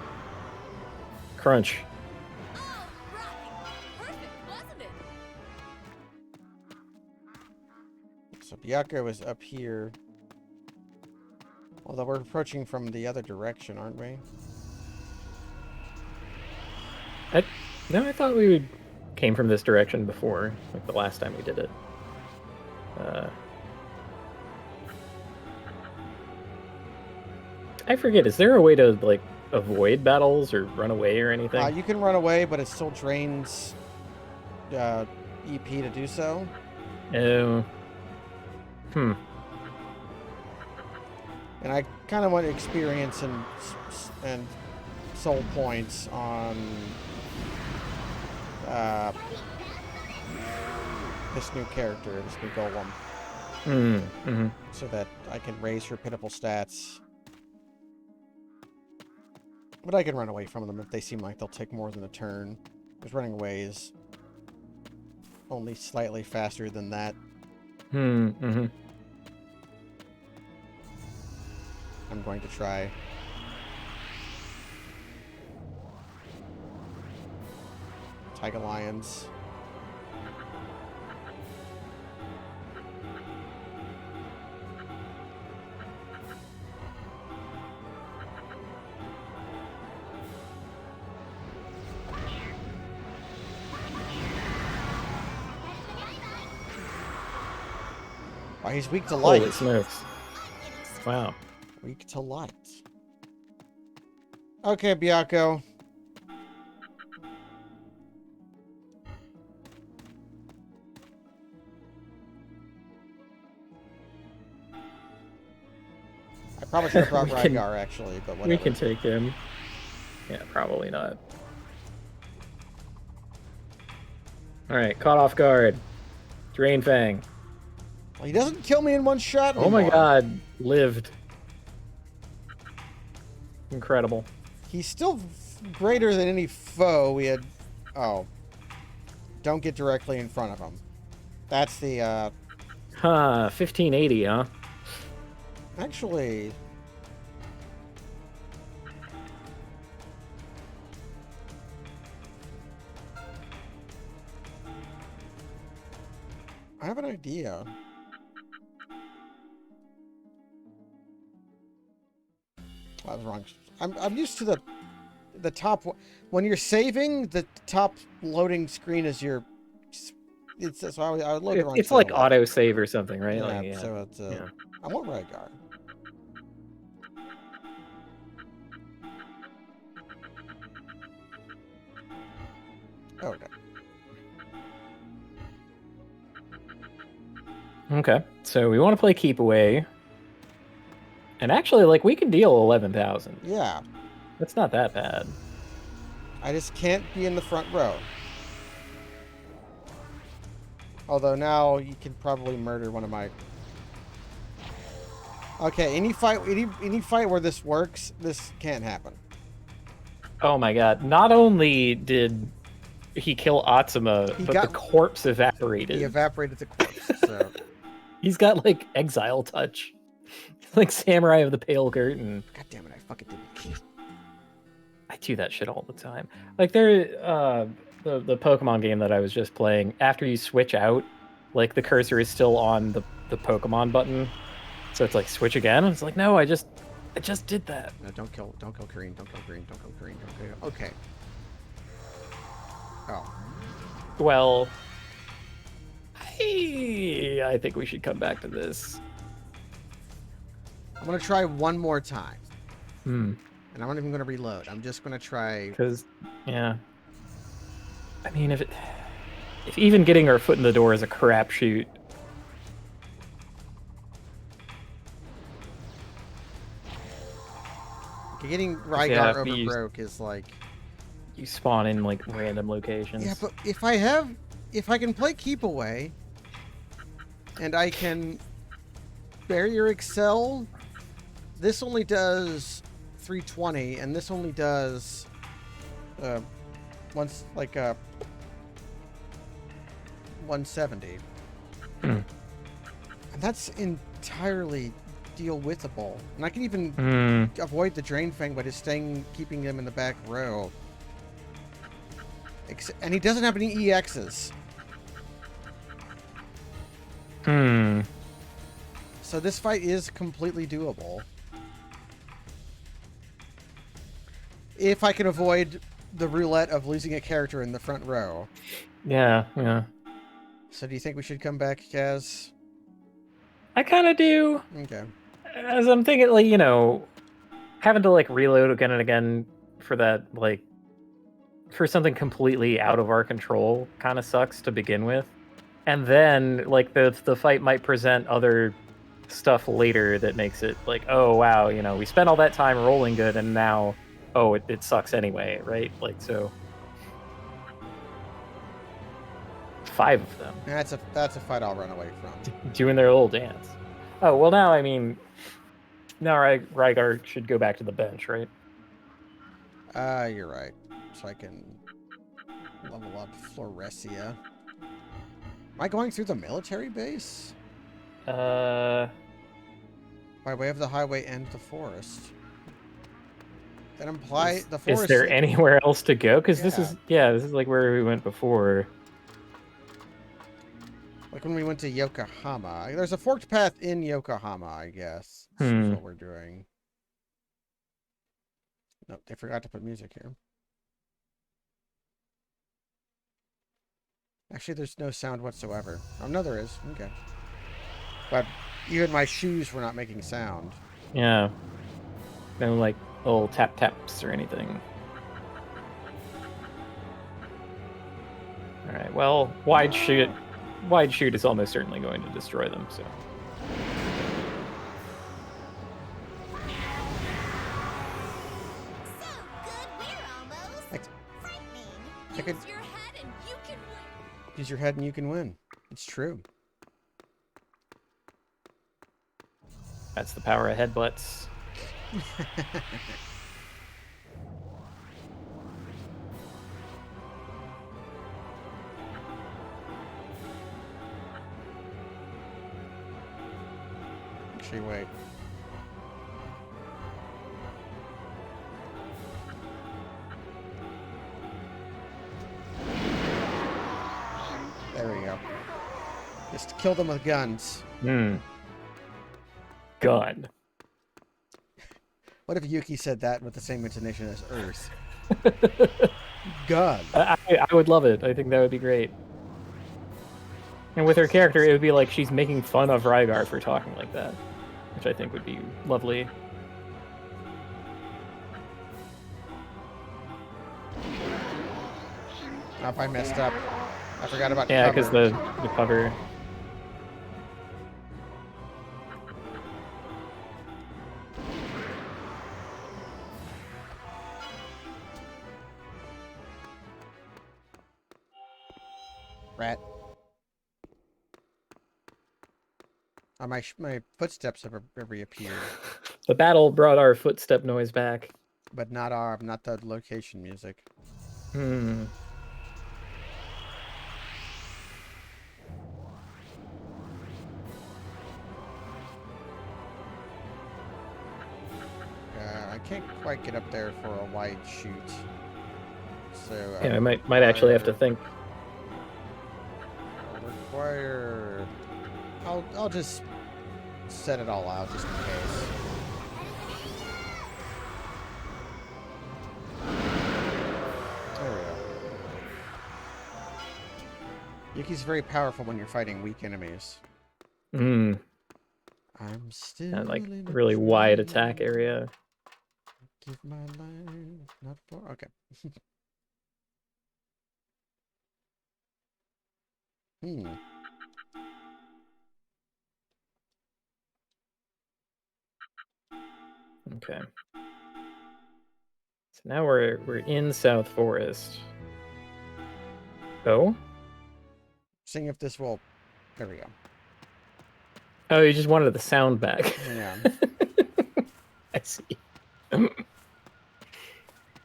Crunch. Oh, right. Perfect, wasn't it? So Byakko is up here. Although we're approaching from the other direction, aren't we? No, I thought we came from this direction before, like the last time we did it. I forget, is there a way to, like, avoid battles or run away or anything? You can run away, but it still drains EP to do so. Oh. Hmm. And I kind of want experience and soul points on this new character, this new golem, Mm-hmm. so that I can raise her pitiful stats. But I can run away from them if they seem like they'll take more than a turn. Because running away is only slightly faster than that. Mm-hmm. I'm going to try. Tiger Lions. Oh, he's weak to light. Holy smokes. Wow. Weak to light. Okay, Byakko. I probably should have brought We can- Rygar, actually, but whatever. We can take him. Yeah, probably not. Alright, caught off guard. Drain Fang. Well, he doesn't kill me in one shot Oh my anymore. god, lived. Incredible. He's still greater than any foe we had... Oh. Don't get directly in front of him. That's the, Huh, 1580, huh? Actually... I have an idea. I was wrong. I'm used to the top... When you're saving, the top loading screen is your... It's, so I would load the wrong It's like symbol. autosave or something, right? Yeah, Like, yeah. so it's... Yeah. I want Rygar. Okay. Okay, so we want to play Keep Away. And actually, like, we can deal 11,000. Yeah. It's not that bad. I just can't be in the front row. Although now you can probably murder one of my... Okay, any fight where this works, this can't happen. Oh my god. Not only did he kill Atsuma, but the corpse evaporated. He evaporated the corpse, so... He's got, like, exile touch. Like Samurai of the Pale Curtain. God damn it, I fucking didn't. I do that shit all the time. Like, the Pokemon game that I was just playing, after you switch out, like, the cursor is still on the Pokemon button. So it's like, switch again? And it's like, no, I just did that. No, don't kill Kareen, don't kill Kareen, don't kill Kareen, don't kill... Okay. Oh. Well, I think we should come back to this. I'm gonna try one more time. Hmm. And I'm not even gonna reload. I'm just gonna try... Because, yeah. I mean, if even getting our foot in the door is a crapshoot... Getting Rygar over broke is like... You spawn in, like, random locations. Yeah, but if I can play Keep Away, and I can Barrier Excel, this only does 320, and this only does, 170. And that's entirely deal withable. And I can even avoid the Drain Fang by just keeping him in the back row. And he doesn't have any EXs. So this fight is completely doable. If I can avoid the roulette of losing a character in the front row. Yeah, yeah. So do you think we should come back, Kaz? I kind of do. Okay. As I'm thinking, like, you know, having to, like, reload again and again for that, like, for something completely out of our control kind of sucks to begin with. And then, like, the fight might present other stuff later that makes it like, oh, wow, you know, we spent all that time rolling good and now, oh, it sucks anyway, right? Like, so... 5 of them. That's a fight I'll run away from. Doing their little dance. Oh, well, now, I mean... Now Rygar should go back to the bench, right? You're right. So I can level up Floresia. Am I going through the military base? By way of the highway and the forest. That imply the forest... Is there anywhere else to go? Because this is like where we went before. Like when we went to Yokohama. There's a forked path in Yokohama, I guess. This is what we're doing. Nope, they forgot to put music here. Actually, there's no sound whatsoever. Oh, no, there is. Okay. But even my shoes were not making sound. Yeah. No, like, little tap-taps or anything. Alright, well, wide shoot is almost certainly going to destroy them, so... Use your head and you can win. It's true. That's the power of headbutts. Actually, wait. There we go. Just kill them with guns. Gun. What if Yuki said that with the same intonation as Earth? Gun. I would love it. I think that would be great. And with her character, it would be like she's making fun of Rygar for talking like that, which I think would be lovely. Oh, if I messed up. I forgot about yeah, because the cover. Rat. Oh, my footsteps have reappeared, The battle brought our footstep noise back. but not the location music. Hmm. I can't quite get up there for a wide shoot. So Yeah, I might actually have to think. Require. I'll just set it all out just in case. There we go. Yuki's very powerful when you're fighting weak enemies. Hmm. I'm still And like in a really wide dream. attack area. Give my life not for okay. Okay. So now we're in South Forest. Oh? Seeing if this will. There we go. Oh, you just wanted the sound back. Yeah. I see.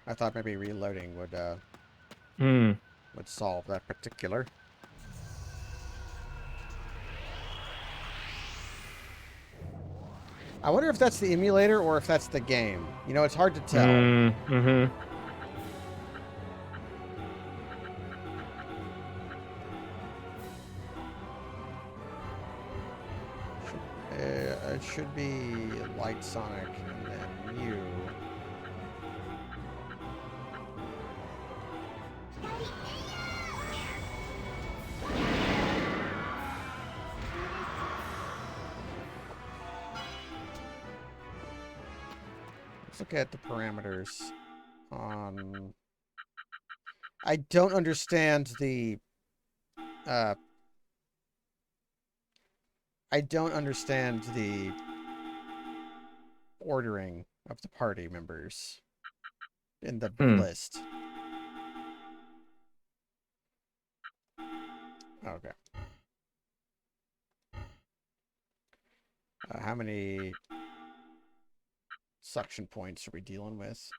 I thought maybe reloading would solve that particular. I wonder if that's the emulator or if that's the game. You know, it's hard to tell. Mm-hmm. It should be Light Sonic and then you. Let's look at the parameters on... I don't understand the... I don't understand the ordering of the party members in the list. Okay. How many suction points are we dealing with?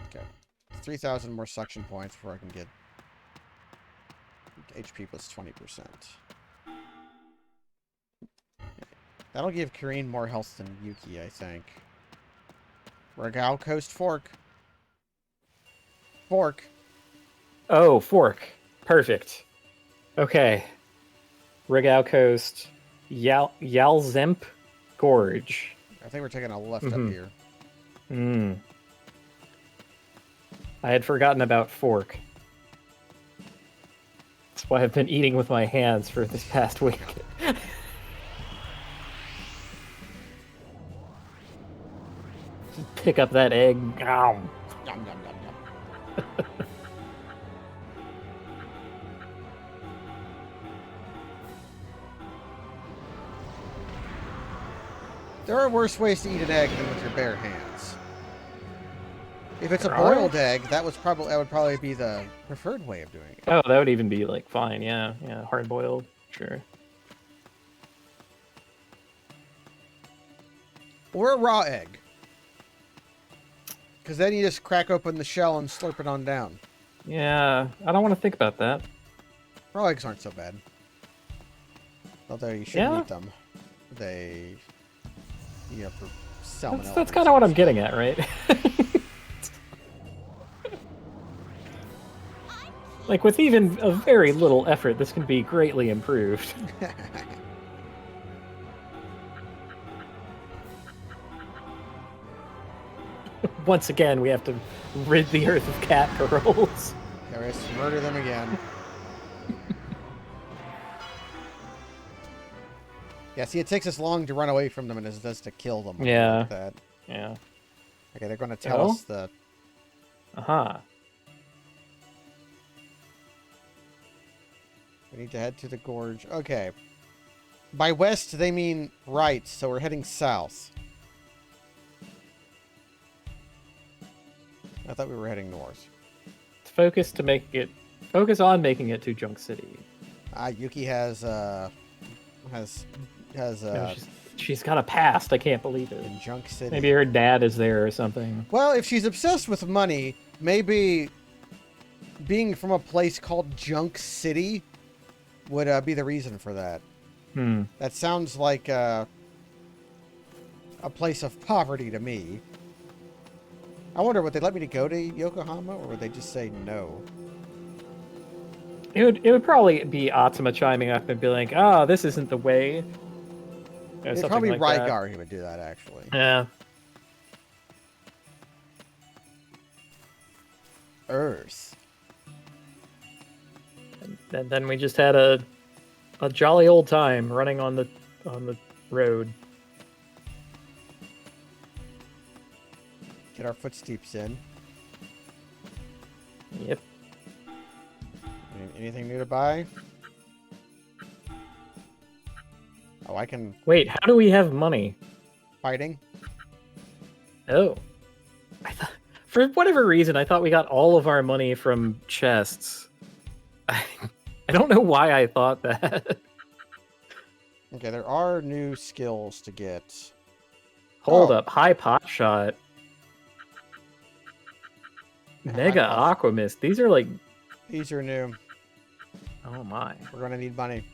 Okay. 3,000 more suction points before I can get HP plus 20%. That'll give Kareen more health than Yuki, I think. Regal Coast Fork. Fork. Oh, fork. Perfect. Okay. Regal Coast. Yalzemp Gorge. I think we're taking a left up here. I had forgotten about fork. That's why I've been eating with my hands for this past week. Pick up that egg. Ow. Yum, yum, yum, yum. There are worse ways to eat an egg than with your bare hands. If it's a boiled egg, that would probably be the preferred way of doing it. Oh, that would even be like fine, yeah. Hard boiled, sure. Or a raw egg. Because then you just crack open the shell and slurp it on down. Yeah, I don't want to think about that. Raw eggs aren't so bad. Although you shouldn't eat them. They... for salmonella. That's kind of what I'm getting at, right? Like, with even a very little effort, this can be greatly improved. Once again, we have to rid the earth of cat girls. Yeah, we have to murder them again. Yeah, see, it takes us long to run away from them as it does to kill them. Yeah. Like that. Yeah. Okay, they're going to tell us the... Aha. We need to head to the gorge. Okay. By west, they mean right, so we're heading south. I thought we were heading north. Focus on making it to Junk City. Yuki has No, she's got a past. I can't believe it. in Junk City. Maybe her dad is there or something. Well, if she's obsessed with money, maybe being from a place called Junk City would be the reason for that. That sounds like a place of poverty to me. I wonder, would they let me to go to Yokohama, or would they just say no? It would probably be Atsuma chiming up and be like, "Ah, this isn't the way." It's Something probably like that. Rygar who would do that, actually. Yeah. Earth. And then we just had a jolly old time running on the road. Get our footsteps in. Yep. Anything new to buy? Oh, I can... Wait, how do we have money? Fighting? Oh. For whatever reason, I thought we got all of our money from chests. I don't know why I thought that. Okay, there are new skills to get. Hold up. High pot shot. Mega Aqua Mist. These are like... These are new. Oh my. We're going to need money.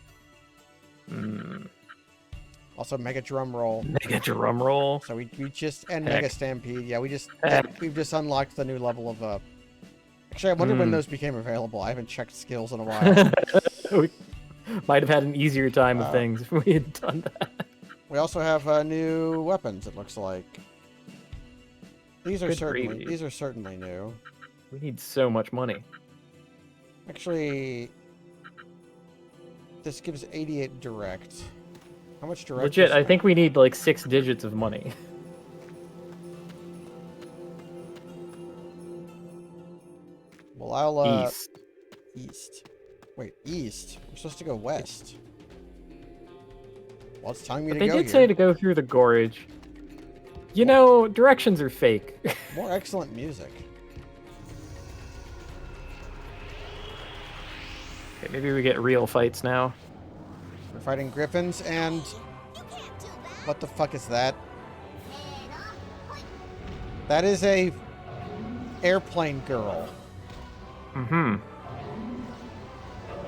Also, Mega Drum Roll. Mega Drum Roll. So we just... And Heck. Mega Stampede. Yeah, we've just unlocked the new level of... Actually, I wonder when those became available. I haven't checked skills in a while. We might have had an easier time of things if we had done that. We also have new weapons, it looks like. These are certainly new. We need so much money. Actually, this gives 88 direct. How much direct? Legit, I think we need like 6 digits of money. Well, I'll East. Wait, east. We're supposed to go west. Well, it's telling me But to they go did here. say to go through the gorge. You know, directions are fake. More excellent music. Okay, maybe we get real fights now. We're fighting griffins and... What the fuck is that? That is a airplane girl.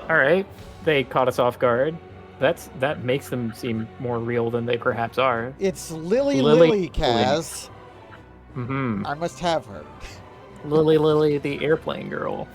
Alright. They caught us off guard. That makes them seem more real than they perhaps are. It's Lily Kaz. I must have her. Lily, the airplane girl.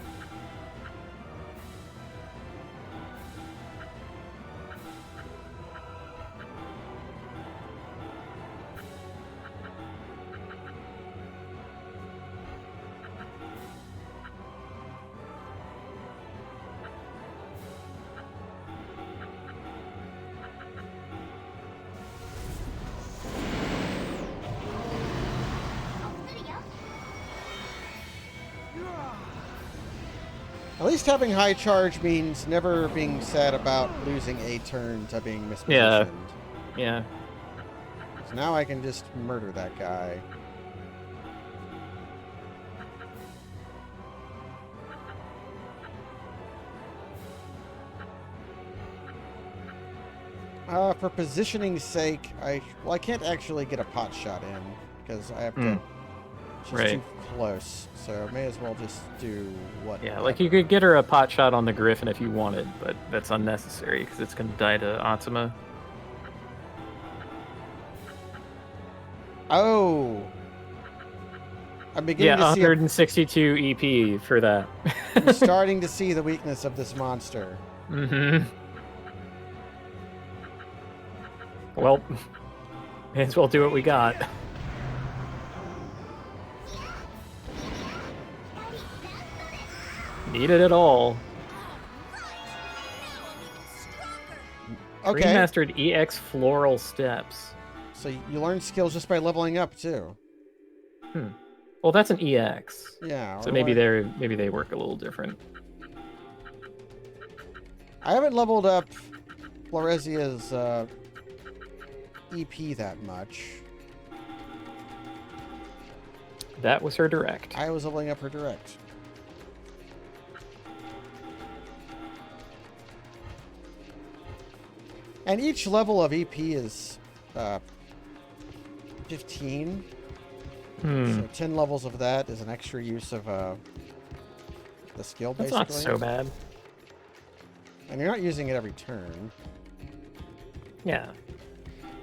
At least having high charge means never being sad about losing a turn to being mispositioned. Yeah. So now I can just murder that guy. For positioning's sake, I can't actually get a pot shot in because I have to. She's too close, so may as well just do what. Yeah, like you could get her a pot shot on the Griffin if you wanted, but that's unnecessary because it's going to die to Atsuma. Oh. I'm beginning to see 162 EP for that. I'm starting to see the weakness of this monster. Well, may as well do what we got. Need it at all. Okay. Remastered EX Floral Steps. So you learn skills just by leveling up too. Well, that's an EX. Yeah. So maybe they work a little different. I haven't leveled up Florezia's EP that much. That was her direct. I was leveling up her direct. And each level of EP is 15. So 10 levels of that is an extra use of the skill, That's basically. not so bad. And you're not using it every turn. Yeah.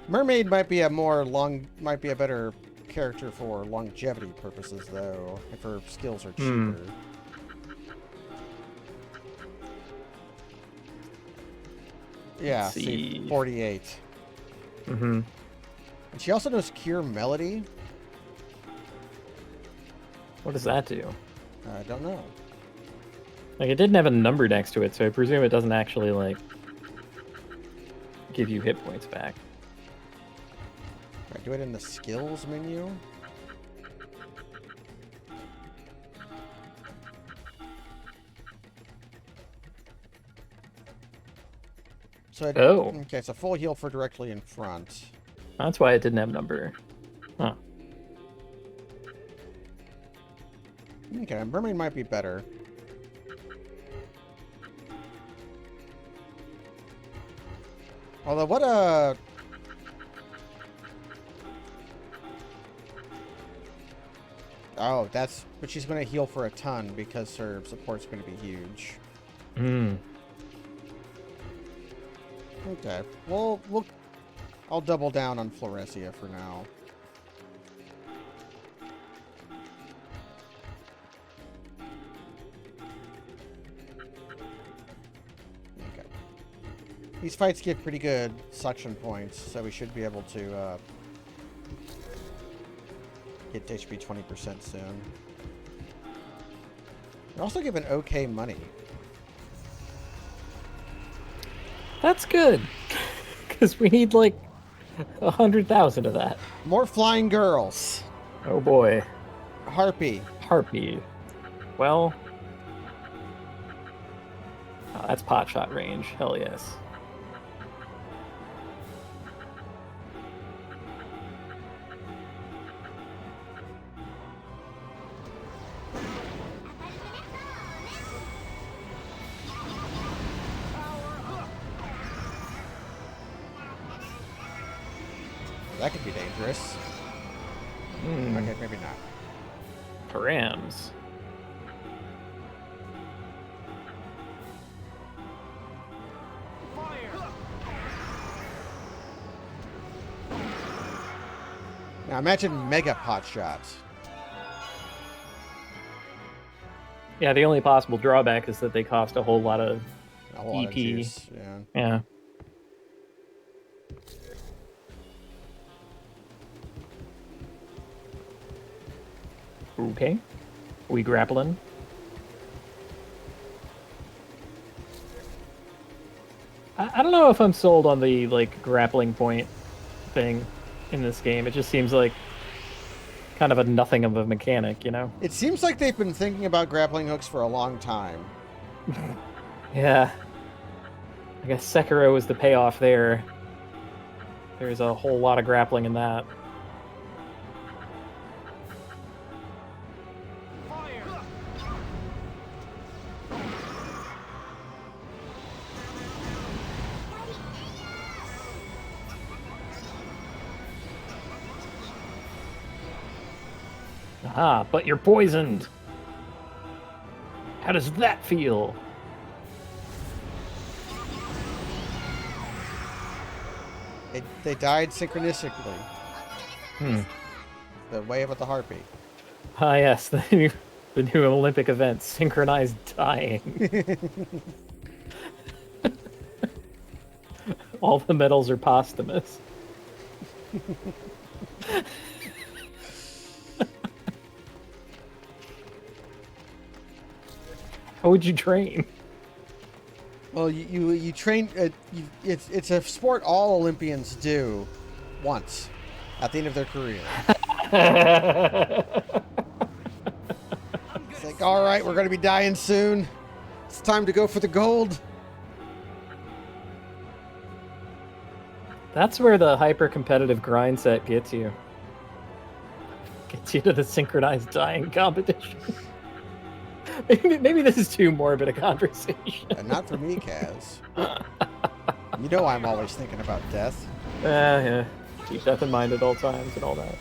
Mermaid might be a better character for longevity purposes, though, if her skills are cheaper. Yeah, Let's see. 48. Mm-hmm. And she also knows Cure Melody. What does that do? I don't know. Like, it didn't have a number next to it, so I presume it doesn't actually, like, give you hit points back. Right, do it in the skills menu. So okay, it's a full heal for directly in front. That's why it didn't have number. Huh. Okay, Mermaid might be better. Although, what oh, that's... But she's going to heal for a ton because her support's going to be huge. Okay. Well, I'll double down on Floresia for now. Okay. These fights give pretty good suction points, so we should be able to get to HP 20% soon. They're also giving okay money. That's good, because we need like 100,000 of that. More flying girls. Oh boy. Harpy. Harpy. Well, oh, that's pot shot range. Hell yes. That could be dangerous. Okay, maybe not. Params. Now imagine mega pot shots. Yeah, the only possible drawback is that they cost a whole lot of EP. Juice, yeah. Yeah. Okay. We grappling? I don't know if I'm sold on the, like, grappling point thing in this game. It just seems like kind of a nothing of a mechanic, you know? It seems like they've been thinking about grappling hooks for a long time. Yeah. I guess Sekiro was the payoff there. There's a whole lot of grappling in that. Aha, but you're poisoned. How does that feel? They died synchronistically. The way with the harpy. Ah, yes, the new Olympic event, synchronized dying. All the medals are posthumous. How would you train? Well, you train. It's a sport all Olympians do once at the end of their career. It's like, all right, we're going to be dying soon. It's time to go for the gold. That's where the hyper-competitive grind set gets you. Gets you to the synchronized dying competition. Maybe this is too morbid a conversation. And not for me, Kaz. You know I'm always thinking about death. Yeah. Keep death in mind at all times and all that.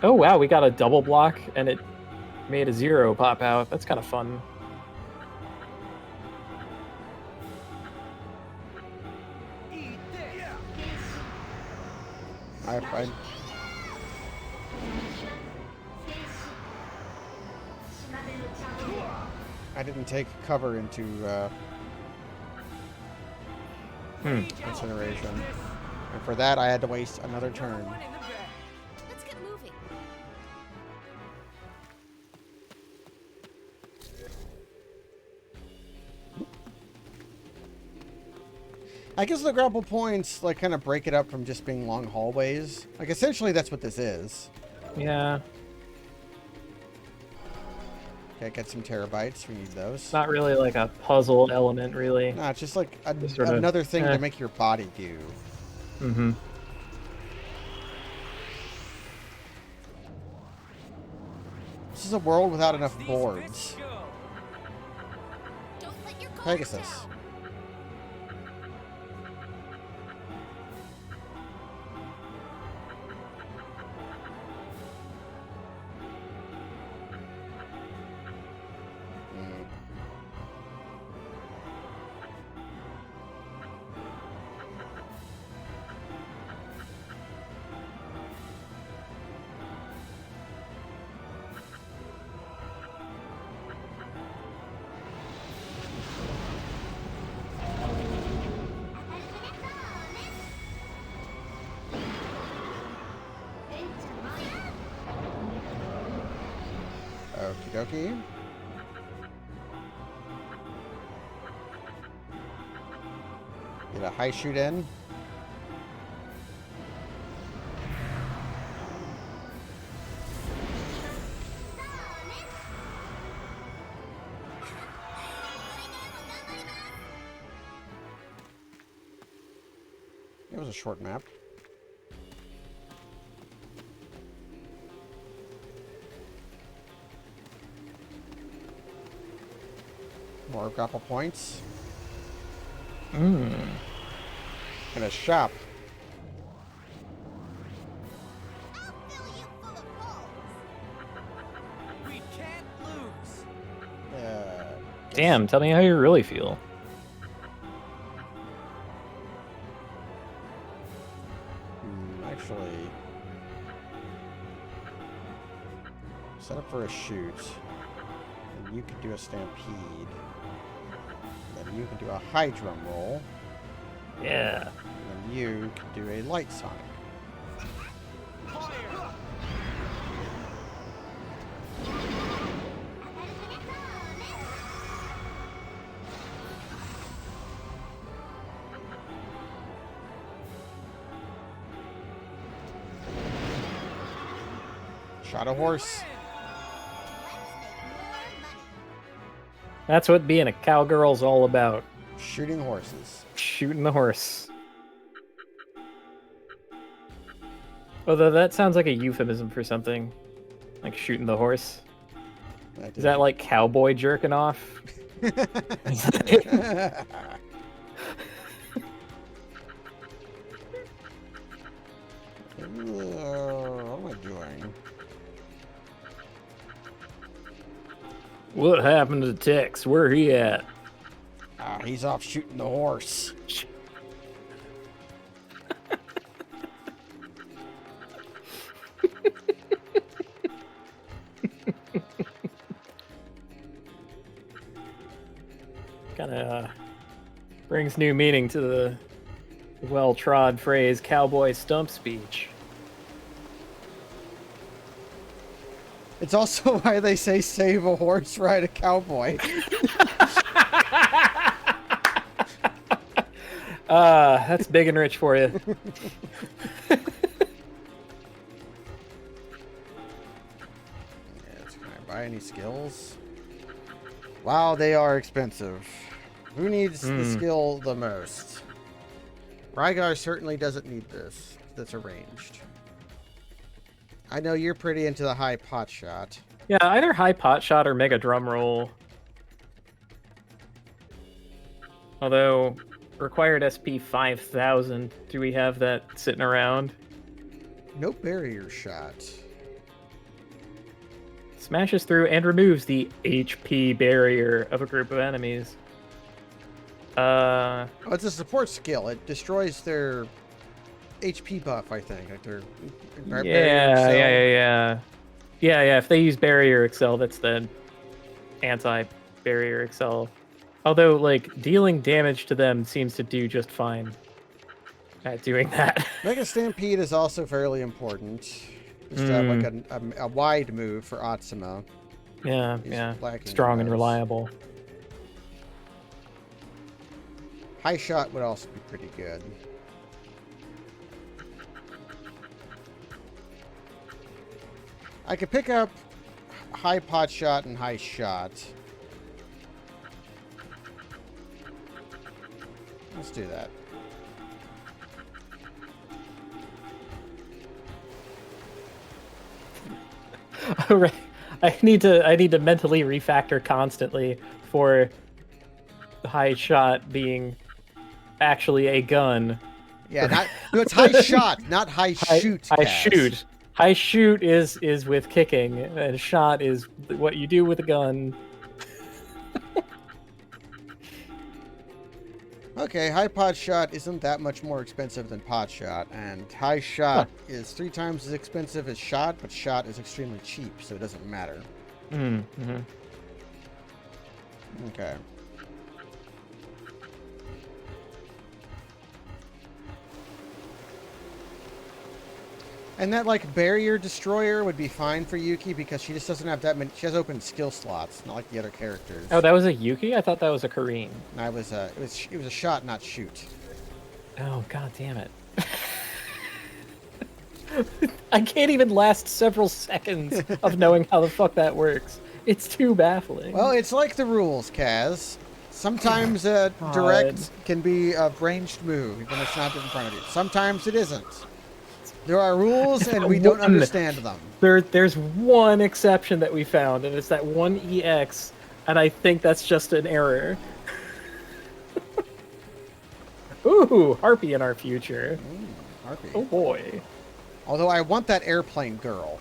Oh wow, we got a double block and it made a 0 pop out. That's kind of fun. I didn't take cover into incineration. And for that, I had to waste another turn. Let's get moving. I guess the grapple points, like, kind of break it up from just being long hallways. Like, essentially, that's what this is. Yeah. Okay, get some terabytes. We need those. It's not really like a puzzle element, really. No, it's just like sort of, another thing to make your body do. Mm-hmm. This is a world without enough boards. Don't let your guard Pegasus. down. Okie dokie. Get a high shoot in. It was a short map. More grapple points. And a shop. I'll fill you full of holes. We can't lose. Damn, tell me how you really feel. Actually, set up for a shoot. And you can do a stampede. Then you can do a high drum roll. Yeah. And then you can do a light sonic. Shot a horse. Let's make more money. That's what being a cowgirl's all about. Shooting horses. Shooting the horse. Although that sounds like a euphemism for something. Like shooting the horse. Is that like cowboy jerking off? What am I doing? What happened to Tex? Where he at? He's off shooting the horse. Kind of brings new meaning to the well-trod phrase cowboy stump speech. It's also why they say save a horse, ride a cowboy. That's big and rich for you. Yes, can I buy any skills? Wow, they are expensive. Who needs the skill the most? Rygar certainly doesn't need this. That's arranged. I know you're pretty into the high pot shot. Yeah, either high pot shot or mega drum roll. Although, required SP 5000. Do we have that sitting around? No barrier shot. Smashes through and removes the HP barrier of a group of enemies. Oh, it's a support skill. It destroys their HP buff, I think. Like their Yeah. If they use barrier excel, that's the anti-barrier excel. Although, like, dealing damage to them seems to do just fine at doing that. Mega Stampede is also fairly important. Just to have like a wide move for Atsuma. Yeah. Strong and reliable. High shot would also be pretty good. I could pick up high pot shot and high shot. Let's do that. All right. I need to mentally refactor constantly for the high shot being actually a gun. Yeah, it's high shot, not high shoot. High shoot. High shoot is with kicking, and shot is what you do with a gun. Okay, high pot shot isn't that much more expensive than pot shot, and high shot is 3 times as expensive as shot, but shot is extremely cheap, so it doesn't matter. Mm-hmm. Okay. And that, like, barrier destroyer would be fine for Yuki because she just doesn't have that many. She has open skill slots, not like the other characters. Oh, that was a Yuki? I thought that was a Kareen. No, it was a shot, not shoot. Oh, god damn it. I can't even last several seconds of knowing how the fuck that works. It's too baffling. Well, it's like the rules, Kaz. Sometimes direct can be a ranged move, even if it's not in front of you. Sometimes it isn't. There are rules, and we don't understand them. There's one exception that we found, and it's that one EX, and I think that's just an error. Ooh, Harpy in our future. Harpy. Oh boy. Although I want that airplane girl.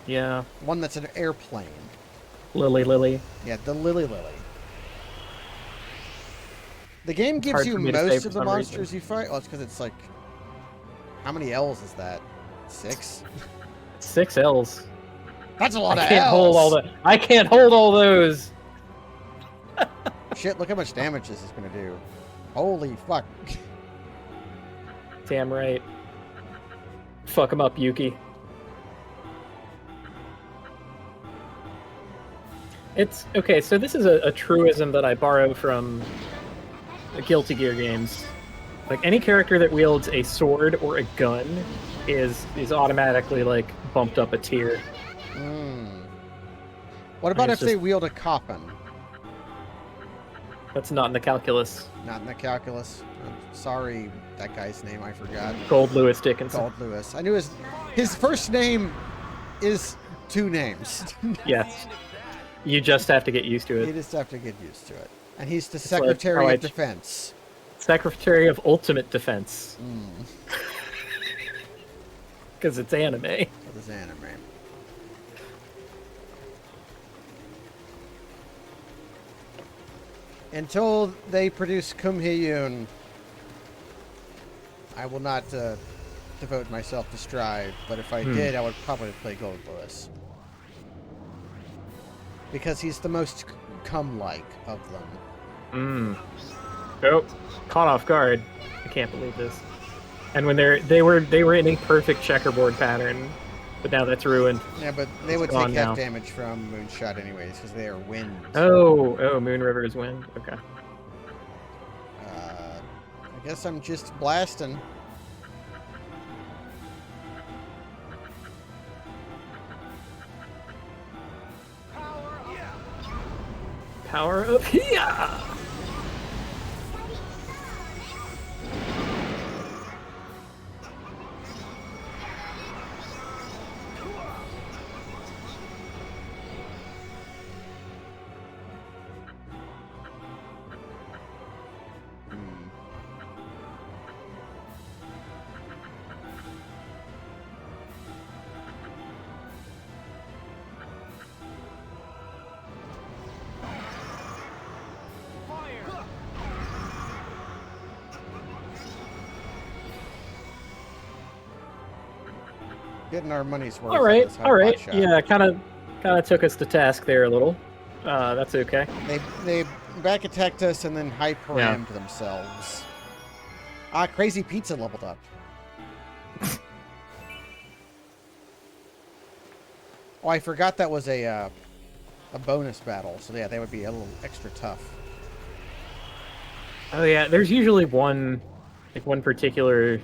Yeah. One that's an airplane. Lily. Yeah, the Lily. The game gives you most of the monsters you fight. Well, it's because it's like... How many L's is that? 6? 6 L's. That's a lot of L's. I can't hold all those. Shit, look how much damage this is going to do. Holy fuck. Damn right. Fuck him up, Yuki. It's okay, so this is a truism that I borrow from the Guilty Gear games. Like, any character that wields a sword or a gun is automatically, like, bumped up a tier. What about if they wield a coffin? That's not in the calculus. Not in the calculus. I'm sorry, that guy's name, I forgot. Gold Lewis Dickinson. Gold Lewis. I knew his first name is 2 names. Yes. You just have to get used to it. You just have to get used to it. And he's the Secretary of Defense. Secretary of Ultimate Defense. Because it's anime. It's anime. Until they produce Kum Hee-yoon, I will not devote myself to Strive, but if I did, I would probably play Gold Lewis. Because he's the most cum-like of them. Oh, caught off guard. I can't believe this. And when they were in a perfect checkerboard pattern, but now that's ruined. Yeah, but they would take half damage from Moonshot anyways, because they are wind. Oh, Moon River is wind. Okay. I guess I'm just blasting. Power up here! Getting our money's worth. All right, yeah, kind of took us to task there a little. That's okay. They back attacked us and then hyper-rammed themselves. Crazy Pizza leveled up. Oh, I forgot that was a bonus battle. So yeah, they would be a little extra tough. Oh yeah, there's usually one particular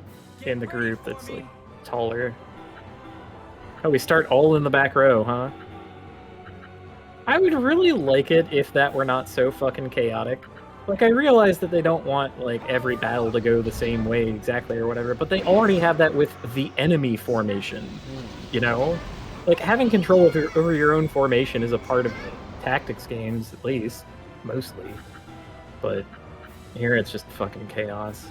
in the group that's like taller. Oh, we start all in the back row, huh? I would really like it if that were not so fucking chaotic. Like, I realize that they don't want, like, every battle to go the same way exactly or whatever, but they already have that with the enemy formation, you know? Like, having control over your own formation is a part of tactics games, at least, mostly. But here it's just fucking chaos.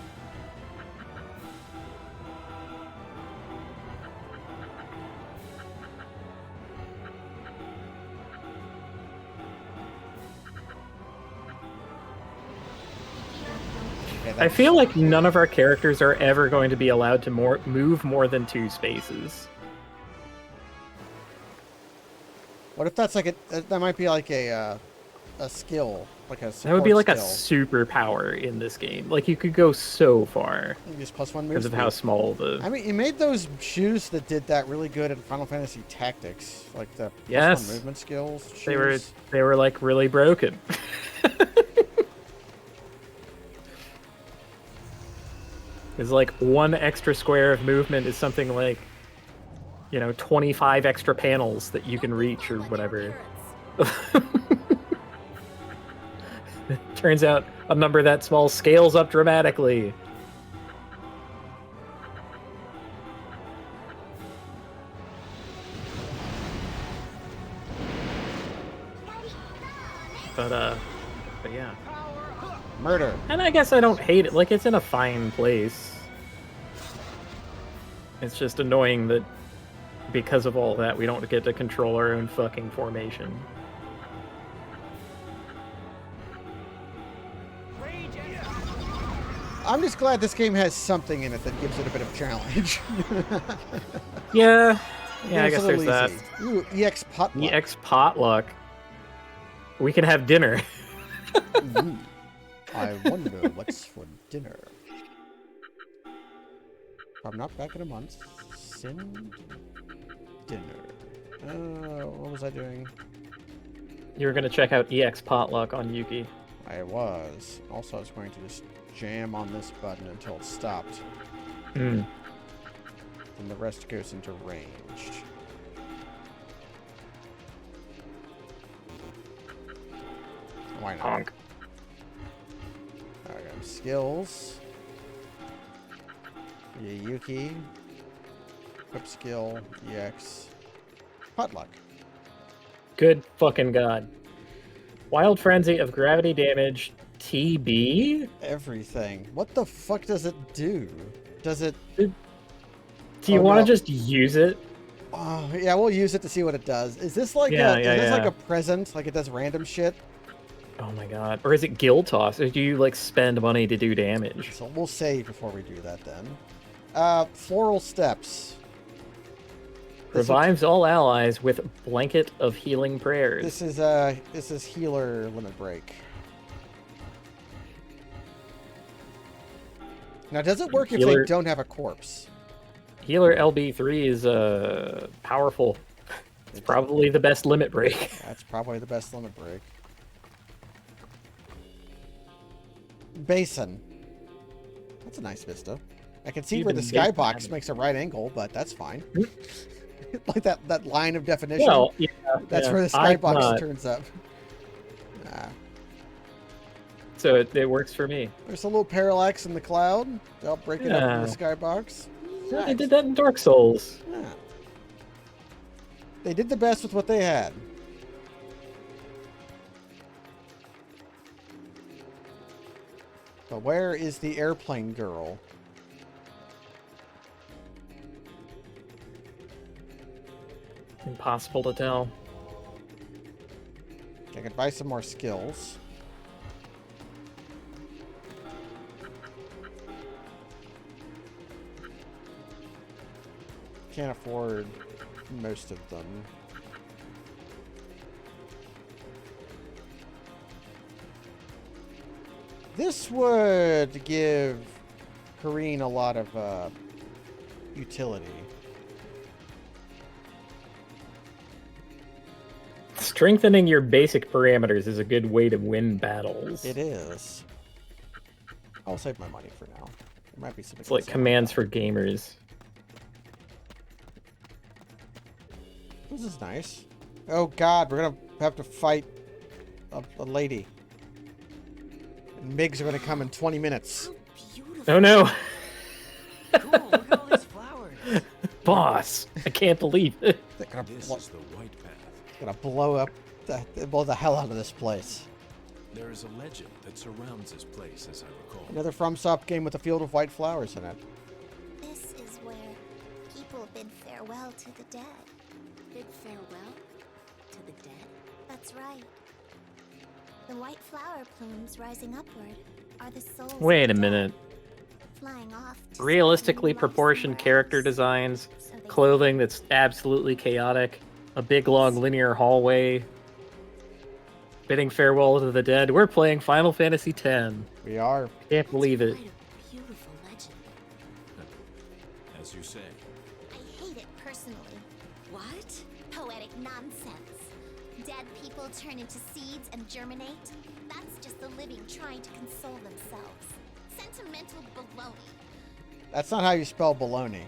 I feel like none of our characters are ever going to be allowed to move more than 2 spaces. What if that's like that might be like a skill, like a support That would be like skill. a superpower in this game. Like, you could go so far. You just +1 move because of how small the... I mean, you made those shoes that did that really good in Final Fantasy Tactics, like the Yes. +1 movement skills. Shoes. They were like really broken. It's like 1 extra square of movement is something like, 25 extra panels that you can reach or whatever. Turns out a number that small scales up dramatically. But yeah. Murder. And I guess I don't hate it. Like, it's in a fine place. It's just annoying that because of all that, we don't get to control our own fucking formation. I'm just glad this game has something in it that gives it a bit of challenge. Yeah, I guess there's that. Ooh, EX Potluck. EX Potluck. We can have dinner. I wonder what's for dinner. I'm not back in a month. Send dinner. What was I doing? You were going to check out EX Potluck on Yuki. I was. Also, I was going to just jam on this button until it stopped. Hmm. And the rest goes into ranged. Why not? Honk. I got skills. Yuki. Equip skill. EX. Potluck. Good fucking god. Wild Frenzy of Gravity Damage TB? Everything. What the fuck does it do? Does it... Do you want to just use it? Oh, yeah, we'll use it to see what it does. Is this like like a present? Like it does random shit? Oh my god. Or is it Guild Toss? Or do you, like, spend money to do damage? So we'll save before we do that then. Floral Steps. Revives all allies with Blanket of Healing Prayers. This is healer limit break. Now, does it work if they don't have a corpse? Healer LB3 is powerful. It's probably the best limit break. That's probably the best limit break. Basin. That's a nice vista. I can see where the skybox makes a right angle, but that's fine. Like that line of definition. Well, yeah, that's where the skybox turns up. so it works for me. There's a little parallax in the cloud to help break it up in the Yeah. skybox. Yeah, they did that in Dark Souls. Yeah. They did the best with what they had. But where is the airplane girl? Impossible to tell. I could buy some more skills. Can't afford most of them. This would give Kareen a lot of utility. Strengthening your basic parameters is a good way to win battles. It is. I'll save my money for now. There might be some. It's like commands for gamers. This is nice. Oh God, we're gonna have to fight a lady. And MiGs are gonna come in 20 minutes. Oh no! Cool, look at all these flowers. Boss, I can't believe it. They're gonna, This is the white path. gonna blow up, blow the hell out of this place. There is a legend that surrounds this place, as I recall. Another FromSoft game with a field of white flowers in it. This is where people bid farewell to the dead. Bid farewell to the dead? That's right. The white flower plumes rising upward are the souls. Wait a of the minute. dead, flying off to Realistically spend life proportioned somewhere character else. designs, So they clothing that's absolutely chaotic, a big long linear hallway, bidding farewell to the dead. We're playing Final Fantasy X. We are. Can't believe it. Quite a beautiful legend. As you say, I hate it personally. What? Poetic nonsense. Dead people turn into seeds and germinate. That's just the living trying to console themselves. Sentimental baloney. That's not how you spell baloney.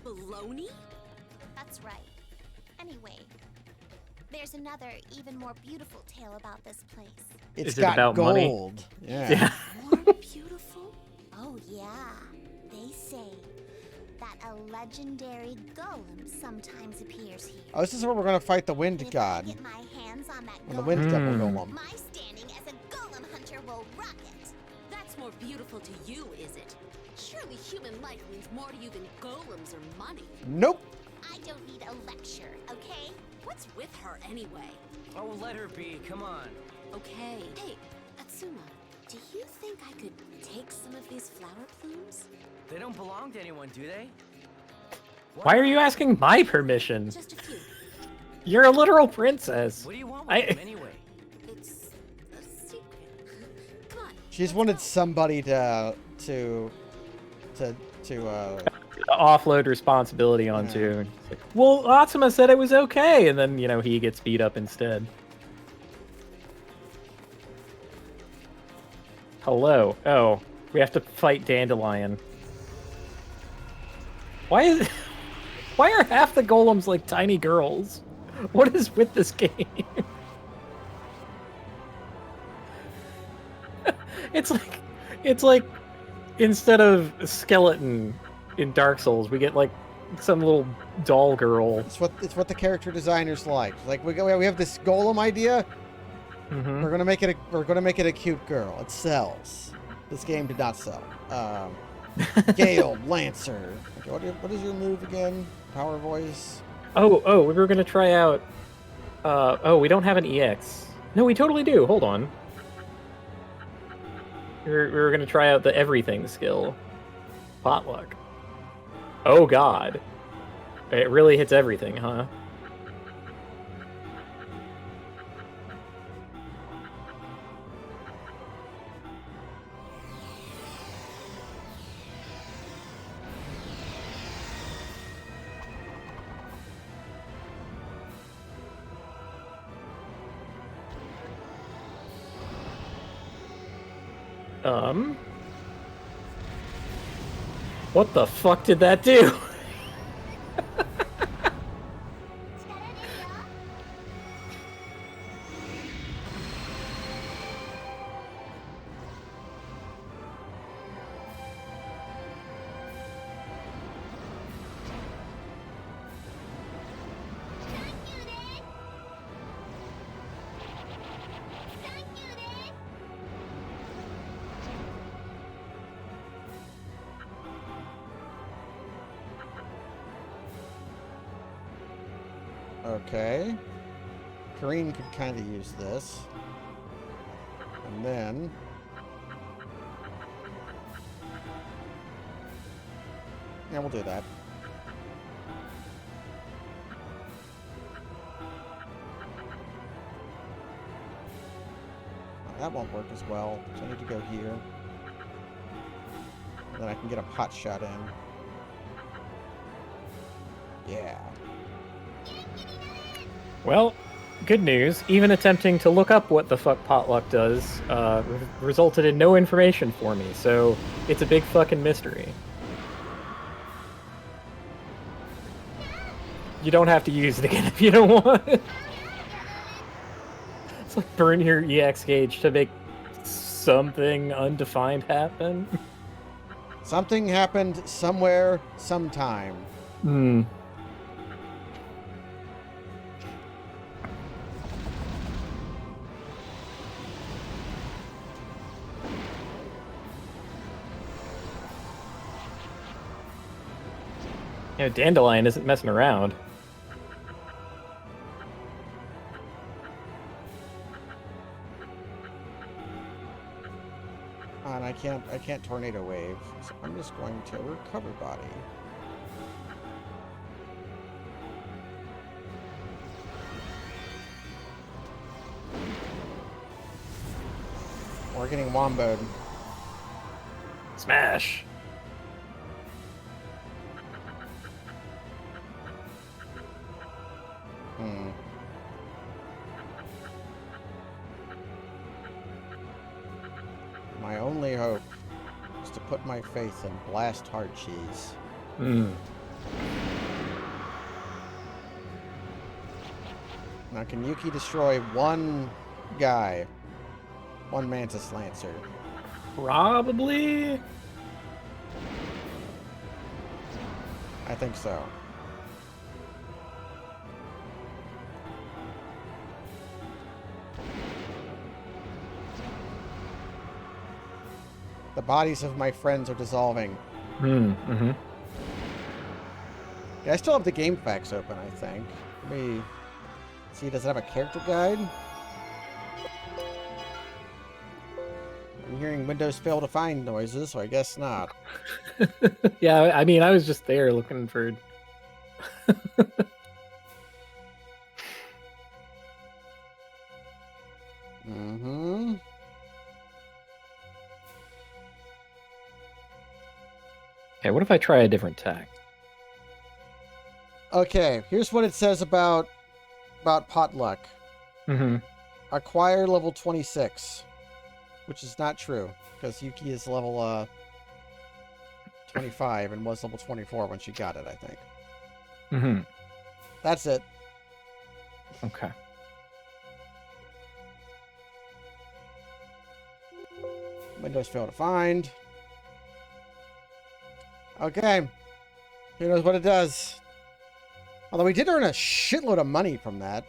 Baloney? That's right. Anyway, there's another, even more beautiful tale about this place. It's Is it got about money? gold. Yeah. Yeah. More beautiful? Oh yeah, they say that a legendary golem sometimes appears here. Oh, this is where we're gonna fight the wind And if god. I get my hands on that And the golem, wind devil Hmm. golem. my standing as a golem hunter will rock it. That's more beautiful to you, is it? Surely human life means more to you than golems or money. Nope. I don't need a lecture, okay? What's with her anyway? Oh, let her be, come on. Okay. Hey, Atsuma, do you think I could take some of these flower plumes? They don't belong to anyone, do they? Why are you asking my permission? Just a few. You're a literal princess. What do you want I- with them anyway? It's a secret. Come on. She's wanted somebody to Offload responsibility onto. It's like, well, Atsuma said it was okay, and then he gets beat up instead. Hello. Oh, we have to fight Dandelion. Why are half the golems like tiny girls? What is with this game? It's like instead of a skeleton in Dark Souls, we get like some little doll girl. It's what the character designers like. Like we have this golem idea. Mhm. We're gonna make it a cute girl. It sells. This game did not sell. Gale, Lancer. Okay, what is your move again? Power voice. Oh, we were gonna try out. We don't have an EX. No, we totally do. Hold on. We were gonna try out the everything skill. Potluck. Oh God. It really hits everything, huh? What the fuck did that do? Okay. Kareen could kind of use this. And then... yeah, we'll do that. That won't work as well, so I need to go here. And then I can get a pot shot in. Yeah. Well, good news. Even attempting to look up what the fuck potluck does resulted in no information for me, so it's a big fucking mystery. You don't have to use it again if you don't want it. It's like burn your EX gauge to make something undefined happen. Something happened somewhere, sometime. Hmm. You know, Dandelion isn't messing around. And I can't tornado wave, so I'm just going to recover body. We're getting womboed. Smash! My only hope is to put my faith in blast hard cheese. Now, can Yuki destroy one guy? One Mantis Lancer? Probably? I think so. The bodies of my friends are dissolving. Mm-hmm. Yeah, I still have the game facts open, I think. Let me see, does it have a character guide? I'm hearing Windows fail to find noises, so I guess not. Yeah, I mean, I was just there looking for... Mm-hmm. Okay, what if I try a different tack? Okay, here's what it says about potluck. Mm-hmm. Acquire level 26, which is not true because Yuki is level 25 and was level 24 when she got it, I think. Mm-hmm. That's it. Okay. Windows fail to find. Okay. Who knows what it does? Although we did earn a shitload of money from that.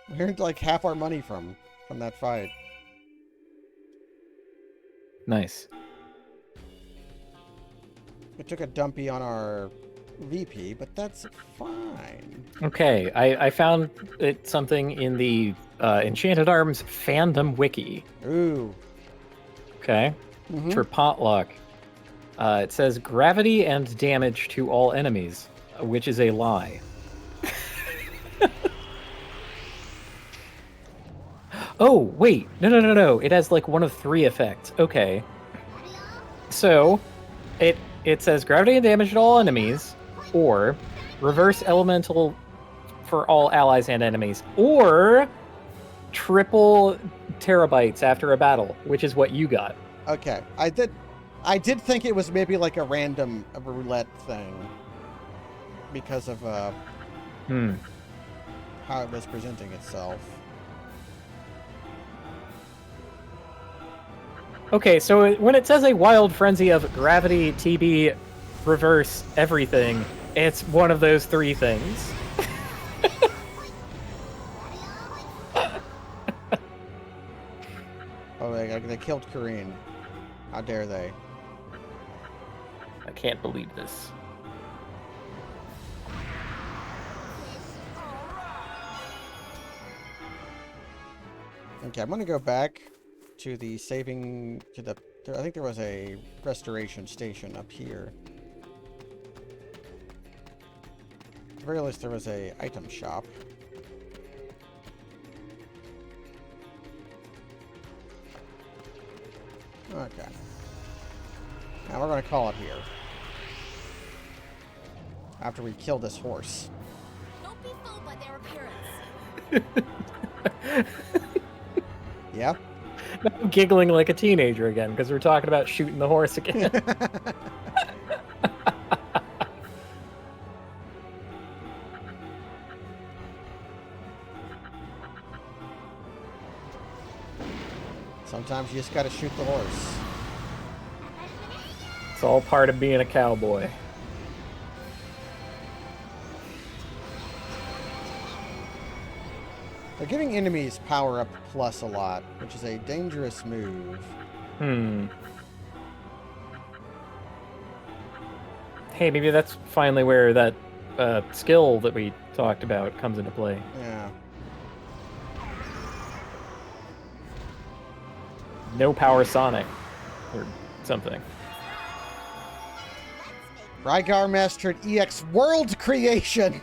We earned like half our money from that fight. Nice. We took a dumpy on our VP, but that's fine. Okay, I found something in the Enchanted Arms fandom wiki. Ooh. Okay. Mm-hmm. For potluck. It says gravity and damage to all enemies, which is a lie. Oh, wait. No. It has like one of 3 effects. Okay. So, it says gravity and damage to all enemies, or reverse elemental for all allies and enemies, or triple terabytes after a battle, which is what you got. Okay. I did think it was maybe like a random roulette thing because of how it was presenting itself. Okay, so when it says a wild frenzy of gravity, TB, reverse, everything, it's one of those 3 things. Oh, they killed Kareen. How dare they? I can't believe this. Okay, I'm gonna go back to the saving to the. I think there was a restoration station up here. At the very least, there was a item shop. Okay. Now we're gonna call it here. After we kill this horse. Don't be fooled by their appearance. Yeah? Now I'm giggling like a teenager again because we're talking about shooting the horse again. Sometimes you just gotta shoot the horse. It's all part of being a cowboy. They're giving enemies power up plus a lot, which is a dangerous move. Hey, maybe that's finally where that skill that we talked about comes into play. Yeah. No power Sonic. Or something. Rygar mastered EX world creation!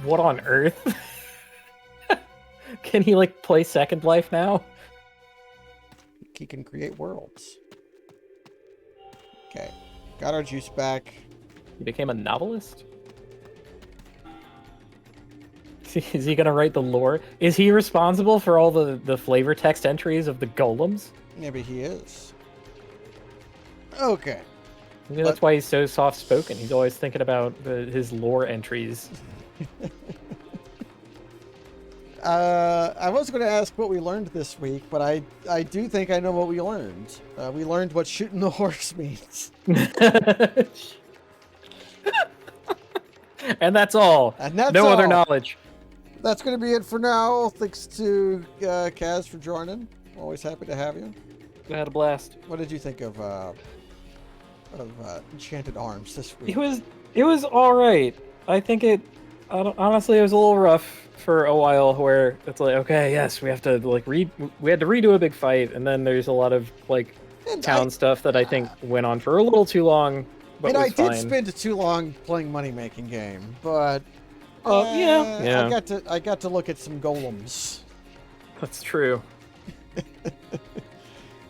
What on earth? Can he, like, play Second Life now? He can create worlds. Okay. Got our juice back. He became a novelist? Is he gonna write the lore? Is he responsible for all the flavor text entries of the golems? Maybe he is. Okay. Maybe that's why he's so soft-spoken. He's always thinking about his lore entries. I was going to ask what we learned this week, but I do think I know what we learned. We learned what shooting the horse means. And that's all. And that's no other all. knowledge. That's going to be it for now. Thanks to Kaz for joining. Always happy to have you. I had a blast. What did you think of Enchanted Arms this week? It was all right. I think honestly it was a little rough for a while, where it's like, okay, yes, we have to like we had to redo a big fight, and then there's a lot of like town stuff that I think went on for a little too long. But and I fine. did spend too long playing money-making game, but yeah. I got to look at some golems. That's true.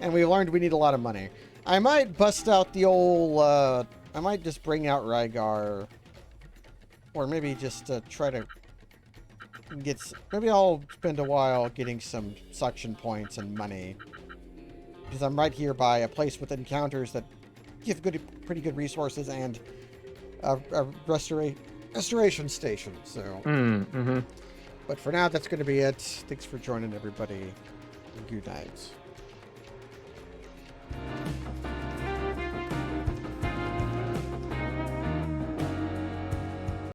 And we learned we need a lot of money. I might bust out the old. I might just bring out Rygar, or maybe just try to get. Maybe I'll spend a while getting some suction points and money, because I'm right here by a place with encounters that give pretty good resources and a restoration station. So. Mm-hmm. But for now, that's going to be it. Thanks for joining, everybody. Good night.